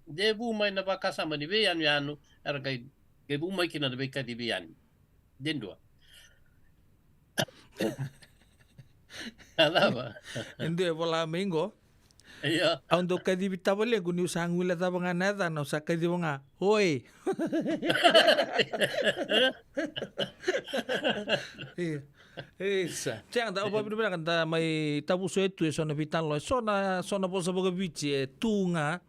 debu may na ba kasama ni veyanu ar kay debu may kina de ka di veyan dendua Alaba. Hindi wala mingo. Iya. Ang do kadi bitabale kung usang wala ta mga nata no sa kadi mga hoy. Isa. Tiang da opa bibira kanta may tabuso etu so na bitan lo so na po sa boga bici tunga.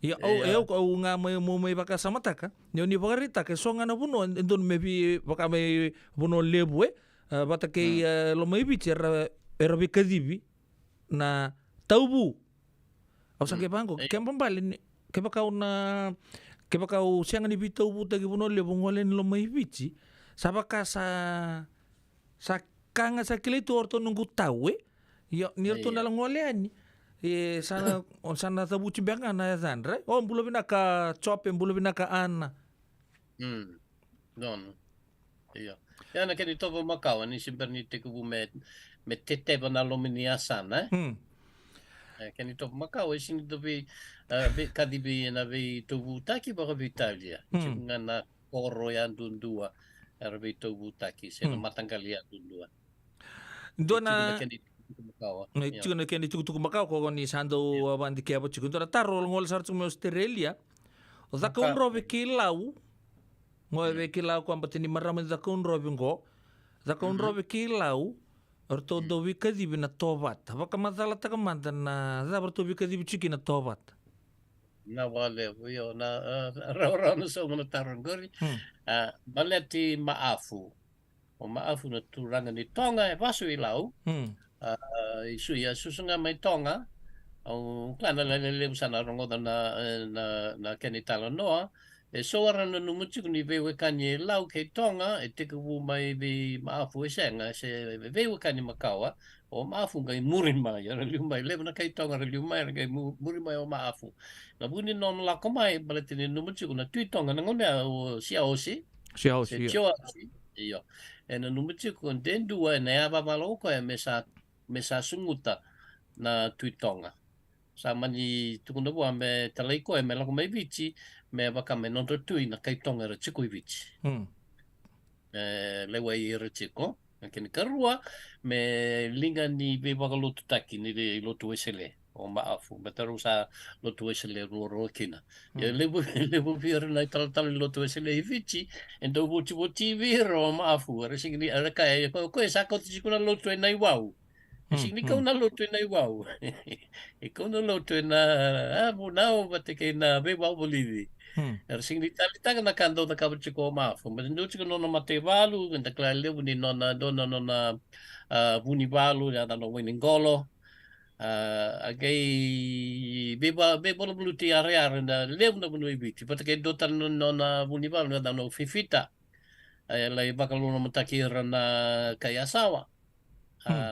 Ya ko nga may baka samata ka. Ni bagarita ke so nga na buno endon maybe baka may buno lebu bata kay lo may bici era bikadibi na taubu. Au sa ke bango ke pambalin ke baka siang ni bitaubu tagi buno lebu ngolen lo may bici sabaka sa kanga sa kilito orto nunggu tawe yo nirto na lang ngolean sana tabu cimbangan na zandre bulo binaka chope bulo binaka ana non iya ya na kani tovo Macau ni simbernite ku met tete banalo minia sana kani tovo Macau sing dobi kadibi na vi tovu taki ba Italia ngana koro ya dundua erbe tovu taki sena matanggalia dundua dona Chukuna keni tuku Macau ko ni sando abandi ke abo chukuna taro ngol sar chukuna Australia o zakon robe kilau ngoe kilau ko ambatini marama zakon robe ngo zakon robe kilau orto do wikadi bina tobat baka madala taka mandana zabarto wikadi bichiki na tobat na wale yo na ra no so mo taron gori baleti maafu o maafu na turanga ni tonga e pasu ilau isu ya susunga mai tonga au klana le sana rongo na kenitalo noa e soara na numuchi ni vewe kanye lau ke tonga e te ku mai be maafu senga se vewe kanye makawa o maafu ngai murin mai ya liu mai le na kai tonga liu mai ngai murin mai o maafu na buni non la komai baleti ni numuchi na tui tonga na ngone o siaosi iyo e na numuchi ku dendu na ya ba maloko e mesa sunguta na tuitonga sama ni tukunda bua me talaiko e me lako mai vici me baka me non tui na kaitonga ra chiku vici lewa i ra chiko kini karua me linga ni be baka lotu taki ni le lotu esele o maafu betaru sa lotu esele ruoro kina lebu vir na tal lotu esele vici endo buci viro maafu ra singni ara kai ko sa ko tikuna lotu nai wau sing ni kau na lotu na iwau ikaw na lotu na bunao bate kay na be wau bolidi sing ni talita na kando na kabuchi ko mafu mendo chiko no mate valu nda klale buni no na dona no na buni valu ya no winingolo agay be bolo bluti area na lev na bunu ibiti bate kay dotan no na buni valu na no fifita ay lai bakal no matakira na kayasawa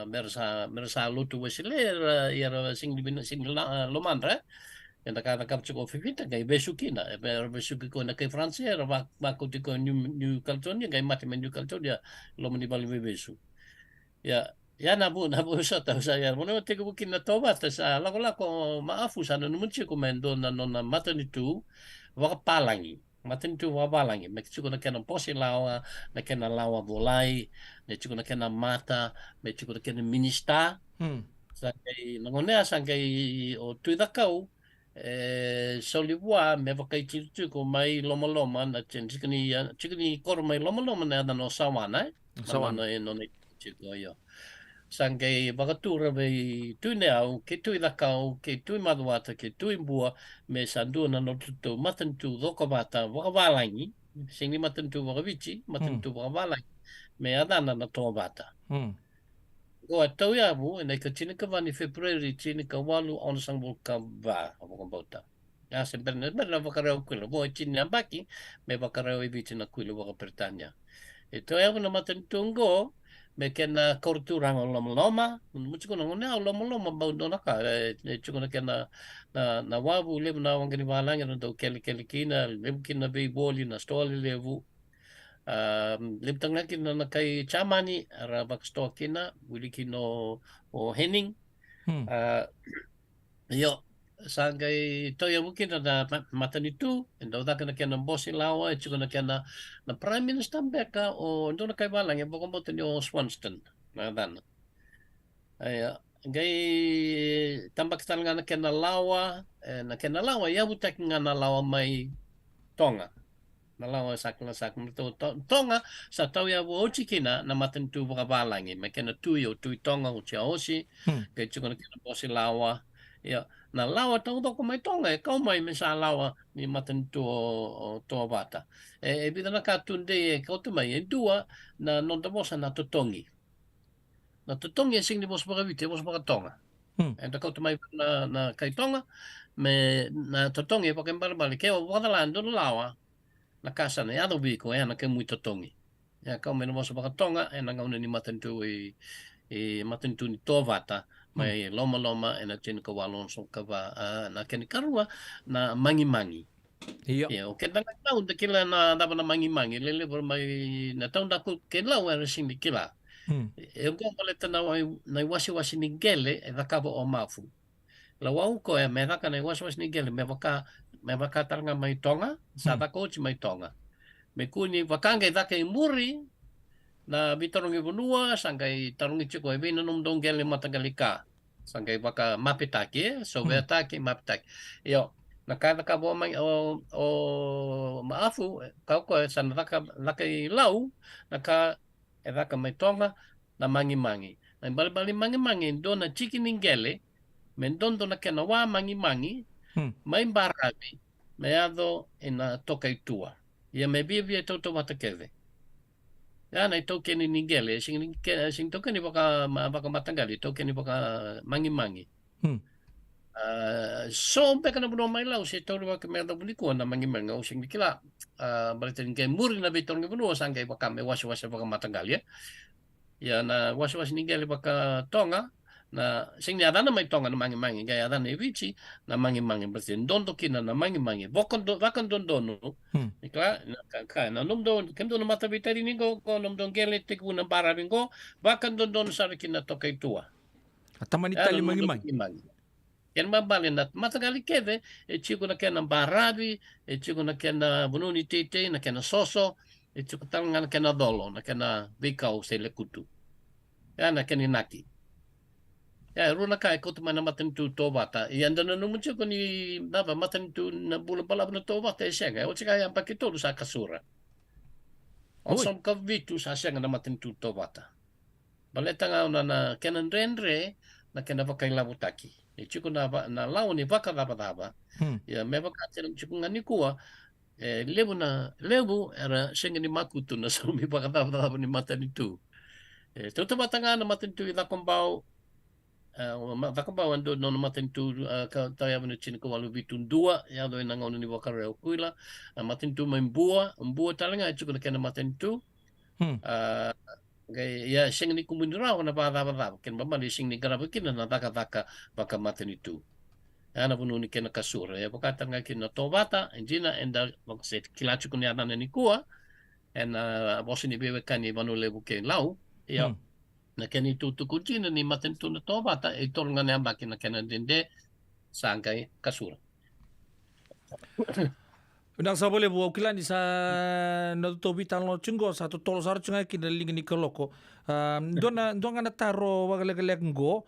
mersa lutu wesile era sing lomandra en da kana kapchu ko fifita gai besukina besuki ko na kai francia ba ko ti ko new Caledonia gai mati new Caledonia lo mani bali besu ya na bu sa ta sa ya mono te ko kina toba ta sa la ko maafu sa no munchi ko mendo na matanitu wa palangi matanitu wa palangi me ko na kana posi lawa na kana lawa volai ne chuko na kena mata me chuko na kena minista sangai nangone sangai o tuidakau solibua me vakai chitu ko mai loma na chikini kor mai loma na no sawana no chiko yo. Sangai wakatura me tui neau, ke tui lakau, ke tui maruata, ke tui bua, me sandua na no tuto matantu roko wata wakawalangi, singi matantu wakawichi, matantu wakawalangi, me adana na toa wata. Ko a tau ia mu, e nei ka tina ka wani February, tina ka walu on sangbo ka wā, a wakambauta. Ya se berna wakareo kuila, mo e tina baki, me wakareo i viti na kuila waka Britania. E tau ia na matantu ngo, me kena korturanga loma mutu kono ngone loma bau dona ka e chukona kena na wabu le na wangani walanga no do kele kina le kina be boli na stoli levu le tanga kina na kai chamani ara baksto kina wili kino o Henning yo sangai toya mungkin ada matanitu endo da kena bosi lawa chukona kena na prime minister beka o ndona kai balang e bokombo tenyo Swanston na dan aya gai tambak talanga kena lawa ya butak ngana lawa mai Tonga na lawa sakna to Tonga sa tau ya wo chikina na matantu bokabalangi me kena tuyo Tonga o chaosi ke chukona kena bosi lawa ya na lawa tau toko mai Tonga e kau mai me sa lawa ni matantu o toa wata. E bida na katunde e kau tu mai e dua na nonta bosa na totongi. Na totongi e sing ni bosa baka vite, bosa baka Tonga. E ta kau tu mai na kai Tonga me na totongi e pake mbali ke o wakadalando na lawa na kasa na yado biko e na ke mui totongi. Ya kau me na bosa baka Tonga e na ngauna ni matantu e matantu ni toa wata. Mai loma e na tēnā ka walonso ka wā na keni karua na mangi. Ia. O ke tanga tau te kila na dawa na mangi. Lele por mai na tau daku ke lau e resi ni kila. E o gomba le tana na wasi ni gele e wakawa o mafu. La wau ko e me raka na wasi ni gele me waka taranga mai Tonga, sa dako chi mai Tonga. Me kuni wakanga e waka i muri na vitorongi vonua, sangai tarongi chiko e vina nom dong gele matagalika. Sangai waka mapitaki, so veataki, mapitaki. Io, na kada ka bo mai o maafu, kau ko e sana laka i lau, na ka e waka mai Tonga, na mangi. Na bali mangi, dona chiki ningele, men dondo na kena wā mangi, mai mbarabi, me ado e na toka i tua. Ia me bia tauto watakeve. Ya na ito keni ningele sing to keni baka matangali to keni baka mangi so beka na buno mai lau se to baka me da buliko na mangi o sing dikila balita nge muri na bitor nge buno sangai baka me wasi baka matangali ya na wasi ningele baka Tonga na sing ya dana mai Tonga na mangi ga ya dana vici na mangi berarti dondo kina na mangi wakan dondono ikla na nomdo kendo na mata bitari ningo ko nomdo gele teku na bara ningo wakan dondono sa kina tokai tua atamani tali mangi ken mabale na mata gali keve e chico na kena barabi e chico na kena bununi tete na kena soso e chico tanga na kena dolo na kena vikau se le kutu ya na kena naki. Ya, runa kai ko tuma na matantu to wata. I anda na numuncho ko ni nava matantu na bula pala na to wata e senga. O tsika yang pakito sa kasura. O som ka vitu sa senga na matantu to wata. Baleta nga na kenan rendre na kena wakai labutaki. E chiko na lau ni waka laba. Ya me waka tira chiko nga ni kuwa. Lebu era senga ni makutu na sa mi waka laba ni matantu. Toto wata nga na matantu i lakombao Vakambau ando no matentu ka taia vana chini ko walu vitun dua ya do na ngona ni wakareo kuila matentu mai mbua talanga chuko na kena matentu ya sing ni kumunira na ba ken ba ni sing ni graba kin na daka baka matenitu ana bunu ni kena kasura ya baka tanga kin na tobata enjina enda bakset kilachu kun ya ni kuwa en bosini bebe kani vanu lebu ke lau ya na keni tutukutina ni matentu na tobata e tolnga ne ambaki na kena dende sangai kasura. Unang sa boleh buat kila ni sa natutubi talo cunggo satu tol sar cungai kina ling ni koloko. Dona na taro wagale ngo.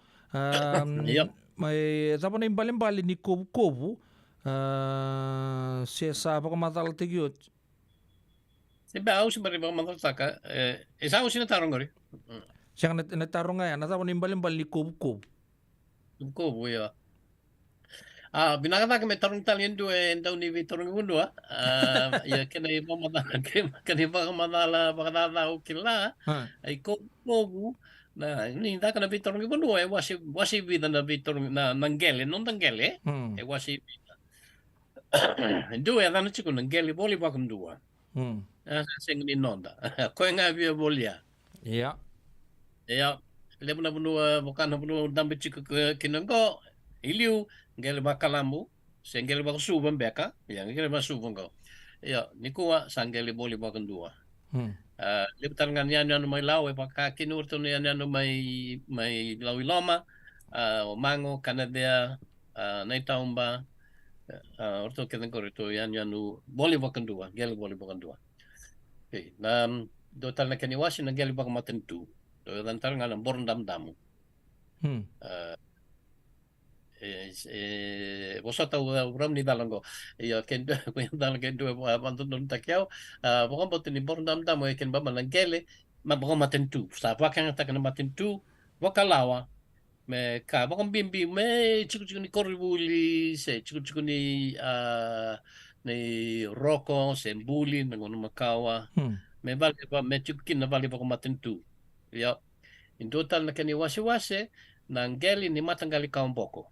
Mai apa na imbali ni kobu siasa apa matal tegiot. Seba au si bari matal taka. Esa au sina taro ngori. Siang na tarong nga yan, natawa nimbal-imbal ni kubo-kubo. Kubo, ya. Binakata kami tarong talyan do daw ni Vitorong Mundo ya kena iba manala bakatao kila ay kubo na ini tak na Vitorong Mundo wasi vida na Vitorong na nanggele non tanggele wasi vida do ya na chico nanggele boli bakam dua sing ni nonda ko nga via bolia ya lebo na bunua bukan bunua dambe chico kinangko iliu ngele bakalamu sengele bakasuban beka yang ngele basubang ko ya nikuwa sangele boli bakam dua liputan nga niyan ano may lawe baka kinurto niyan ano may lawi loma mango kanadea naitaumba orto keden korito yan ano boli bakam dua gele boli bakam dua okay do tal na kaniwasi na gele bakam matentu do tantar nga ng born damdamu vos tahu uram ni dalang ko ya kendo ko dalang kendo bantu non takyao pokon botin ni born dam dam ken ba malangele maboko matentu sa pakang ta kana matentu wakalawa me ka pokon bimbi me chiku ni koribuli se chiku ni roko sembuli mengono makawa me vale ba me chiku kin vale pokon matentu ya in total na kani wasi nangeli ni matanggali kaumboko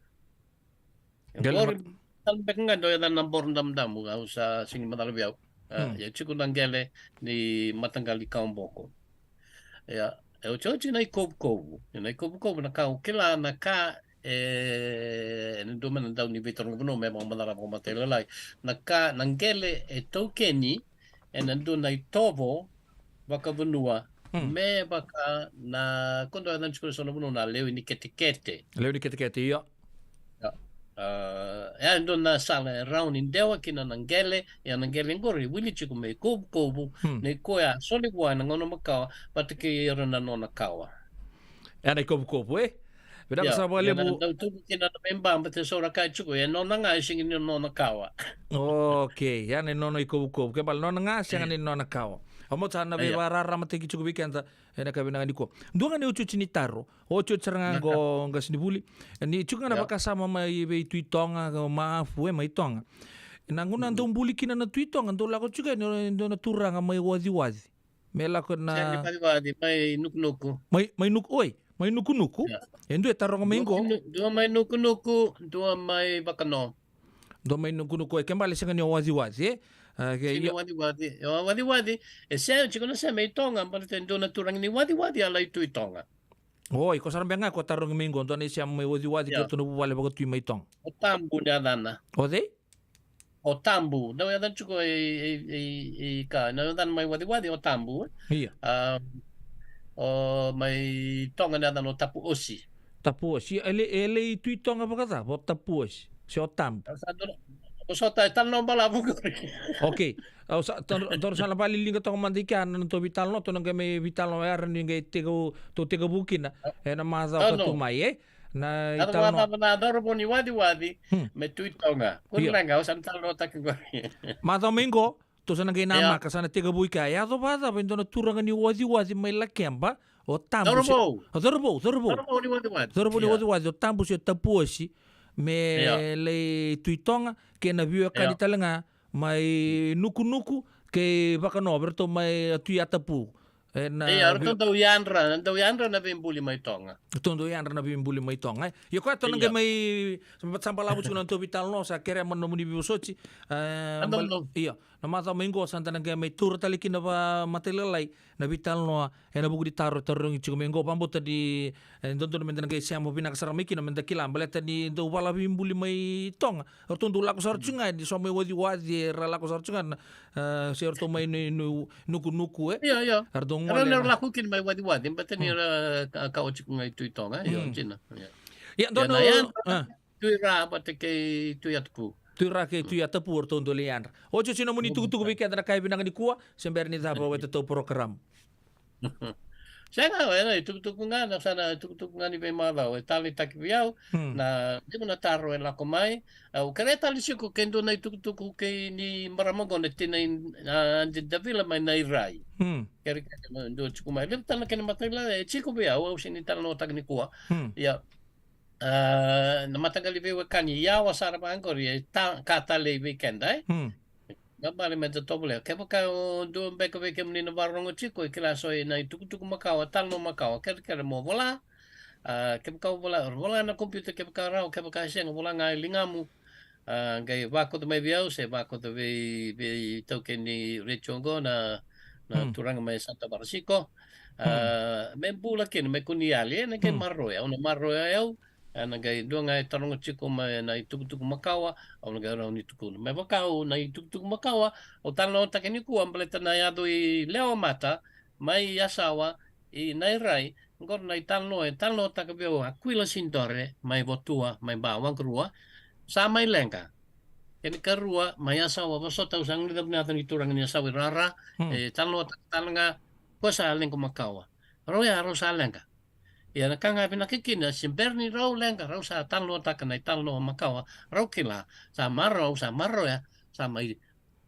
Talbek nga do yan ng born damdam sa sing matalabiyaw. Ya chiku nanggele ni matanggal ikaw boko. Ya chochi na ikob-kob. Na ikob-kob na ka kila na ka nduman daw ni Vitor Nguno may mga malarap ko matelalay. Naka nanggele tokeni nandun na itobo baka bunua. Me baka na kundo na chiku sa nuno na leo ni ketikete. Leo ni ketikete ya. Doon na sala round in dewa kina nanggele ya nanggele ngori wili chiku me kobu ne koya soli bua na ngono makawa patiki yero na nona kawa na kobu beda sa bale bu tu kina na memba mbate sora kai chiku ya nona nga singin nona kawa okay ya ne nona kobu ke bal nona nga singin nona kawa amo tsana be barara mateki chiku weekend ena kabina ndiko ndunga ne uchu chini taro ocho tsaranga go ngasnibuli ni chuka na bakasama mai be tuitonga ma fue mai tonga nanguna ndo mbuli kina na tuitonga ndo la ko chuka ndo na turanga mai wazi mela ko na mai nuku mai nuku endo taro mengo do mai nuku do mai bakano do mai nuku e kembali senga ni wazi wadi ese chico na se me tonga para tendo na turang ni wadi ala itu itonga oi ko sarang benga ko tarong mingo ndo ni siam me wadi ko tunu wale bago tu mai tong otambu na dana ode otambu daw yadan chico ka na dan mai wadi otambu iya mai tonga na dan tapu osi ele tu itonga bakata tapu osi si otambu Usota tanong bala mo ko. Okay. Tor sa labali linga to mandikan to vital no to nang may vital no er ni ngay tigo to tigo bukin na maza ko tumay na ital no. Na dor po ni wadi me tuito nga. Kun lang ako sa talo ta ko. Maza mingo to sa nang nama ka sa tigo buika ya do bada bendo na turanga ni wadi may lakemba o tambu. Dorbo ni wadi o tambu si tapuosi me le tuitonga ke na viu ka ditalanga mai nuku ke baka no berto mai tu atapu na arto yanra na bimbuli mai tonga tondo yanra na bimbuli mai tonga yo ko to nanga mai sampai labu chuna to vital no sa kere man no muni bisochi iya na mata mengo santa nanga mai tur taliki na matelelai na vital no na bugu ditaro tarung chiku mengo pambota di ndonto men nanga siamo binak saramiki na menda kila baleta di do wala bimbuli mai tonga tondo la ko sarchunga di so mai wadi rala ko sarchunga si orto mai nuku iya ardong wala lakukin mai wadi batani ka chiku ngai tuitonga yo china ya dono tuira batake tuyatku tuira ke tuyatapu orto ndo leandra ocho chino muni tuku bika dana kai binang di kuwa sember ni zaba wete to program Saya nggak, tuk-tuk nga na sana tuk-tuk nga ni Bemala, tali takibiao na di mo nataro en lako mai. Kaya tali siya ko kendo na tuk-tuk kay ni Maramagon at tinay di Davila may nairay. Kaya doon siya kumay. Lip talaga namatay la, chiko biao, sinitala no tag ni kuwa. Ya, namatagal ibe kani yawa sarap angkor ya katale weekend ay. Gabali medyo toble. Kaya ka doon beka beka mni na barong chiko ikilaso na tuk-tuk Macau, talno Macau. Kaya mo wala. Kaya ka wala na computer kaya ka raw kaya ka siya wala nga lingamu. Gaya bako to may biyaw se bako to be token ni Rechongo na turang may Santa Barcico. May bulakin may kunyali na kay Marroya. Una Marroya yaw. Nagay doon nga tarong chiko may na tuk-tuk Macau o nagay raw ni tukun. May Macau na tuk-tuk Macau o talno ta kini ku ambaleta na yado I leo mata may yasawa I nairay ngor na talno ta kabyo aquila sintore may botua may bawang kerua sa may lengka. Kini kerua may yasawa basota usang lidab natin iturang ni yasawi rara talno nga ko sa aleng ko Macau. Roya ro sa lengka. Ya nakanga pinakikina simperni raw lengka raw sa talno takanay talno Macau raw kila sa marro ya sa may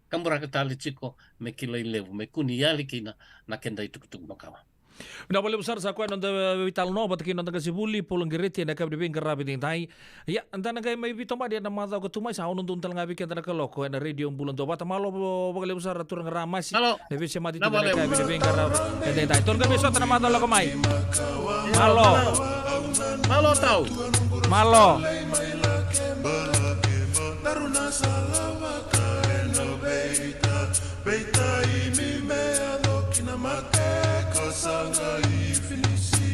kambura katali chiko may kilay levu may kuniyali kina nakenda tuk-tuk Macau. Mina boleh besar sa kuan onda vital no bat kin onda kasibuli polong gereti na kabde bin karabi ting tai ya anda na may bitoma dia na maza ko tumai sa unun tuntal ngabi ken tara kaloko na radio bulan to bat malo boleh besar turang ramasi ne vese mati tu na kabde bin karabi ting tai tur gabe sota na maza lo kamai malo tau malo daruna salawa kaeno beita imi me adokina maka Sanga infinisi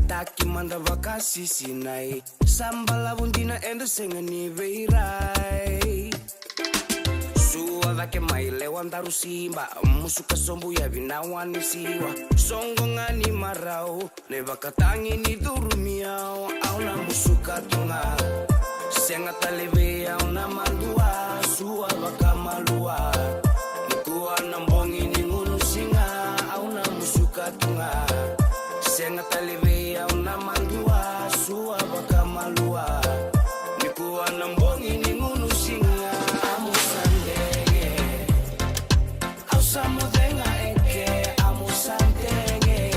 Takimanda vakasi sinai Sambala bundina endo sengani veirai Sua vake maile wandaru simba Musuka sombu ya vinawani siwa Songo ngani marau Nevakatangi ni durumiao Auna musuka tunga Senga taleve auna mandua Sua vaka malua Nikuwa nambongi ni ngunu singa Auna musuka tunga Senga taleve auna mandua Sua vaka malua Nikuwa nambongi ni ngunu singa Amusandege Ausamudenga eke Amusandege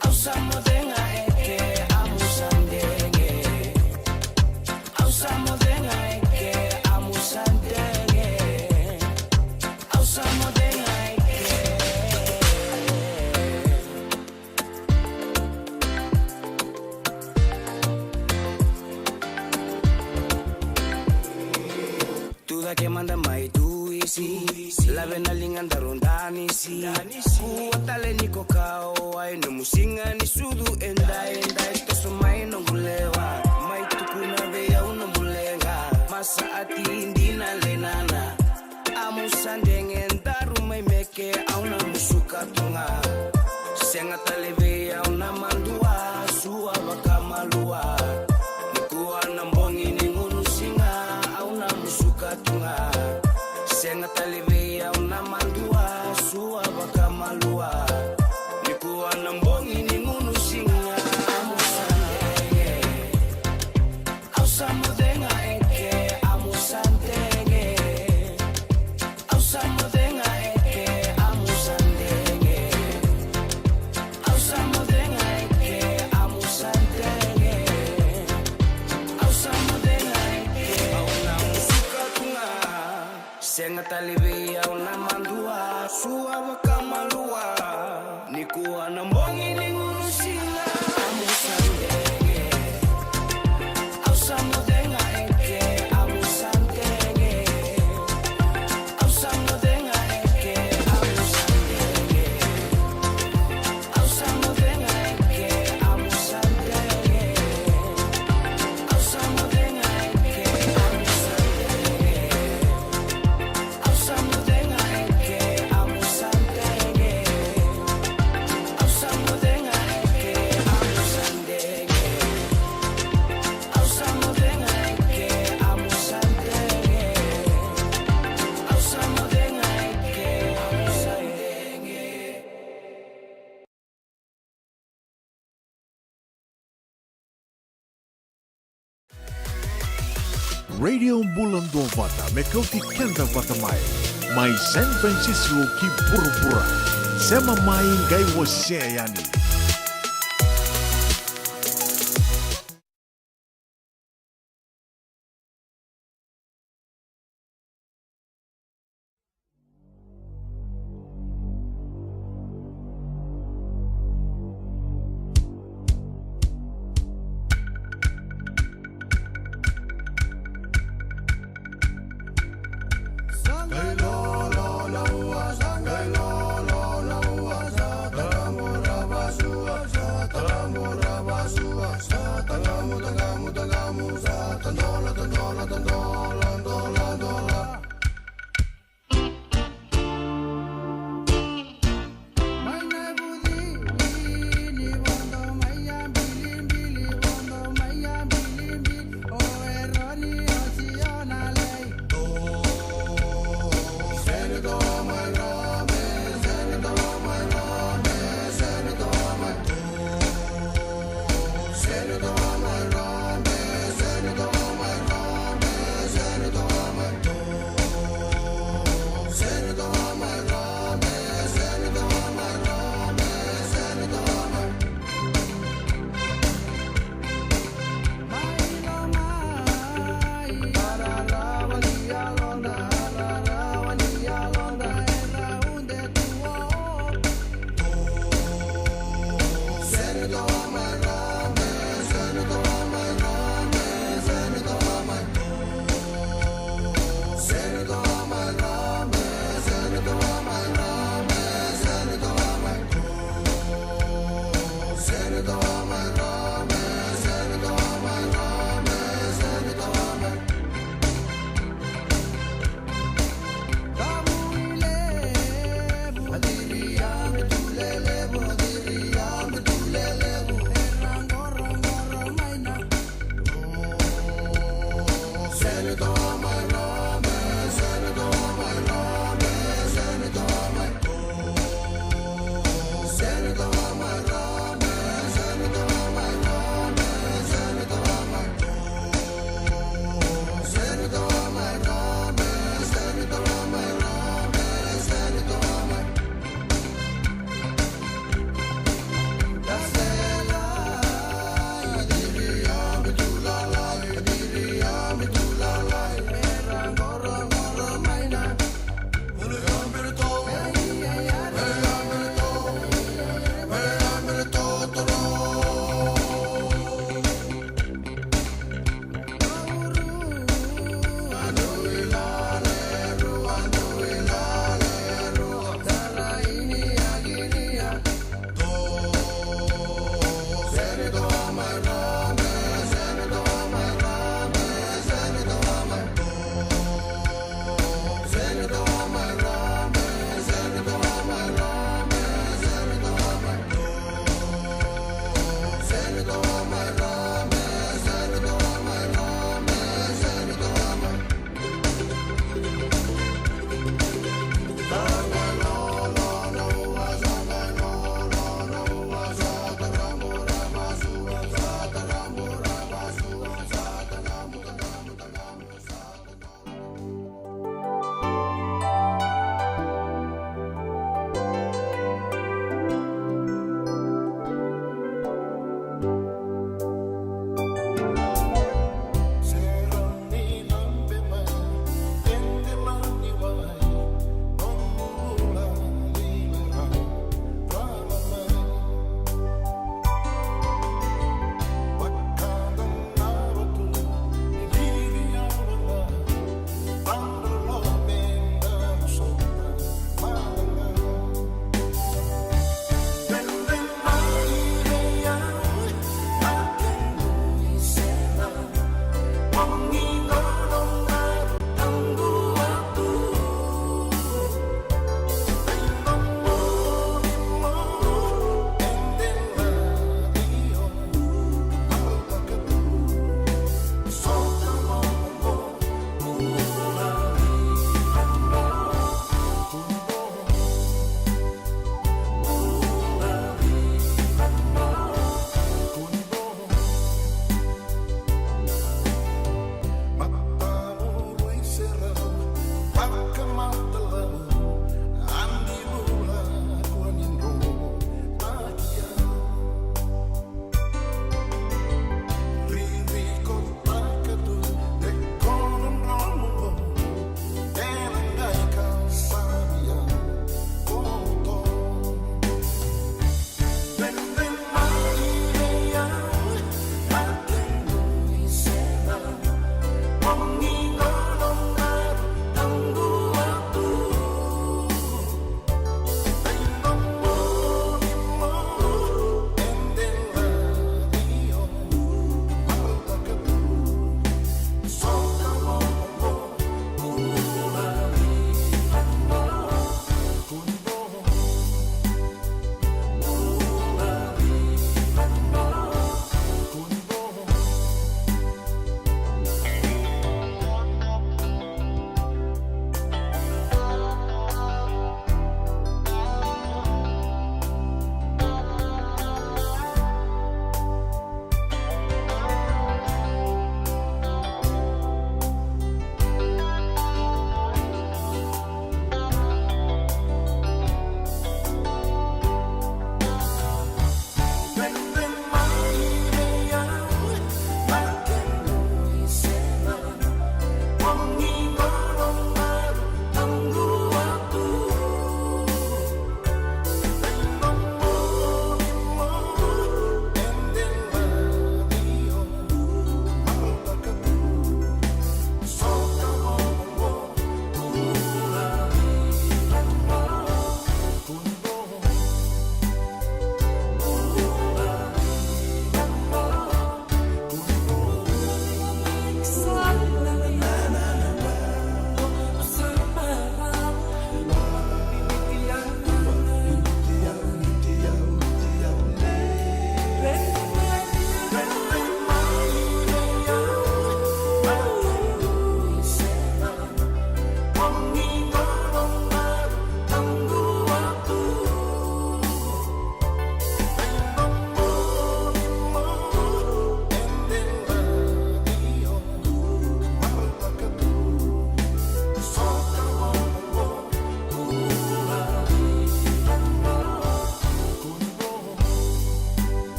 Ausamudenga eke Amusandege Ausamudenga eke Amusandege Ausamudenga Tuda que manda mai tu isi La vena linganda rondani si Kuatale ni kokao Ai no musinga ni sudu enda Esto so mai no gulewa Mai tukuna vea uno mulenga Masa ati indina lenana Amu musandenge ndaru mai meke auna musuka tunga senga taleve auna mandua sua bakamalua nikuwa nambongi ningunu singa auna musuka tunga senga taleve auna mandua sua bakamalua nikuwa nambongi ningunu singa amusandenge ausamudenga eke amusandenge ausamudenga eke amusandenge ausamudenga eke amusandenge ausamudenga eke auna musuka tunga senga talibi auna mandua sua bakamalua nikuwa na mbongi ningurusinga amusandenge ausamudenga eke amusandenge ausamudenga eke amusandenge ausamudenga eke amusandenge ausamudenga eke amusandenge ausamudenga eke amusandenge ausamudenga eke amusandenge ausamudenga eke amusandenge ausamudenga eke amusandenge. Radio Bulan Dovata mekauti kenda vatamai. Mai San Francisco ki pura-pura. Sema mai gai waseayani. Sangai lo lo lo wa, sangai lo lo lo wa, sangai lo lo wa,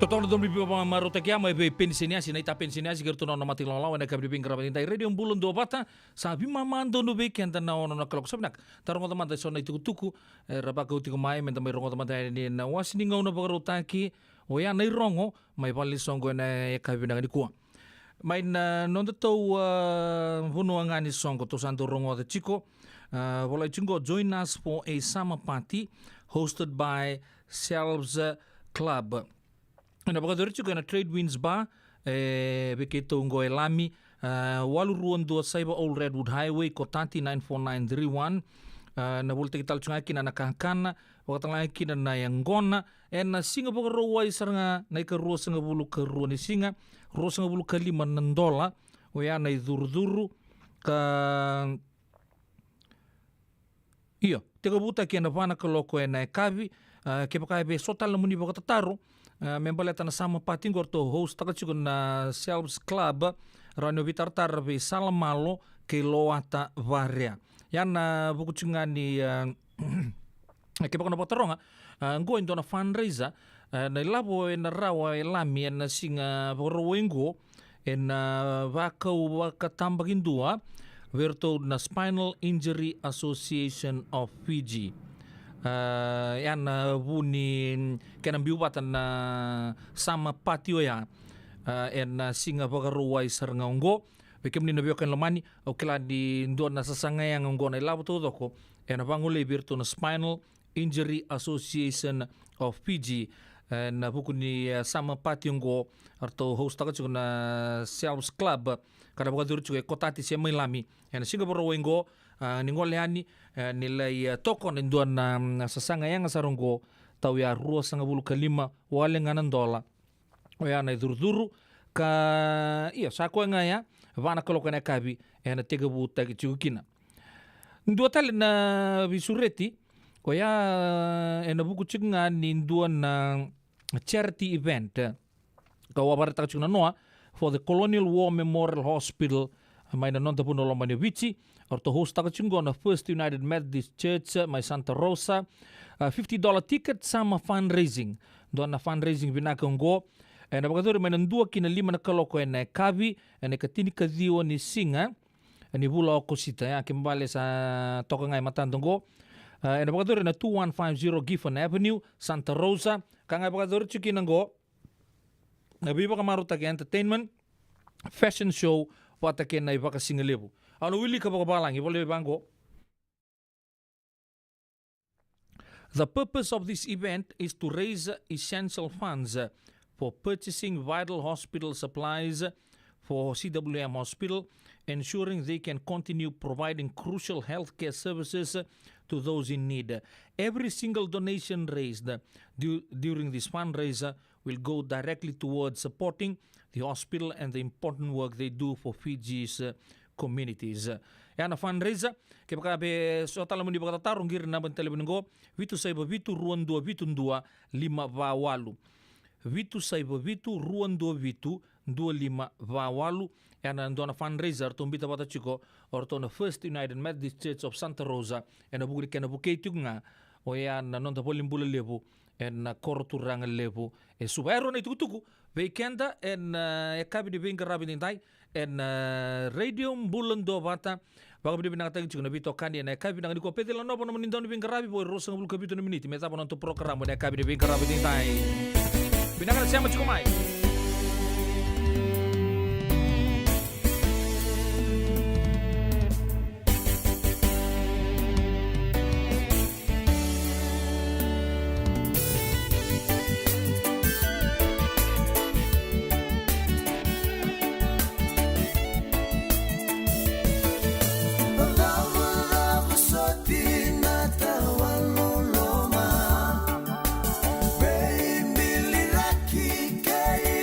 Totoo dom bibi maro takiama be pensioniasi na ita pensioniasi gertu na mati lawan na kabri pingra batin radio bulun do bata sabi mamando no be kenta na ono na klok sabnak tarong teman ta sona itu tuku rabaka utiku mai men tamai rongo teman ni na wasni ngau na bagaro taki oya nei rongo mai pali songo na kabri na ni kuwa mai na non to vunu angani songo to santo rongo de chico vola chingo join us for a summer party hosted by Selves Club. Na baka juga na Trade Winds Bar begitu ngoi lami walu ruan dua saiba Old Redwood Highway Kotanti 94931 na volte kita lucunga kina na kankana wakatanga kina na yangona na singa baka rowai saranga na ika ruwa sanga bulu ka ruwa ni singa ruwa sanga bulu ka $5 oya na iduru ka iyo teka buta kina vana ka loko na kavi ke baka be sotal na muni baka tataro membaleta na sama pati gorto host taka na Selves Club rano vitartar be salamalo ke loata varia yana buku ni ke baka na pataronga ngo indona fundraiser na labo na rawa lami na singa borowengo na vaka tambagin dua verto na Spinal Injury Association of Fiji. Yan buni kenang biubatan na sama patio ya singa pagaruway sarangonggo bekem ni nabiokan lamani o kila di ndo na sasangayang ngonggo na ilabo todo ko en bangule birto na Spinal Injury Association of Fiji na buku ni sama patio ngo arto host taka na Selves Club kada bagadur chuke kotati se mailami en singa pagaruwengo ningoliani nilai toko ninduan na sasanga yang saronggo tau ya rua sanga bulu kalima wale nganan dola o ya na durduru ka iya sako nga ya vana koloka na kabi na tega buta kichukina ndua tali na bisureti o ya na buku chinga ninduan na charity event ka wabara taka chuna noa for the Colonial War Memorial Hospital mai na nonta puno lomba ni vici orto host taka chungo na First United Methodist Church mai Santa Rosa $50 ticket sama fundraising doan na fundraising binaka ngo na bagatori mai nandua kina 5 na kaloko na kavi na katini kadio ni singa ni bula okosita ya kimbale sa toka ngai matando ngo na bagatori na 2150 Giffen Avenue Santa Rosa kanga bagatori chukina ngo na biba kamaru taka entertainment fashion show pata kena ibaka singalebu anu wili ka bakabalangi boleh bango. The purpose of this event is to raise essential funds for purchasing vital hospital supplies for CWM Hospital, ensuring they can continue providing crucial healthcare services to those in need. Every single donation raised during this fundraiser will go directly towards supporting the hospital and the important work they do for Fiji's communities. Yana fundraiser ke baka be sotala muni baka tarung gir na bantele bengo vitu saiba vitu ruan dua vitu ndua 5 vawalu vitu saiba vitu ruan dua vitu 25 vawalu yana ndona fundraiser tombita bata chiko orto na First United Methodist Church of Santa Rosa ena bugri kena buketi nga o yana nonta polimbula lebu en korturanga lebu subero na tukutuku weekenda en kabi di bingka rabi nintai en radio bulan do bata baga bidi binang tagi chukuna bito kandi en kabi binang di ko pete la no bono nindon di bingka rabi boy rosa ngabul kabito na miniti meta bono to program en kabi di bingka rabi nintai binang na siya chukumai. Baby, liraki, que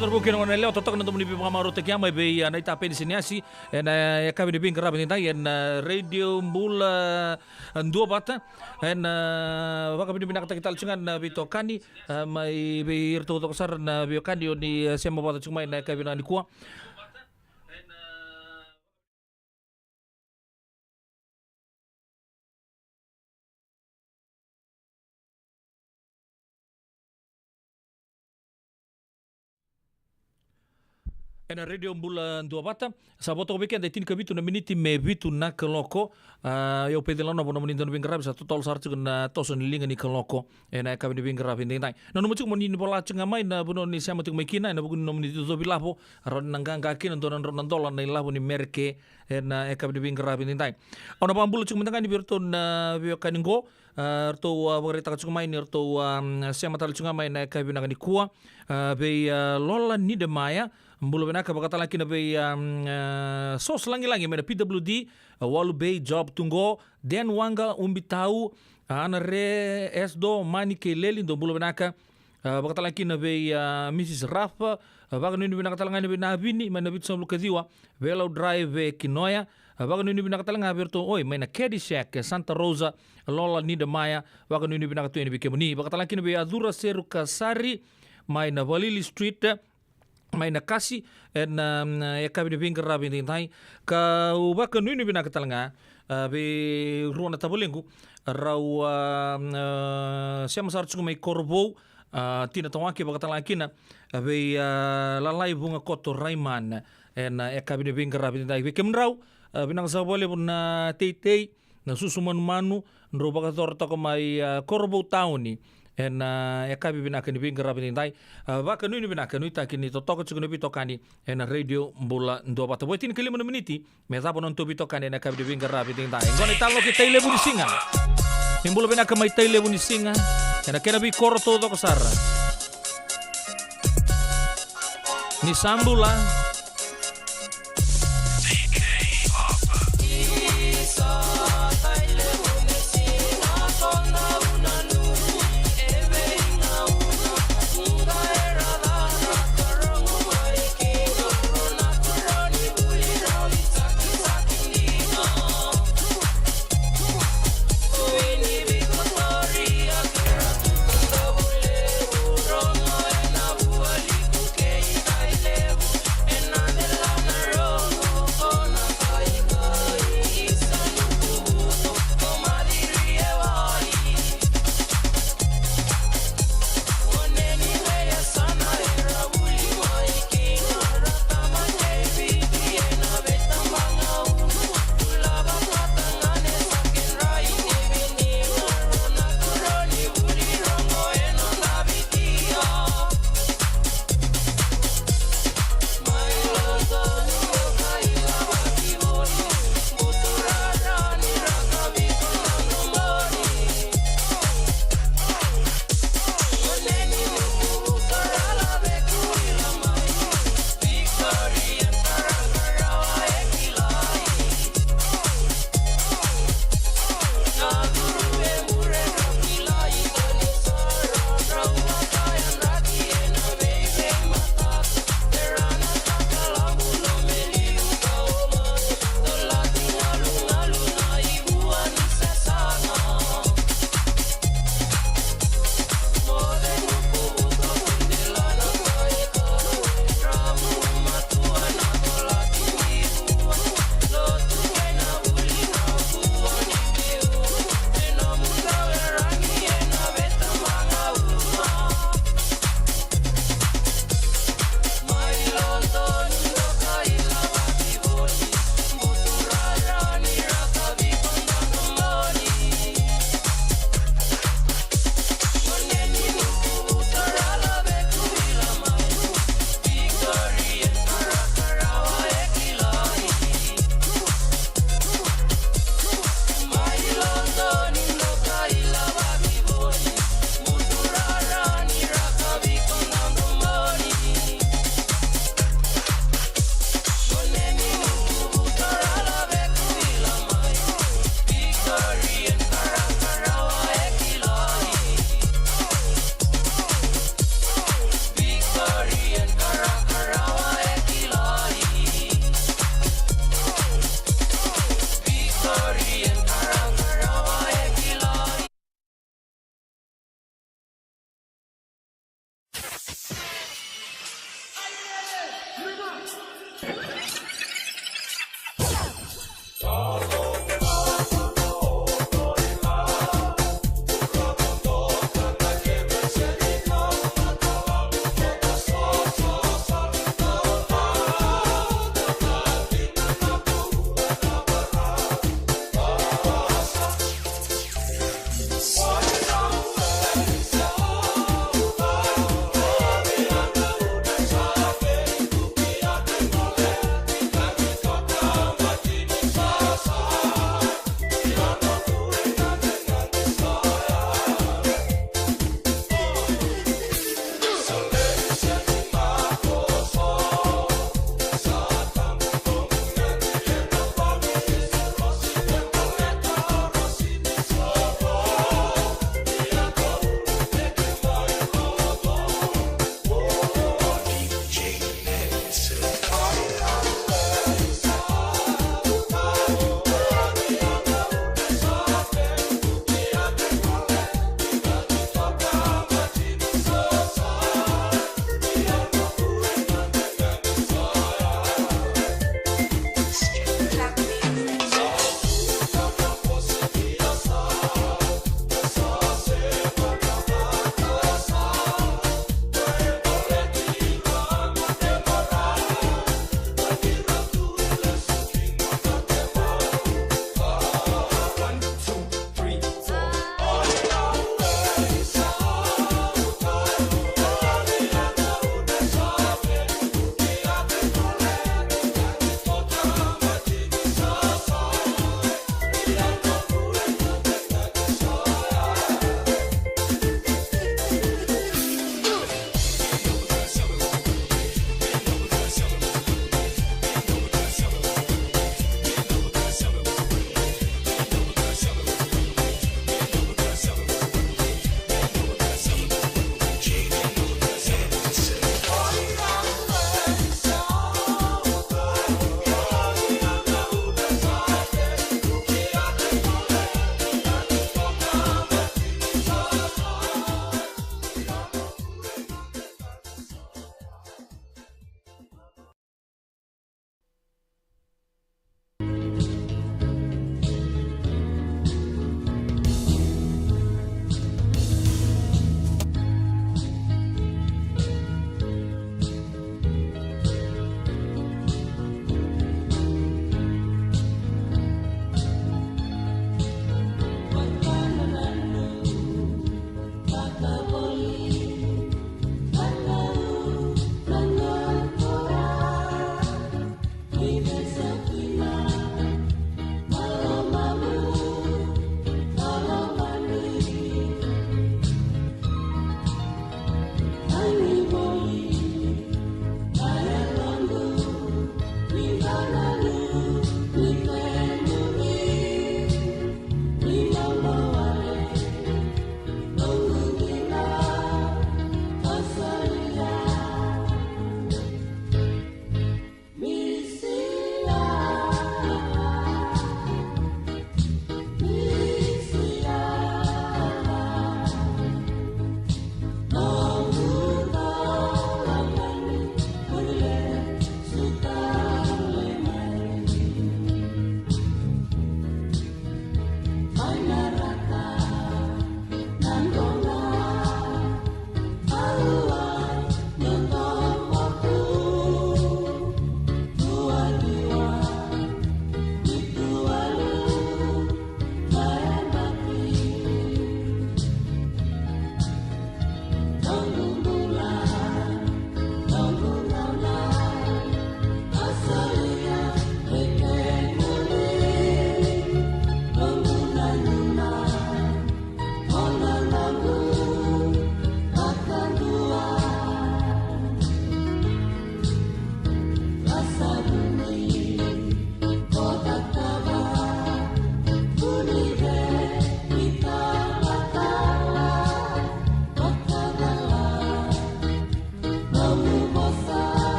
Terbukin on leo totok na tumuni mga marote kya may bay na itape ni sinyasi na kami ni bing karab ni tayo radio mula dua bata en waka bini binakatakita alcungan na bito kani may bay irto sar na bio kani ni sema bata cumay na kami na ni kuwa na radio mbula dua bata sa boto weekend ai tin kabitu na miniti me bitu na keloko yo pedelano bono monindo ni bingrab sa total sartu na toso ni linga ni keloko na kabi ni bingrab ni nai na no mucuk moni ni bola cunga mai na bono ni sama tu mekina na bugun no moni tu bilapo ron nanganga kin ndo ron dola na labo ni merke na kabi ni bingrab ni nai ona pambulu cunga mentanga ni birto na bio kaningo to berita cunga mai ni to sama tal cunga mai na kabi na ni kuwa be lola ni de maya mbulu benaka bakata laki na bay sos langi-langi mena PWD walu bay job tungo den wanga umbitau ana re esdo mani ke leli do mbulu benaka Bakatalaki na be Mrs. Rafa, baka nini binakatalanga be na bini, may nabit sa lukadiwa, Velo Drive Kinoya, baka nini binakatalanga berto, oi, may na Caddyshack, Santa Rosa, Lola Nidamaya, baka nini binakatu ni bikemuni, bakatalaki na be Adura Seru Kasari, may na Valili Street, may na Kasi, and kabi ni Binga Rabi Tintai, ka baka nini binakatalanga, be Ruana Tabulengu, raw siya masarap may Corvo, tina tawaki bakatalaki na be lalai bunga koto Raiman en kabine binga rabi dai be kemrau binang sabole na tei na susuman manu nro bakator to mai Corvo Towni en kabi binaka ni binga rabi dai baka nuni binaka nui takini to toko tsugno bitokani en radio mbula ndo bata boitin kelima na miniti me zabo non to bitokani na kabi binga rabi dai ngone talo ke tele buni singa Nimbula binaka may tele buni singa Kena kena bi koro todo kasara. Ni sambula.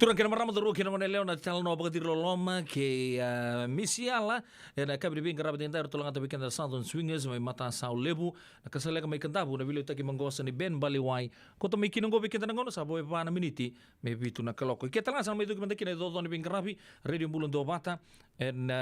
Turang kena marama dulu kena mana leo na channel no bagatir loloma ke misiala na kabri bing karabat entar tulang atabi kena Southern Swingers mai mata sau lebu na kasalega mai kantabu na bilo taki mangosa ni Ben Baliwai koto mai kinongo bikin tanang ngono sabo pa na miniti mai bitu na kaloko ke tanga sama itu kimanda kena do ni bing karabi radio bulun do bata en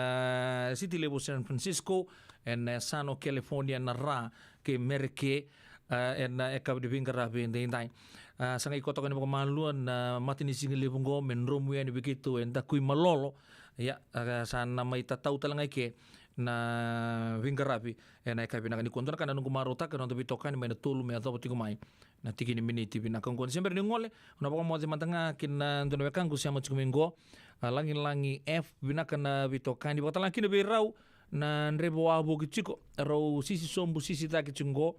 city lebu San Francisco en Sano California na ra ke merke en kabri bing karabi ndai sangai kota kan pemaluan mati ni single lebungo menromu ya ni begitu enda kui malolo ya sana mai tatau talangai ke na vingarapi na kapi na ni kontona kana nungu marota kana to bitokan mai na tolu me ato tigo mai na tiki ni miniti bina kon kon sempre ni ngole na poko mo mantanga kin ndono wekangu siamo chikumengo langi F bina kana bitokan di botala kin be rau na nrebo abo kichiko rau sisi sombu sisi taki chungo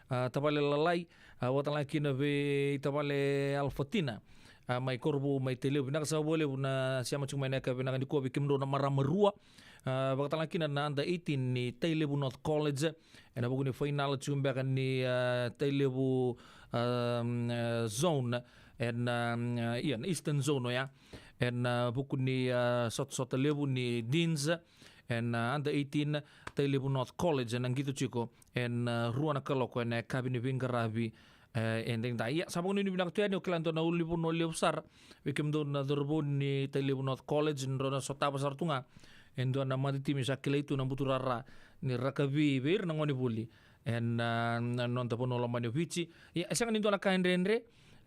tapale lalai watala kina be tapale alfatina mai korbu mai tele bina sa bole na siama cuma na ka bina ko bi kimdo na maramarua watala kina na anda 18 ni Tailebu North College ena bugu ni final chumba kan ni Tailebu zone en Eastern zone ya en buku ni sot lebu ni Deans en under 18 Tailebu North College nang gitu chiko en ruana kaloko en kabini vingarabi en ding dai sabon ni binak tu ani klan to na uli pun oli besar wikim do na dorbon ni Tailebu North College ndona sota besar tunga en do na mati timi sakile itu na buturara ni rakabi bir nangoni buli en non to pun olomani vici ya sangan itu na kainrenre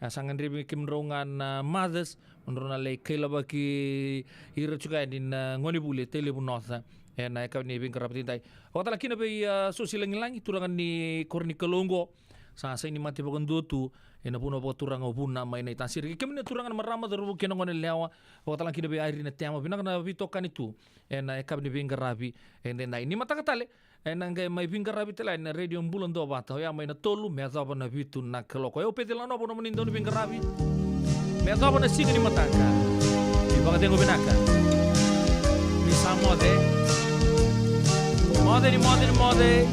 sangan ribi kim rongan mothers ndona le kelaba ki ira chuka din ngoni buli Tailebu North en ka ni bing karaptin dai otala kina be sosial ngilangi turangan ni korni kalongo sa ni mati bagon dotu ena puno bo turanga buna mai nei tasir ki kemne turangan marama daru kena ngone lewa otala kina be airi na tema bina kana bitokan itu ena ka ni bing karabi en dai ni mata katale nanga mai bing karabi tela na radio bulan do bata ya mai na tolu me za bana bitu na kaloko yo petela no bono menindo bing karabi me za bana sigi ni mataka di baga tengo binaka mi samode mode